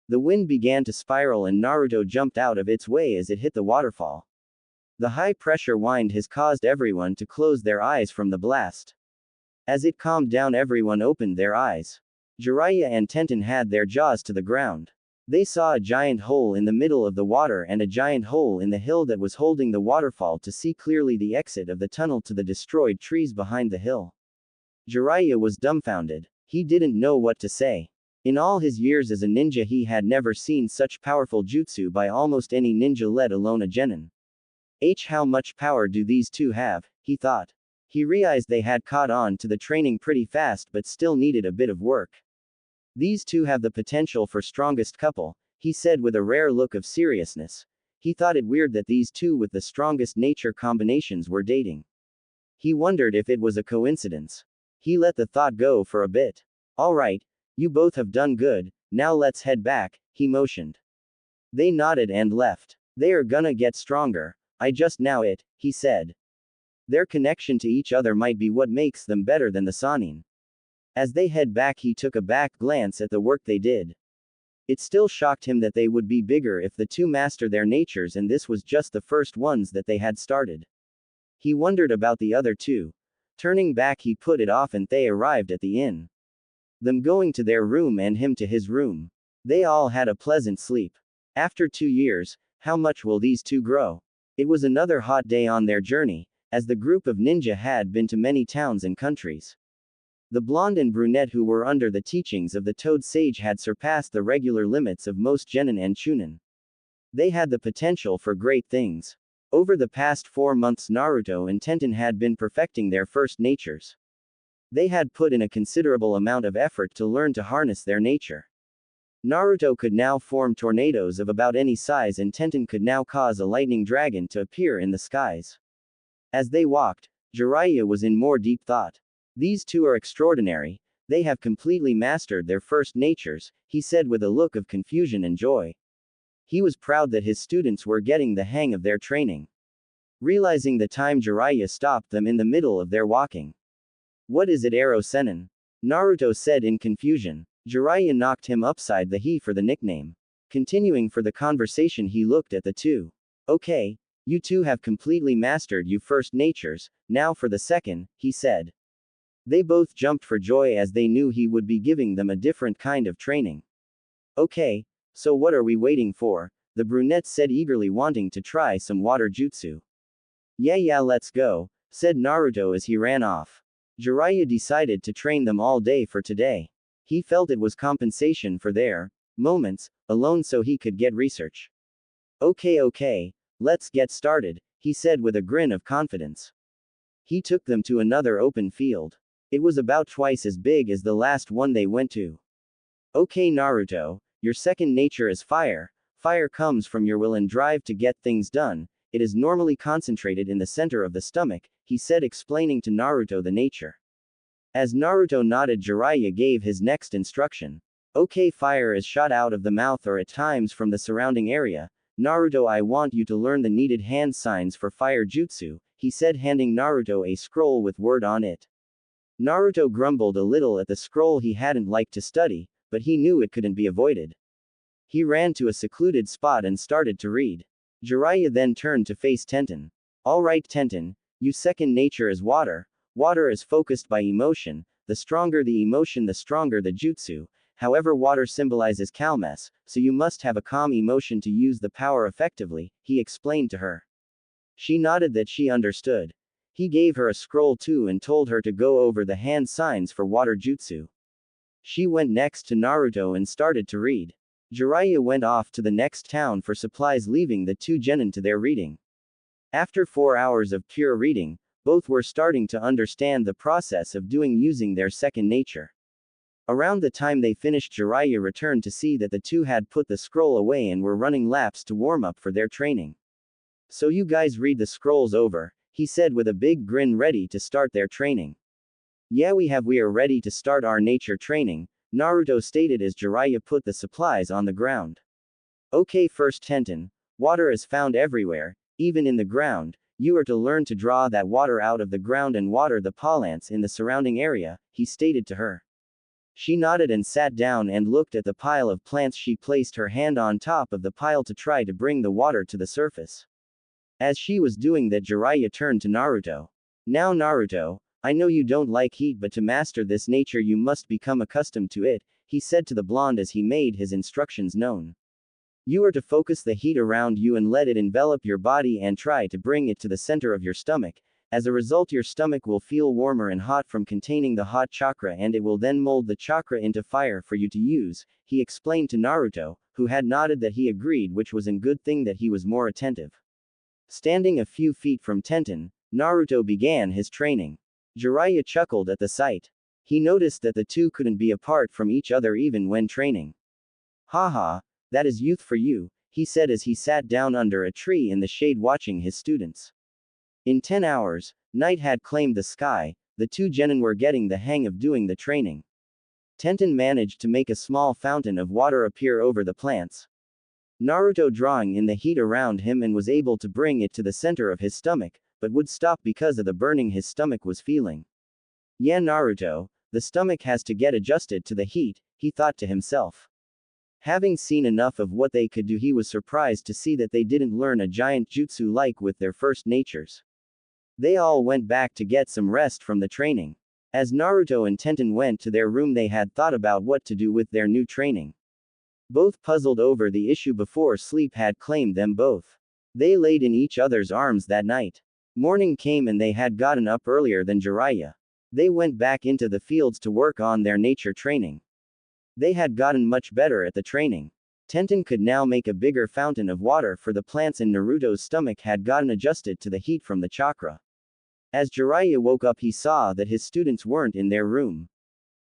Speaker 1: The wind began to spiral and Naruto jumped out of its way as it hit the waterfall. The high-pressure wind has caused everyone to close their eyes from the blast. As it calmed down, everyone opened their eyes. Jiraiya and Tenten had their jaws to the ground. They saw a giant hole in the middle of the water and a giant hole in the hill that was holding the waterfall to see clearly the exit of the tunnel to the destroyed trees behind the hill. Jiraiya was dumbfounded. He didn't know what to say. In all his years as a ninja, he had never seen such powerful jutsu by almost any ninja, let alone a genin. How much power do these two have? He thought. He realized they had caught on to the training pretty fast but still needed a bit of work. These two have the potential for strongest couple, he said with a rare look of seriousness. He thought it weird that these two with the strongest nature combinations were dating. He wondered if it was a coincidence. He let the thought go for a bit. Alright, you both have done good, now let's head back, he motioned. They nodded and left. They are gonna get stronger. I just know it, he said. Their connection to each other might be what makes them better than the Sanin. As they head back, he took a back glance at the work they did. It still shocked him that they would be bigger if the two master their natures, and this was just the first ones that they had started. He wondered about the other two. Turning back, he put it off and they arrived at the inn. Them going to their room and him to his room. They all had a pleasant sleep. After 2 years, how much will these two grow? It was another hot day on their journey, as the group of ninja had been to many towns and countries. The blonde and brunette who were under the teachings of the Toad Sage had surpassed the regular limits of most genin and chunin. They had the potential for great things. Over the past 4 months, Naruto and Tenten had been perfecting their first natures. They had put in a considerable amount of effort to learn to harness their nature. Naruto could now form tornadoes of about any size, and Tenten could now cause a lightning dragon to appear in the skies. As they walked, Jiraiya was in more deep thought. These two are extraordinary, they have completely mastered their first natures, he said with a look of confusion and joy. He was proud that his students were getting the hang of their training. Realizing the time, Jiraiya stopped them in the middle of their walking. What is it, Aro Senin? Naruto said in confusion. Jiraiya knocked him upside the head for the nickname. Continuing for the conversation, he looked at the two. Okay, you two have completely mastered your first natures, now for the second, he said. They both jumped for joy as they knew he would be giving them a different kind of training. Okay, so what are we waiting for? The brunette said eagerly, wanting to try some water jutsu. Yeah, let's go, said Naruto as he ran off. Jiraiya decided to train them all day for today. He felt it was compensation for their moments alone so he could get research. Okay, let's get started, he said with a grin of confidence. He took them to another open field. It was about twice as big as the last one they went to. Okay, Naruto, your second nature is fire. Fire comes from your will and drive to get things done. It is normally concentrated in the center of the stomach, he said, explaining to Naruto the nature. As Naruto nodded, Jiraiya gave his next instruction. Okay, fire is shot out of the mouth or at times from the surrounding area. Naruto, I want you to learn the needed hand signs for fire jutsu, he said, handing Naruto a scroll with word on it. Naruto grumbled a little at the scroll. He hadn't liked to study, but he knew it couldn't be avoided. He ran to a secluded spot and started to read. Jiraiya then turned to face Tenten. Alright, Tenten, your second nature is water. Water is focused by emotion. The stronger the emotion, the stronger the jutsu. However, water symbolizes calmness, so you must have a calm emotion to use the power effectively, he explained to her. She nodded that she understood. He gave her a scroll too and told her to go over the hand signs for water jutsu. She went next to Naruto and started to read. Jiraiya went off to the next town for supplies, leaving the two genin to their reading. After 4 hours of pure reading, both were starting to understand the process of using their second nature. Around the time they finished, Jiraiya returned to see that the two had put the scroll away and were running laps to warm up for their training. So you guys read the scrolls over, he said with a big grin, ready to start their training. Yeah, we are ready to start our nature training, Naruto stated as Jiraiya put the supplies on the ground. Okay, first, Tenten, water is found everywhere, even in the ground. You are to learn to draw that water out of the ground and water the plants in the surrounding area, he stated to her. She nodded and sat down and looked at the pile of plants. She placed her hand on top of the pile to try to bring the water to the surface. As she was doing that, Jiraiya turned to Naruto. Now Naruto, I know you don't like heat, but to master this nature you must become accustomed to it, he said to the blonde as he made his instructions known. You are to focus the heat around you and let it envelop your body and try to bring it to the center of your stomach. As a result, your stomach will feel warmer and hot from containing the hot chakra, and it will then mold the chakra into fire for you to use, he explained to Naruto, who had nodded that he agreed, which was a good thing that he was more attentive. Standing a few feet from Tenten, Naruto began his training. Jiraiya chuckled at the sight. He noticed that the two couldn't be apart from each other even when training. Haha, that is youth for you, he said as he sat down under a tree in the shade watching his students. In 10 hours, night had claimed the sky, the two genin were getting the hang of doing the training. Tenten managed to make a small fountain of water appear over the plants. Naruto drawing in the heat around him and was able to bring it to the center of his stomach, but would stop because of the burning his stomach was feeling. Yeah, Naruto, the stomach has to get adjusted to the heat, he thought to himself. Having seen enough of what they could do, he was surprised to see that they didn't learn a giant jutsu like with their first natures. They all went back to get some rest from the training. As Naruto and Tenten went to their room, they had thought about what to do with their new training. Both puzzled over the issue before sleep had claimed them both. They laid in each other's arms that night. Morning came and they had gotten up earlier than Jiraiya. They went back into the fields to work on their nature training. They had gotten much better at the training. Tenten could now make a bigger fountain of water for the plants, and Naruto's stomach had gotten adjusted to the heat from the chakra. As Jiraiya woke up, he saw that his students weren't in their room.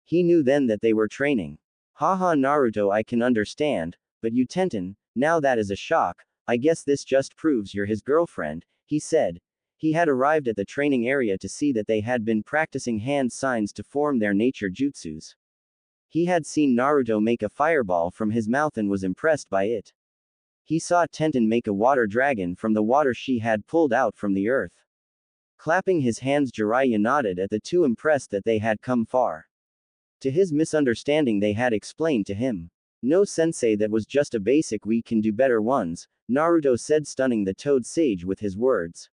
Speaker 1: He knew then that they were training. Haha, Naruto, I can understand, but you, Tenten, now that is a shock. I guess this just proves you're his girlfriend, he said. He had arrived at the training area to see that they had been practicing hand signs to form their nature jutsus. He had seen Naruto make a fireball from his mouth and was impressed by it. He saw Tenten make a water dragon from the water she had pulled out from the earth. Clapping his hands, Jiraiya nodded at the two, impressed that they had come far. To his misunderstanding, they had explained to him. No, sensei, that was just a basic, we can do better ones, Naruto said, stunning the toad sage with his words.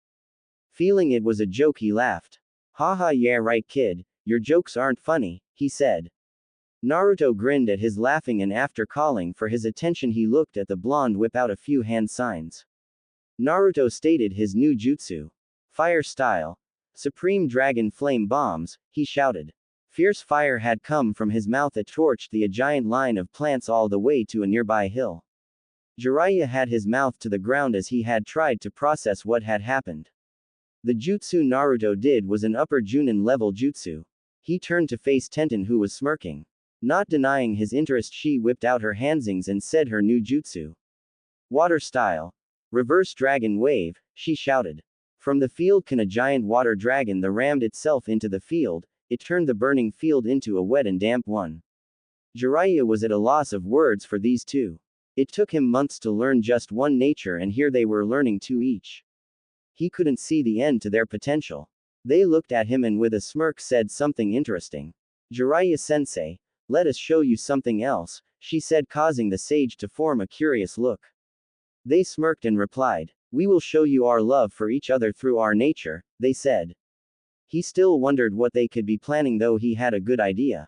Speaker 1: Feeling it was a joke, he laughed. Haha, yeah right kid, your jokes aren't funny, he said. Naruto grinned at his laughing, and after calling for his attention, he looked at the blonde whip out a few hand signs. Naruto stated his new jutsu. Fire style. Supreme Dragon Flame Bombs, he shouted. Fierce fire had come from his mouth. It torched a giant line of plants all the way to a nearby hill. Jiraiya had his mouth to the ground as he had tried to process what had happened. The jutsu Naruto did was an upper Junin level jutsu. He turned to face Tenten, who was smirking. Not denying his interest, she whipped out her handsings and said her new jutsu. Water style. Reverse Dragon Wave, she shouted. From the field came a giant water dragon that rammed itself into the field. It turned the burning field into a wet and damp one. Jiraiya was at a loss of words for these two. It took him months to learn just one nature, and here they were learning two each. He couldn't see the end to their potential. They looked at him and with a smirk said something interesting. Jiraiya-sensei, let us show you something else, she said, causing the sage to form a curious look. They smirked and replied, we will show you our love for each other through our nature, they said. He still wondered what they could be planning, though he had a good idea.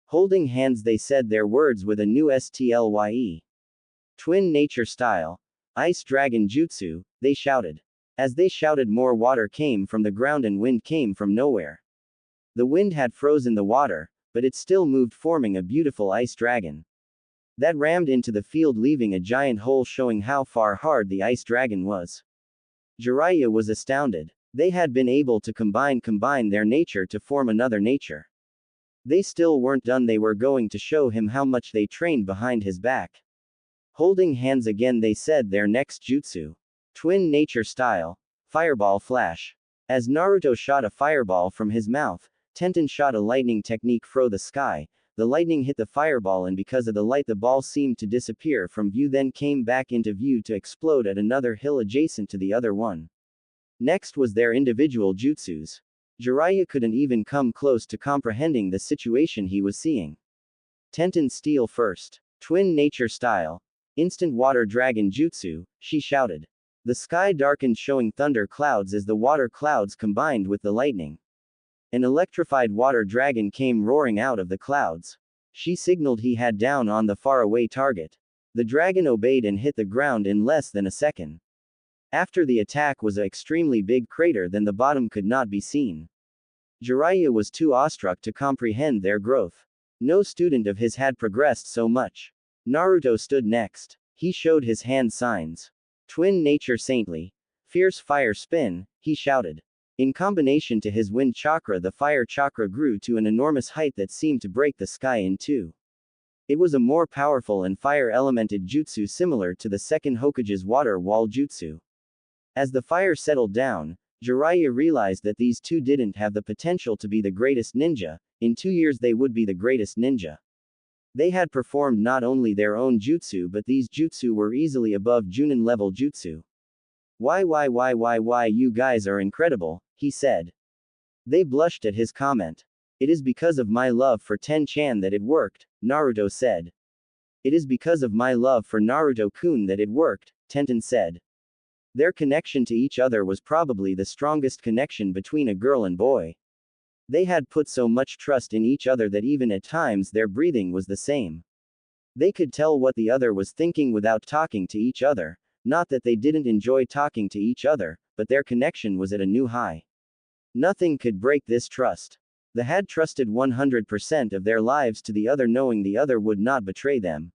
Speaker 1: Holding hands, they said their words with a new STLYE. Twin nature style. Ice Dragon Jutsu, they shouted. As they shouted, more water came from the ground and wind came from nowhere. The wind had frozen the water, but it still moved, forming a beautiful ice dragon that rammed into the field, leaving a giant hole, showing how far hard the ice dragon was. Jiraiya was astounded. They had been able to combine their nature to form another nature. They still weren't done. They were going to show him how much they trained behind his back. Holding hands again, they said their next jutsu. Twin nature style. Fireball Flash. As Naruto shot a fireball from his mouth, Tenten shot a lightning technique through the sky. The lightning hit the fireball, and because of the light, the ball seemed to disappear from view, then came back into view to explode at another hill adjacent to the other one. Next was their individual jutsus. Jiraiya couldn't even come close to comprehending the situation he was seeing. Tenten Steel First. Twin nature style. Instant Water Dragon Jutsu, she shouted. The sky darkened, showing thunder clouds as the water clouds combined with the lightning. An electrified water dragon came roaring out of the clouds. She signaled he had down on the faraway target. The dragon obeyed and hit the ground in less than a second. After the attack was an extremely big crater, then the bottom could not be seen. Jiraiya was too awestruck to comprehend their growth. No student of his had progressed so much. Naruto stood next. He showed his hand signs. Twin nature saintly. Fierce fire spin, he shouted. In combination to his wind chakra, the fire chakra grew to an enormous height that seemed to break the sky in two. It was a more powerful and fire-elemented jutsu similar to the second Hokage's water wall jutsu. As the fire settled down, Jiraiya realized that these two didn't have the potential to be the greatest ninja. In 2 years they would be the greatest ninja. They had performed not only their own jutsu, but these jutsu were easily above Junin level jutsu. Why, you guys are incredible, he said. They blushed at his comment. It is because of my love for Ten-chan that it worked, Naruto said. It is because of my love for Naruto-kun that it worked, Tenten said. Their connection to each other was probably the strongest connection between a girl and boy. They had put so much trust in each other that even at times their breathing was the same. They could tell what the other was thinking without talking to each other. Not that they didn't enjoy talking to each other, but their connection was at a new high. Nothing could break this trust. They had trusted 100% of their lives to the other, knowing the other would not betray them.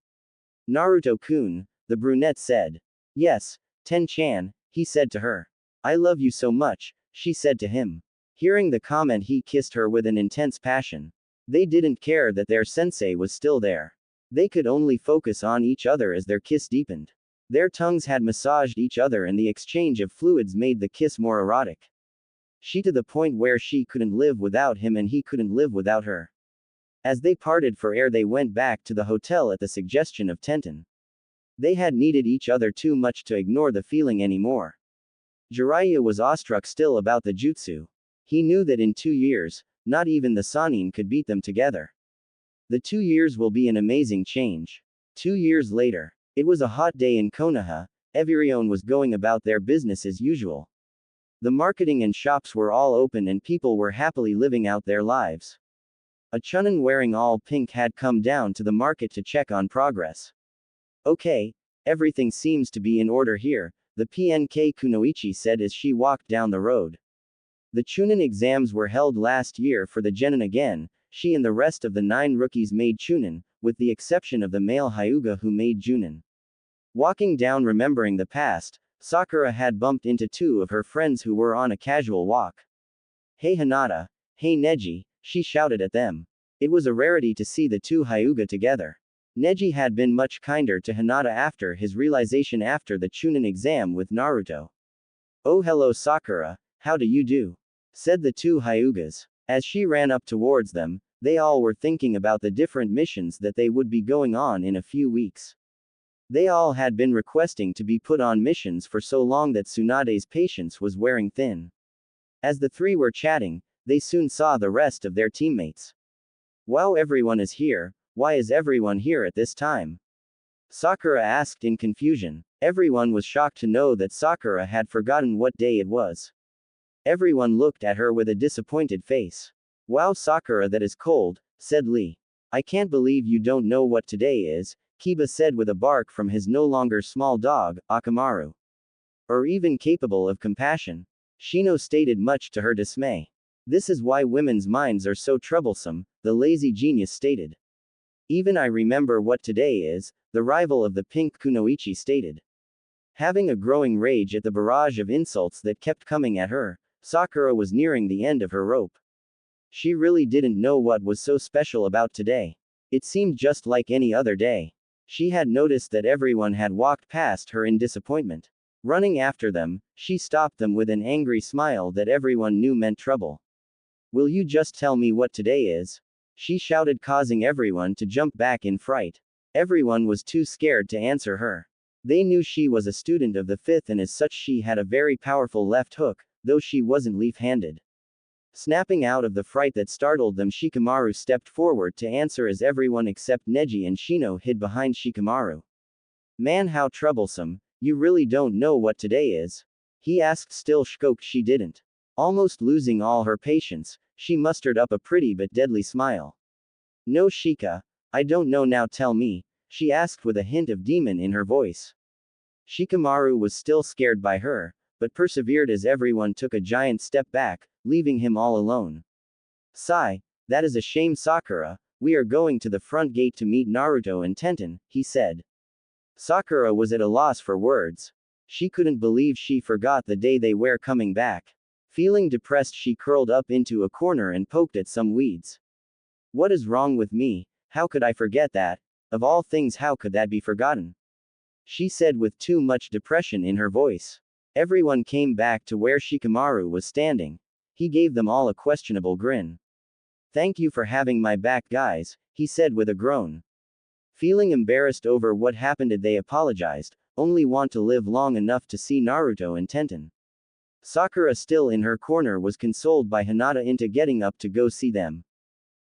Speaker 1: Naruto-kun, the brunette said. Yes, Ten-chan, he said to her. I love you so much, she said to him. Hearing the comment, he kissed her with an intense passion. They didn't care that their sensei was still there. They could only focus on each other as their kiss deepened. Their tongues had massaged each other and the exchange of fluids made the kiss more erotic. She to the point where she couldn't live without him and he couldn't live without her. As they parted for air, they went back to the hotel at the suggestion of Tenten. They had needed each other too much to ignore the feeling anymore. Jiraiya was awestruck still about the jutsu. He knew that in 2 years, not even the Sannin could beat them together. The 2 years will be an amazing change. 2 years later. It was a hot day in Konoha. Everyone was going about their business as usual. The marketing and shops were all open and people were happily living out their lives. A chunin wearing all pink had come down to the market to check on progress. Okay, everything seems to be in order here, the PNK Kunoichi said as she walked down the road. The chunin exams were held last year for the genin again. She and the rest of the 9 rookies made chunin, with the exception of the male Hyuga who made junin. Walking down remembering the past, Sakura had bumped into 2 of her friends who were on a casual walk. Hey Hinata, hey Neji, she shouted at them. It was a rarity to see the 2 Hyuga together. Neji had been much kinder to Hinata after his realization after the chunin exam with Naruto. Oh hello Sakura, how do you do? Said the 2 Hyugas. As she ran up towards them, they all were thinking about the different missions that they would be going on in a few weeks. They all had been requesting to be put on missions for so long that Tsunade's patience was wearing thin. As the 3 were chatting, they soon saw the rest of their teammates. Wow, everyone is here. Why is everyone here at this time? Sakura asked in confusion. Everyone was shocked to know that Sakura had forgotten what day it was. Everyone looked at her with a disappointed face. Wow Sakura, that is cold, said Lee. I can't believe you don't know what today is, Kiba said with a bark from his no longer small dog, Akamaru. Or even capable of compassion. Shino stated much to her dismay. This is why women's minds are so troublesome, the lazy genius stated. Even I remember what today is, the rival of the pink Kunoichi stated. Having a growing rage at the barrage of insults that kept coming at her, Sakura was nearing the end of her rope. She really didn't know what was so special about today. It seemed just like any other day. She had noticed that everyone had walked past her in disappointment. Running after them, she stopped them with an angry smile that everyone knew meant trouble. Will you just tell me what today is? She shouted, causing everyone to jump back in fright. Everyone was too scared to answer her. They knew she was a student of the 5th and as such she had a very powerful left hook, though she wasn't leaf-handed. Snapping out of the fright that startled them, Shikamaru stepped forward to answer as everyone except Neji and Shino hid behind Shikamaru. Man, how troublesome, you really don't know what today is? He asked, still shocked she didn't. Almost losing all her patience, she mustered up a pretty but deadly smile. No Shika, I don't know, now tell me, she asked with a hint of demon in her voice. Shikamaru was still scared by her, but persevered as everyone took a giant step back, leaving him all alone. Sigh, that is a shame, Sakura. We are going to the front gate to meet Naruto and Tenten, he said. Sakura was at a loss for words. She couldn't believe she forgot the day they were coming back. Feeling depressed, she curled up into a corner and poked at some weeds. What is wrong with me? How could I forget that? Of all things, how could that be forgotten? She said with too much depression in her voice. Everyone came back to where Shikamaru was standing. He gave them all a questionable grin. Thank you for having my back, guys, he said with a groan. Feeling embarrassed over what happened, they apologized, only want to live long enough to see Naruto and Tenten. Sakura, still in her corner, was consoled by Hinata into getting up to go see them.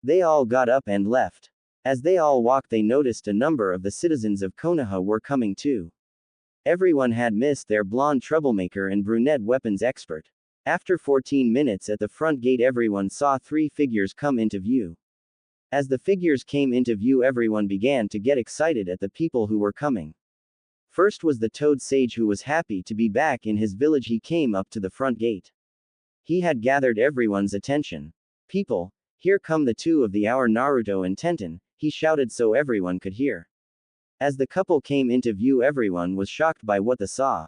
Speaker 1: They all got up and left. As they all walked, they noticed a number of the citizens of Konoha were coming too. Everyone had missed their blonde troublemaker and brunette weapons expert. After 14 minutes at the front gate, everyone saw 3 figures come into view. As the figures came into view, everyone began to get excited at the people who were coming. First was the Toad Sage, who was happy to be back in his village. He came up to the front gate. He had gathered everyone's attention. People, here come the two of the hour, Naruto and Tenten, he shouted so everyone could hear. As the couple came into view, everyone was shocked by what they saw.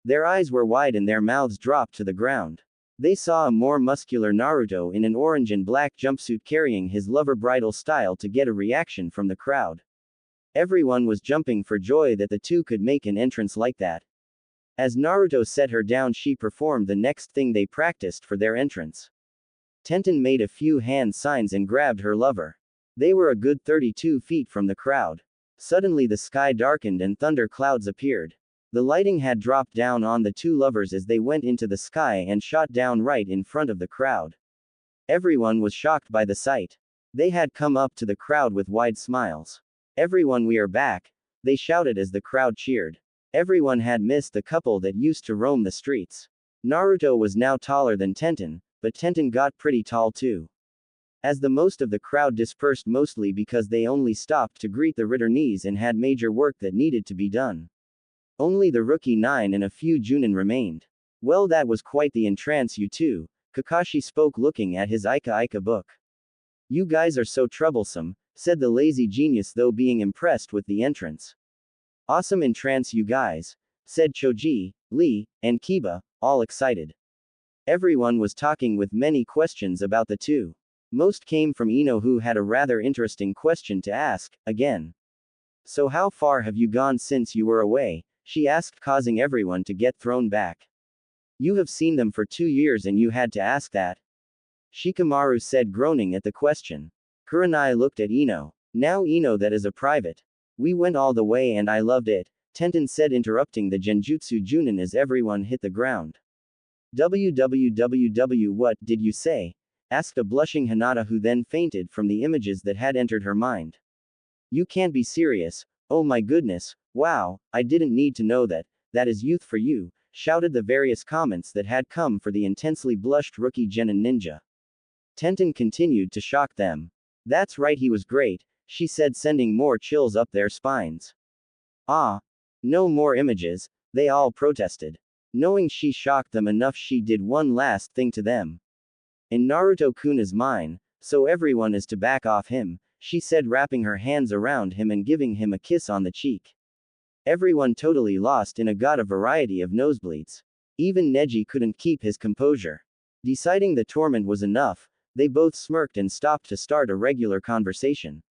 Speaker 1: Their eyes were wide and their mouths dropped to the ground. They saw a more muscular Naruto in an orange and black jumpsuit carrying his lover bridal style to get a reaction from the crowd. Everyone was jumping for joy that the two could make an entrance like that. As Naruto set her down, she performed the next thing they practiced for their entrance. Tenten made a few hand signs and grabbed her lover. They were a good 32 feet from the crowd. Suddenly the sky darkened and thunder clouds appeared. The lighting had dropped down on the two lovers as they went into the sky and shot down right in front of the crowd. Everyone was shocked by the sight. They had come up to the crowd with wide smiles. Everyone, we are back, they shouted as the crowd cheered. Everyone had missed the couple that used to roam the streets. Naruto was now taller than Tenten, but Tenten got pretty tall too. As the most of the crowd dispersed, mostly because they only stopped to greet the returnees and had major work that needed to be done. Only the rookie 9 and a few Junin remained. Well, that was quite the entrance, you two, Kakashi spoke looking at his Ika book. You guys are so troublesome, said the lazy genius, though being impressed with the entrance. Awesome entrance, you guys, said Choji, Lee, and Kiba, all excited. Everyone was talking with many questions about the two. Most came from Ino, who had a rather interesting question to ask, again. So how far have you gone since you were away? She asked, causing everyone to get thrown back. You have seen them for 2 years and you had to ask that? Shikamaru said, groaning at the question. Kurenai looked at Ino. Now Ino, that is a private. We went all the way and I loved it, Tenten said, interrupting the Genjutsu Junin as everyone hit the ground. Www, what did you say? Asked a blushing Hinata, who then fainted from the images that had entered her mind. You can't be serious. Oh my goodness, wow, I didn't need to know that. That is youth for you, shouted the various comments that had come for the intensely blushed rookie genin ninja. Tenten continued to shock them. That's right, he was great, she said, sending more chills up their spines. Ah, no more images, they all protested. Knowing she shocked them enough, she did one last thing to them. And Naruto-kun is mine, so everyone is to back off him, she said, wrapping her hands around him and giving him a kiss on the cheek. Everyone totally lost in got a variety of nosebleeds. Even Neji couldn't keep his composure. Deciding the torment was enough, they both smirked and stopped to start a regular conversation.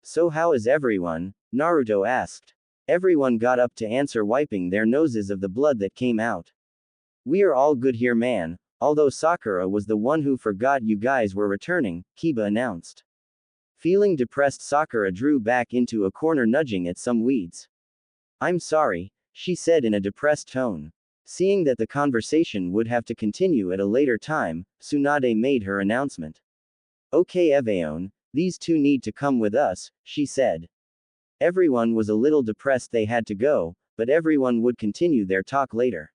Speaker 1: So how is everyone? Naruto asked. Everyone got up to answer, wiping their noses of the blood that came out. We are all good here, man. Although Sakura was the one who forgot you guys were returning, Kiba announced. Feeling depressed, Sakura drew back into a corner, nudging at some weeds. I'm sorry, she said in a depressed tone. Seeing that the conversation would have to continue at a later time, Tsunade made her announcement. Okay, Eveon, these two need to come with us, she said. Everyone was a little depressed they had to go, but everyone would continue their talk later.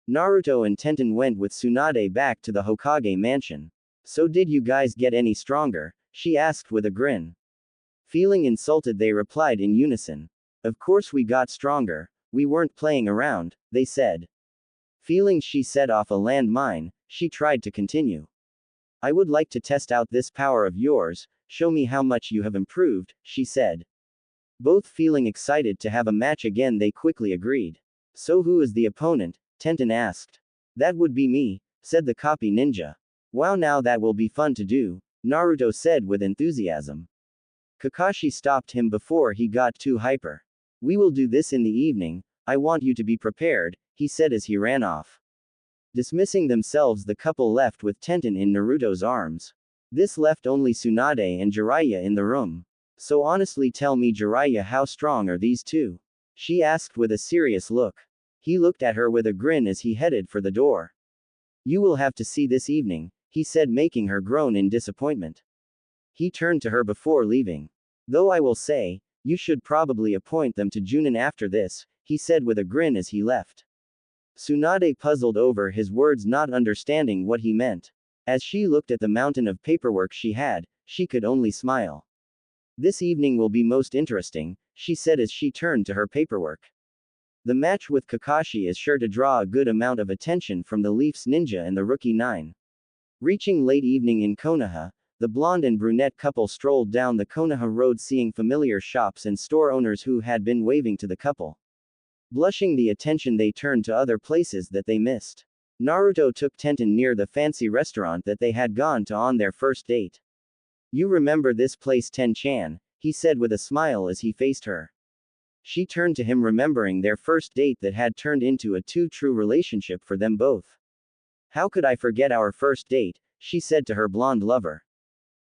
Speaker 1: Naruto and Tenten went with Tsunade back to the Hokage mansion. So did you guys get any stronger? She asked with a grin. Feeling insulted, they replied in unison. Of course we got stronger, We weren't playing around, they said. Feeling she set off a landmine, she tried to continue. I would like to test out this power of yours, show me how much you have improved, she said. Both feeling excited to have a match again, they quickly agreed. So who is the opponent? Tenten asked. That would be me, said the copy ninja. Wow, now that will be fun to do, Naruto said with enthusiasm. Kakashi stopped him before he got too hyper. We will do this in the evening, I want you to be prepared, he said as he ran off. Dismissing themselves, the couple left with Tenten in Naruto's arms. This left only Tsunade and Jiraiya in the room. So honestly tell me, Jiraiya, how strong are these two? She asked with a serious look. He looked at her with a grin as he headed for the door. You will have to see this evening, he said, making her groan in disappointment. He turned to her before leaving. Though I will say, you should probably appoint them to Junin after this, he said with a grin as he left. Tsunade puzzled over his words, not understanding what he meant. As she looked at the mountain of paperwork she had, she could only smile. This evening will be most interesting, she said as she turned to her paperwork. The match with Kakashi is sure to draw a good amount of attention from the Leafs Ninja and the Rookie 9. Reaching late evening in Konoha, the blonde and brunette couple strolled down the Konoha road, seeing familiar shops and store owners who had been waving to the couple. Blushing the attention, they turned to other places that they missed. Naruto took Tenten near the fancy restaurant that they had gone to on their first date. You remember this place, Ten-chan, he said with a smile as he faced her. She turned to him, remembering their first date that had turned into a true relationship for them both. How could I forget our first date, she said to her blonde lover.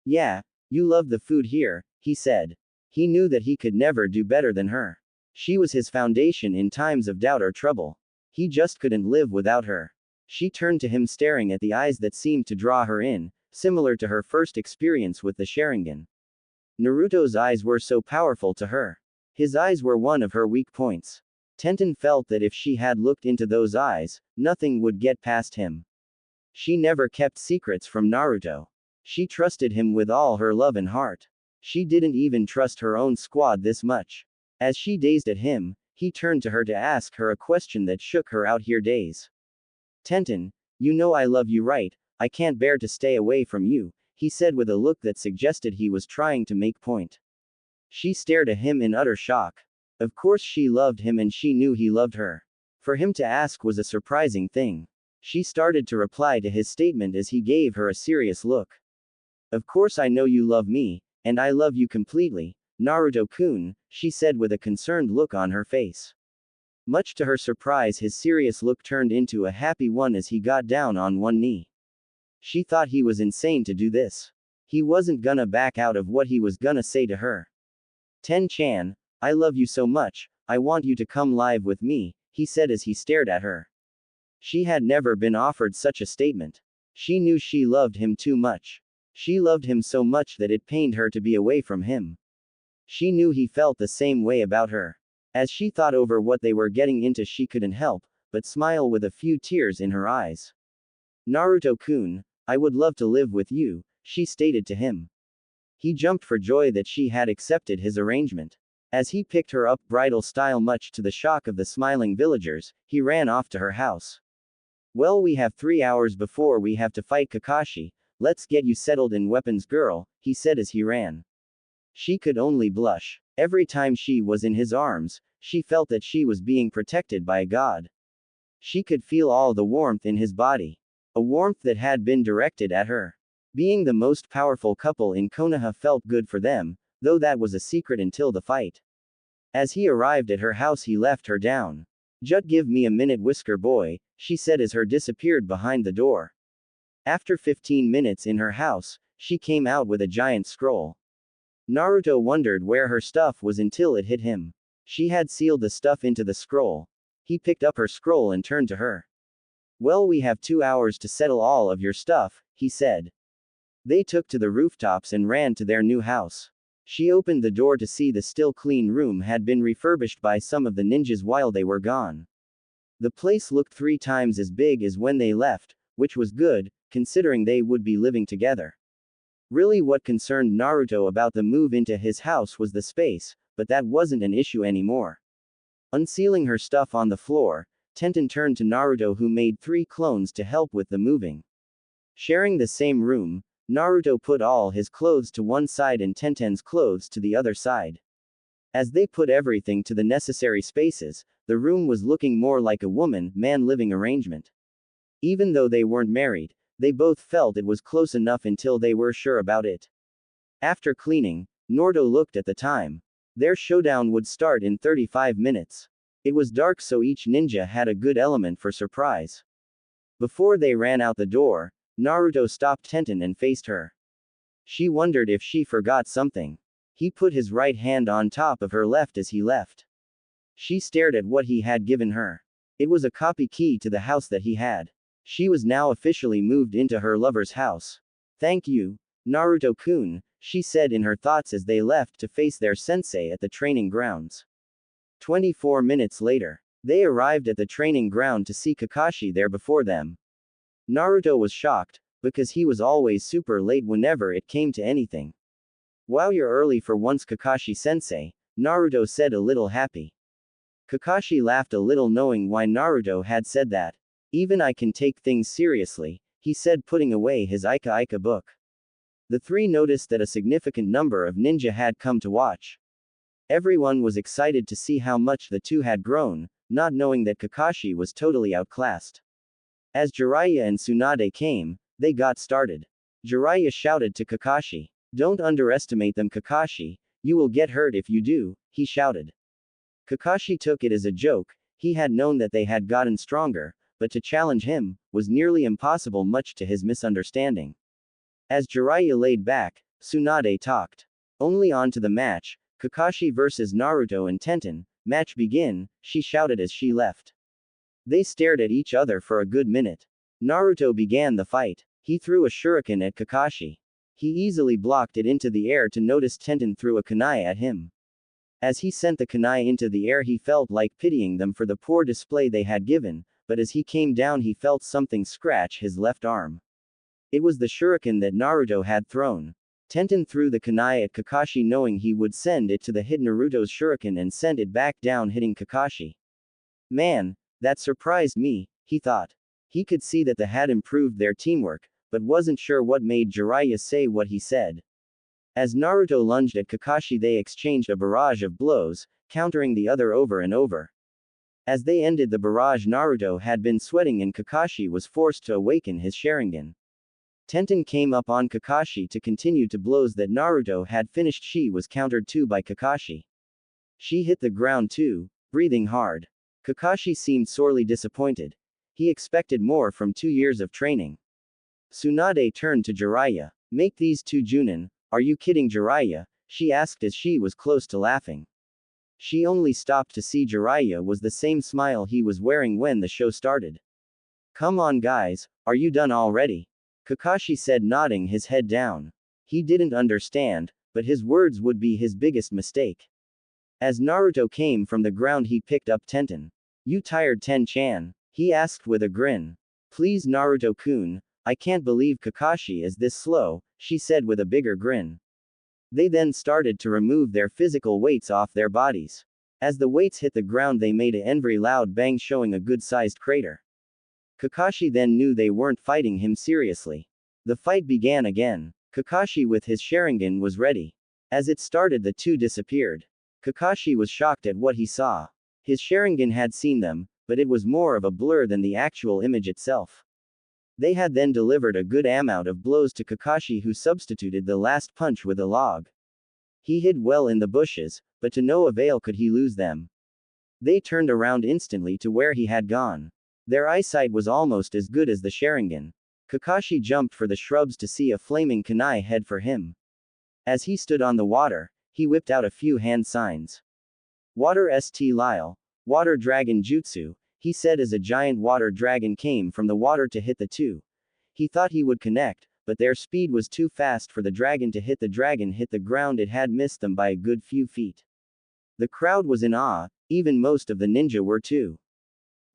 Speaker 1: Yeah, you love the food here, he said. He knew that he could never do better than her. She was his foundation in times of doubt or trouble. He just couldn't live without her. She turned to him, staring at the eyes that seemed to draw her in, similar to her first experience with the Sharingan. Naruto's eyes were so powerful to her. His eyes were one of her weak points. Tenten felt that if she had looked into those eyes, nothing would get past him. She never kept secrets from Naruto. She trusted him with all her love and heart. She didn't even trust her own squad this much. As she gazed at him, he turned to her to ask her a question that shook her out here days. Tenten, you know I love you, right? I can't bear to stay away from you, he said with a look that suggested he was trying to make point. She stared at him in utter shock. Of course she loved him and she knew he loved her. For him to ask was a surprising thing. She started to reply to his statement as he gave her a serious look. Of course I know you love me, and I love you completely, Naruto-kun, she said with a concerned look on her face. Much to her surprise, his serious look turned into a happy one as he got down on one knee. She thought he was insane to do this. He wasn't gonna back out of what he was gonna say to her. Ten-chan, I love you so much, I want you to come live with me, he said as he stared at her. She had never been offered such a statement. She knew she loved him too much. She loved him so much that it pained her to be away from him. She knew he felt the same way about her. As she thought over what they were getting into, she couldn't help but smile with a few tears in her eyes. Naruto-kun, I would love to live with you, she stated to him. He jumped for joy that she had accepted his arrangement. As he picked her up bridal style, much to the shock of the smiling villagers, he ran off to her house. Well, we have 3 hours before we have to fight Kakashi. Let's get you settled in weapons, girl, he said as he ran. She could only blush. Every time she was in his arms, she felt that she was being protected by a god. She could feel all the warmth in his body. A warmth that had been directed at her. Being the most powerful couple in Konoha felt good for them, though that was a secret until the fight. As he arrived at her house, he left her down. Just give me a minute, Whisker Boy, she said as her disappeared behind the door. After 15 minutes in her house, she came out with a giant scroll. Naruto wondered where her stuff was until it hit him. She had sealed the stuff into the scroll. He picked up her scroll and turned to her. Well, we have 2 hours to settle all of your stuff, he said. They took to the rooftops and ran to their new house. She opened the door to see the still clean room had been refurbished by some of the ninjas while they were gone. The place looked 3 times as big as when they left, which was good, considering they would be living together. Really, what concerned Naruto about the move into his house was the space, but that wasn't an issue anymore. Unsealing her stuff on the floor, Tenten turned to Naruto, who made 3 clones to help with the moving. Sharing the same room, Naruto put all his clothes to one side and Tenten's clothes to the other side. As they put everything to the necessary spaces, the room was looking more like a woman-man living arrangement. Even though they weren't married, they both felt it was close enough until they were sure about it. After cleaning, Naruto looked at the time. Their showdown would start in 35 minutes. It was dark, so each ninja had a good element for surprise. Before they ran out the door, Naruto stopped Tenten and faced her. She wondered if she forgot something. He put his right hand on top of her left as he left. She stared at what he had given her. It was a copy key to the house that he had. She was now officially moved into her lover's house. "Thank you, Naruto-kun," she said in her thoughts as they left to face their sensei at the training grounds. 24 minutes later, they arrived at the training ground to see Kakashi there before them. Naruto was shocked, because he was always super late whenever it came to anything. "Wow, you're early for once, Kakashi-sensei," Naruto said, a little happy. Kakashi laughed a little, knowing why Naruto had said that. "Even I can take things seriously," he said, putting away his Ika Ika book. The 3 noticed that a significant number of ninja had come to watch. Everyone was excited to see how much the 2 had grown, not knowing that Kakashi was totally outclassed. As Jiraiya and Tsunade came, they got started. Jiraiya shouted to Kakashi, "Don't underestimate them, Kakashi, you will get hurt if you do," he shouted. Kakashi took it as a joke. He had known that they had gotten stronger, but to challenge him was nearly impossible, much to his misunderstanding. As Jiraiya laid back, Tsunade talked. "Only on to the match, Kakashi versus Naruto and Tenten, match begin," she shouted as she left. They stared at each other for a good minute. Naruto began the fight. He threw a shuriken at Kakashi. He easily blocked it into the air to notice Tenten threw a kunai at him. As he sent the kunai into the air, he felt like pitying them for the poor display they had given, but as he came down he felt something scratch his left arm. It was the shuriken that Naruto had thrown. Tenten threw the kunai at Kakashi, knowing he would send it to hit Naruto's shuriken and sent it back down, hitting Kakashi. "Man, that surprised me," he thought. He could see that they had improved their teamwork, but wasn't sure what made Jiraiya say what he said. As Naruto lunged at Kakashi, they exchanged a barrage of blows, countering the other over and over. As they ended the barrage, Naruto had been sweating and Kakashi was forced to awaken his Sharingan. Tenten came up on Kakashi to continue to blows that Naruto had finished. She was countered too by Kakashi. She hit the ground too, breathing hard. Kakashi seemed sorely disappointed. He expected more from 2 years of training. Tsunade turned to Jiraiya. "Make these 2 Junin. Are you kidding, Jiraiya?" she asked as she was close to laughing. She only stopped to see Jiraiya was the same smile he was wearing when the show started. "Come on guys, are you done already?" Kakashi said, nodding his head down. He didn't understand, but his words would be his biggest mistake. As Naruto came from the ground, he picked up Tenten. "You tired, Ten-chan?" he asked with a grin. "Please, Naruto-kun, I can't believe Kakashi is this slow," she said with a bigger grin. They then started to remove their physical weights off their bodies. As the weights hit the ground, they made a very loud bang, showing a good-sized crater. Kakashi then knew they weren't fighting him seriously. The fight began again. Kakashi with his Sharingan was ready. As it started, the 2 disappeared. Kakashi was shocked at what he saw. His Sharingan had seen them, but it was more of a blur than the actual image itself. They had then delivered a good amount of blows to Kakashi, who substituted the last punch with a log. He hid well in the bushes, but to no avail could he lose them. They turned around instantly to where he had gone. Their eyesight was almost as good as the Sharingan. Kakashi jumped for the shrubs to see a flaming kunai head for him. As he stood on the water, he whipped out a few hand signs. "Water St. Lyle, Water Dragon Jutsu," he said as a giant water dragon came from the water to hit the 2. He thought he would connect, but their speed was too fast for the dragon to hit. The dragon hit the ground. It had missed them by a good few feet. The crowd was in awe, even most of the ninja were too.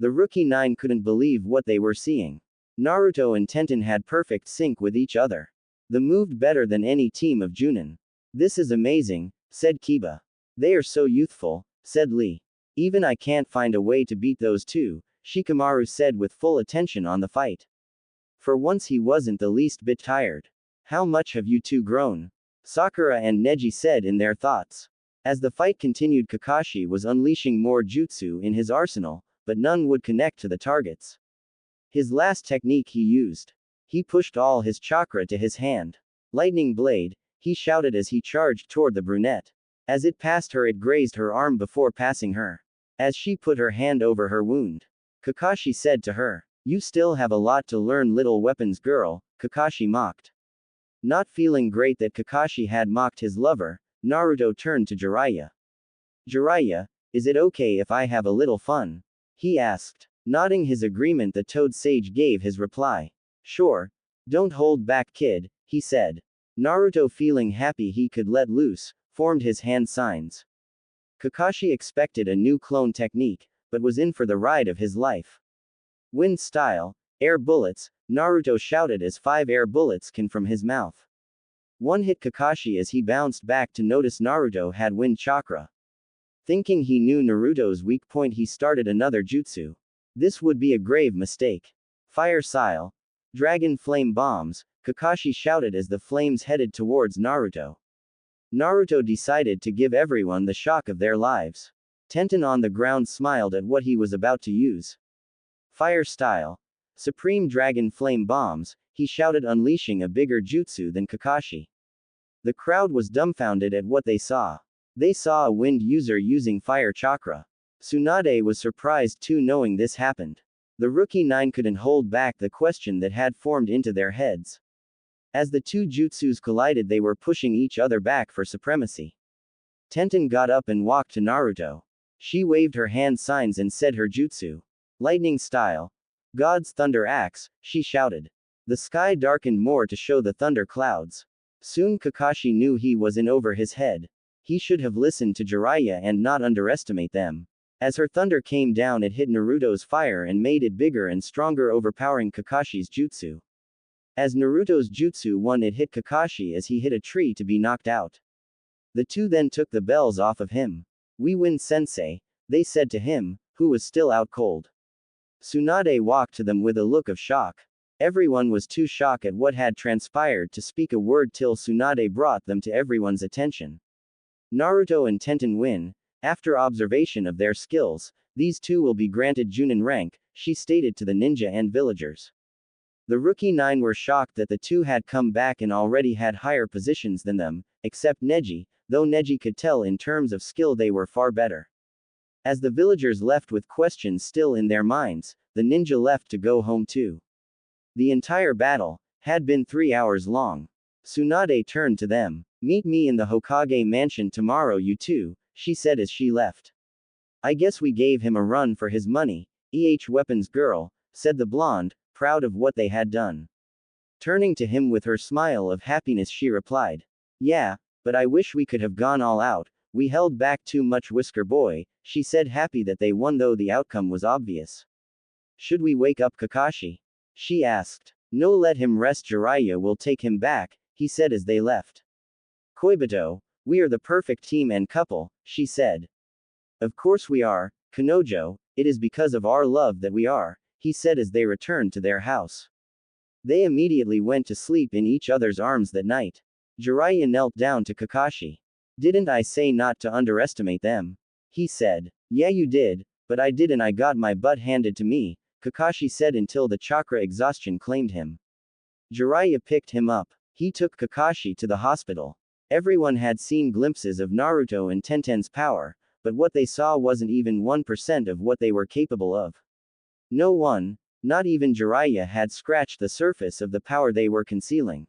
Speaker 1: The rookie 9 couldn't believe what they were seeing. Naruto and Tenten had perfect sync with each other. They moved better than any team of Junin. "This is amazing," said Kiba. "They are so youthful," said Lee. Even I can't find a way to beat those two, Shikamaru said with full attention on the fight. For once he wasn't the least bit tired. How much have you two grown? Sakura and Neji said in their thoughts. As the fight continued, Kakashi was unleashing more jutsu in his arsenal, but none would connect to the targets. His last technique he used. He pushed all his chakra to his hand. Lightning blade, he shouted as he charged toward the brunette. As it passed her, it grazed her arm before passing her. As she put her hand over her wound, Kakashi said to her, "You still have a lot to learn, little weapons girl," Kakashi mocked. Not feeling great that Kakashi had mocked his lover, Naruto turned to Jiraiya. "Jiraiya, is it okay if I have a little fun?" he asked. Nodding his agreement, the Toad Sage gave his reply. "Sure. Don't hold back, kid," he said. Naruto, feeling happy he could let loose, formed his hand signs. Kakashi expected a new clone technique, but was in for the ride of his life. "Wind style, air bullets," Naruto shouted as 5 air bullets came from his mouth. One hit Kakashi as he bounced back to notice Naruto had wind chakra. Thinking he knew Naruto's weak point, he started another jutsu. This would be a grave mistake. "Fire style, dragon flame bombs," Kakashi shouted as the flames headed towards Naruto. Naruto decided to give everyone the shock of their lives. Tenten on the ground smiled at what he was about to use. "Fire style, supreme dragon flame bombs," he shouted, unleashing a bigger jutsu than Kakashi. The crowd was dumbfounded at what they saw. They saw a wind user using fire chakra. Tsunade was surprised too, knowing this happened. The rookie 9 couldn't hold back the question that had formed into their heads. As the two jutsus collided, they were pushing each other back for supremacy. Tenten got up and walked to Naruto. She waved her hand signs and said her jutsu. "Lightning style, God's thunder axe," she shouted. The sky darkened more to show the thunder clouds. Soon Kakashi knew he was in over his head. He should have listened to Jiraiya and not underestimate them. As her thunder came down, it hit Naruto's fire and made it bigger and stronger, overpowering Kakashi's jutsu. As Naruto's jutsu won, it hit Kakashi as he hit a tree to be knocked out. The two then took the bells off of him. "We win, sensei," they said to him, who was still out cold. Tsunade walked to them with a look of shock. Everyone was too shocked at what had transpired to speak a word till Tsunade brought them to everyone's attention. Naruto and Tenten win. After observation of their skills, these two will be granted Junin rank, she stated to the ninja and villagers. The rookie 9 were shocked that the two had come back and already had higher positions than them, except Neji, though Neji could tell in terms of skill they were far better. As the villagers left with questions still in their minds, the ninja left to go home too. The entire battle had been 3 hours long. Tsunade turned to them. "Meet me in the Hokage mansion tomorrow, you two," she said as she left. "I guess we gave him a run for his money, weapons girl," said the blonde, proud of what they had done. Turning to him with her smile of happiness, she replied, "Yeah, but I wish we could have gone all out, we held back too much, Whisker Boy," she said, happy that they won though the outcome was obvious. "Should we wake up Kakashi?" she asked. "No, let him rest, Jiraiya will take him back," he said as they left. "Koibito, we are the perfect team and couple," she said. "Of course we are, Kanojo, it is because of our love that we are," he said as they returned to their house. They immediately went to sleep in each other's arms that night. Jiraiya knelt down to Kakashi. "Didn't I say not to underestimate them?" he said. "Yeah, you did, but I did and I got my butt handed to me," Kakashi said until the chakra exhaustion claimed him. Jiraiya picked him up. He took Kakashi to the hospital. Everyone had seen glimpses of Naruto and Tenten's power, but what they saw wasn't even 1% of what they were capable of. No one, not even Jiraiya, had scratched the surface of the power they were concealing.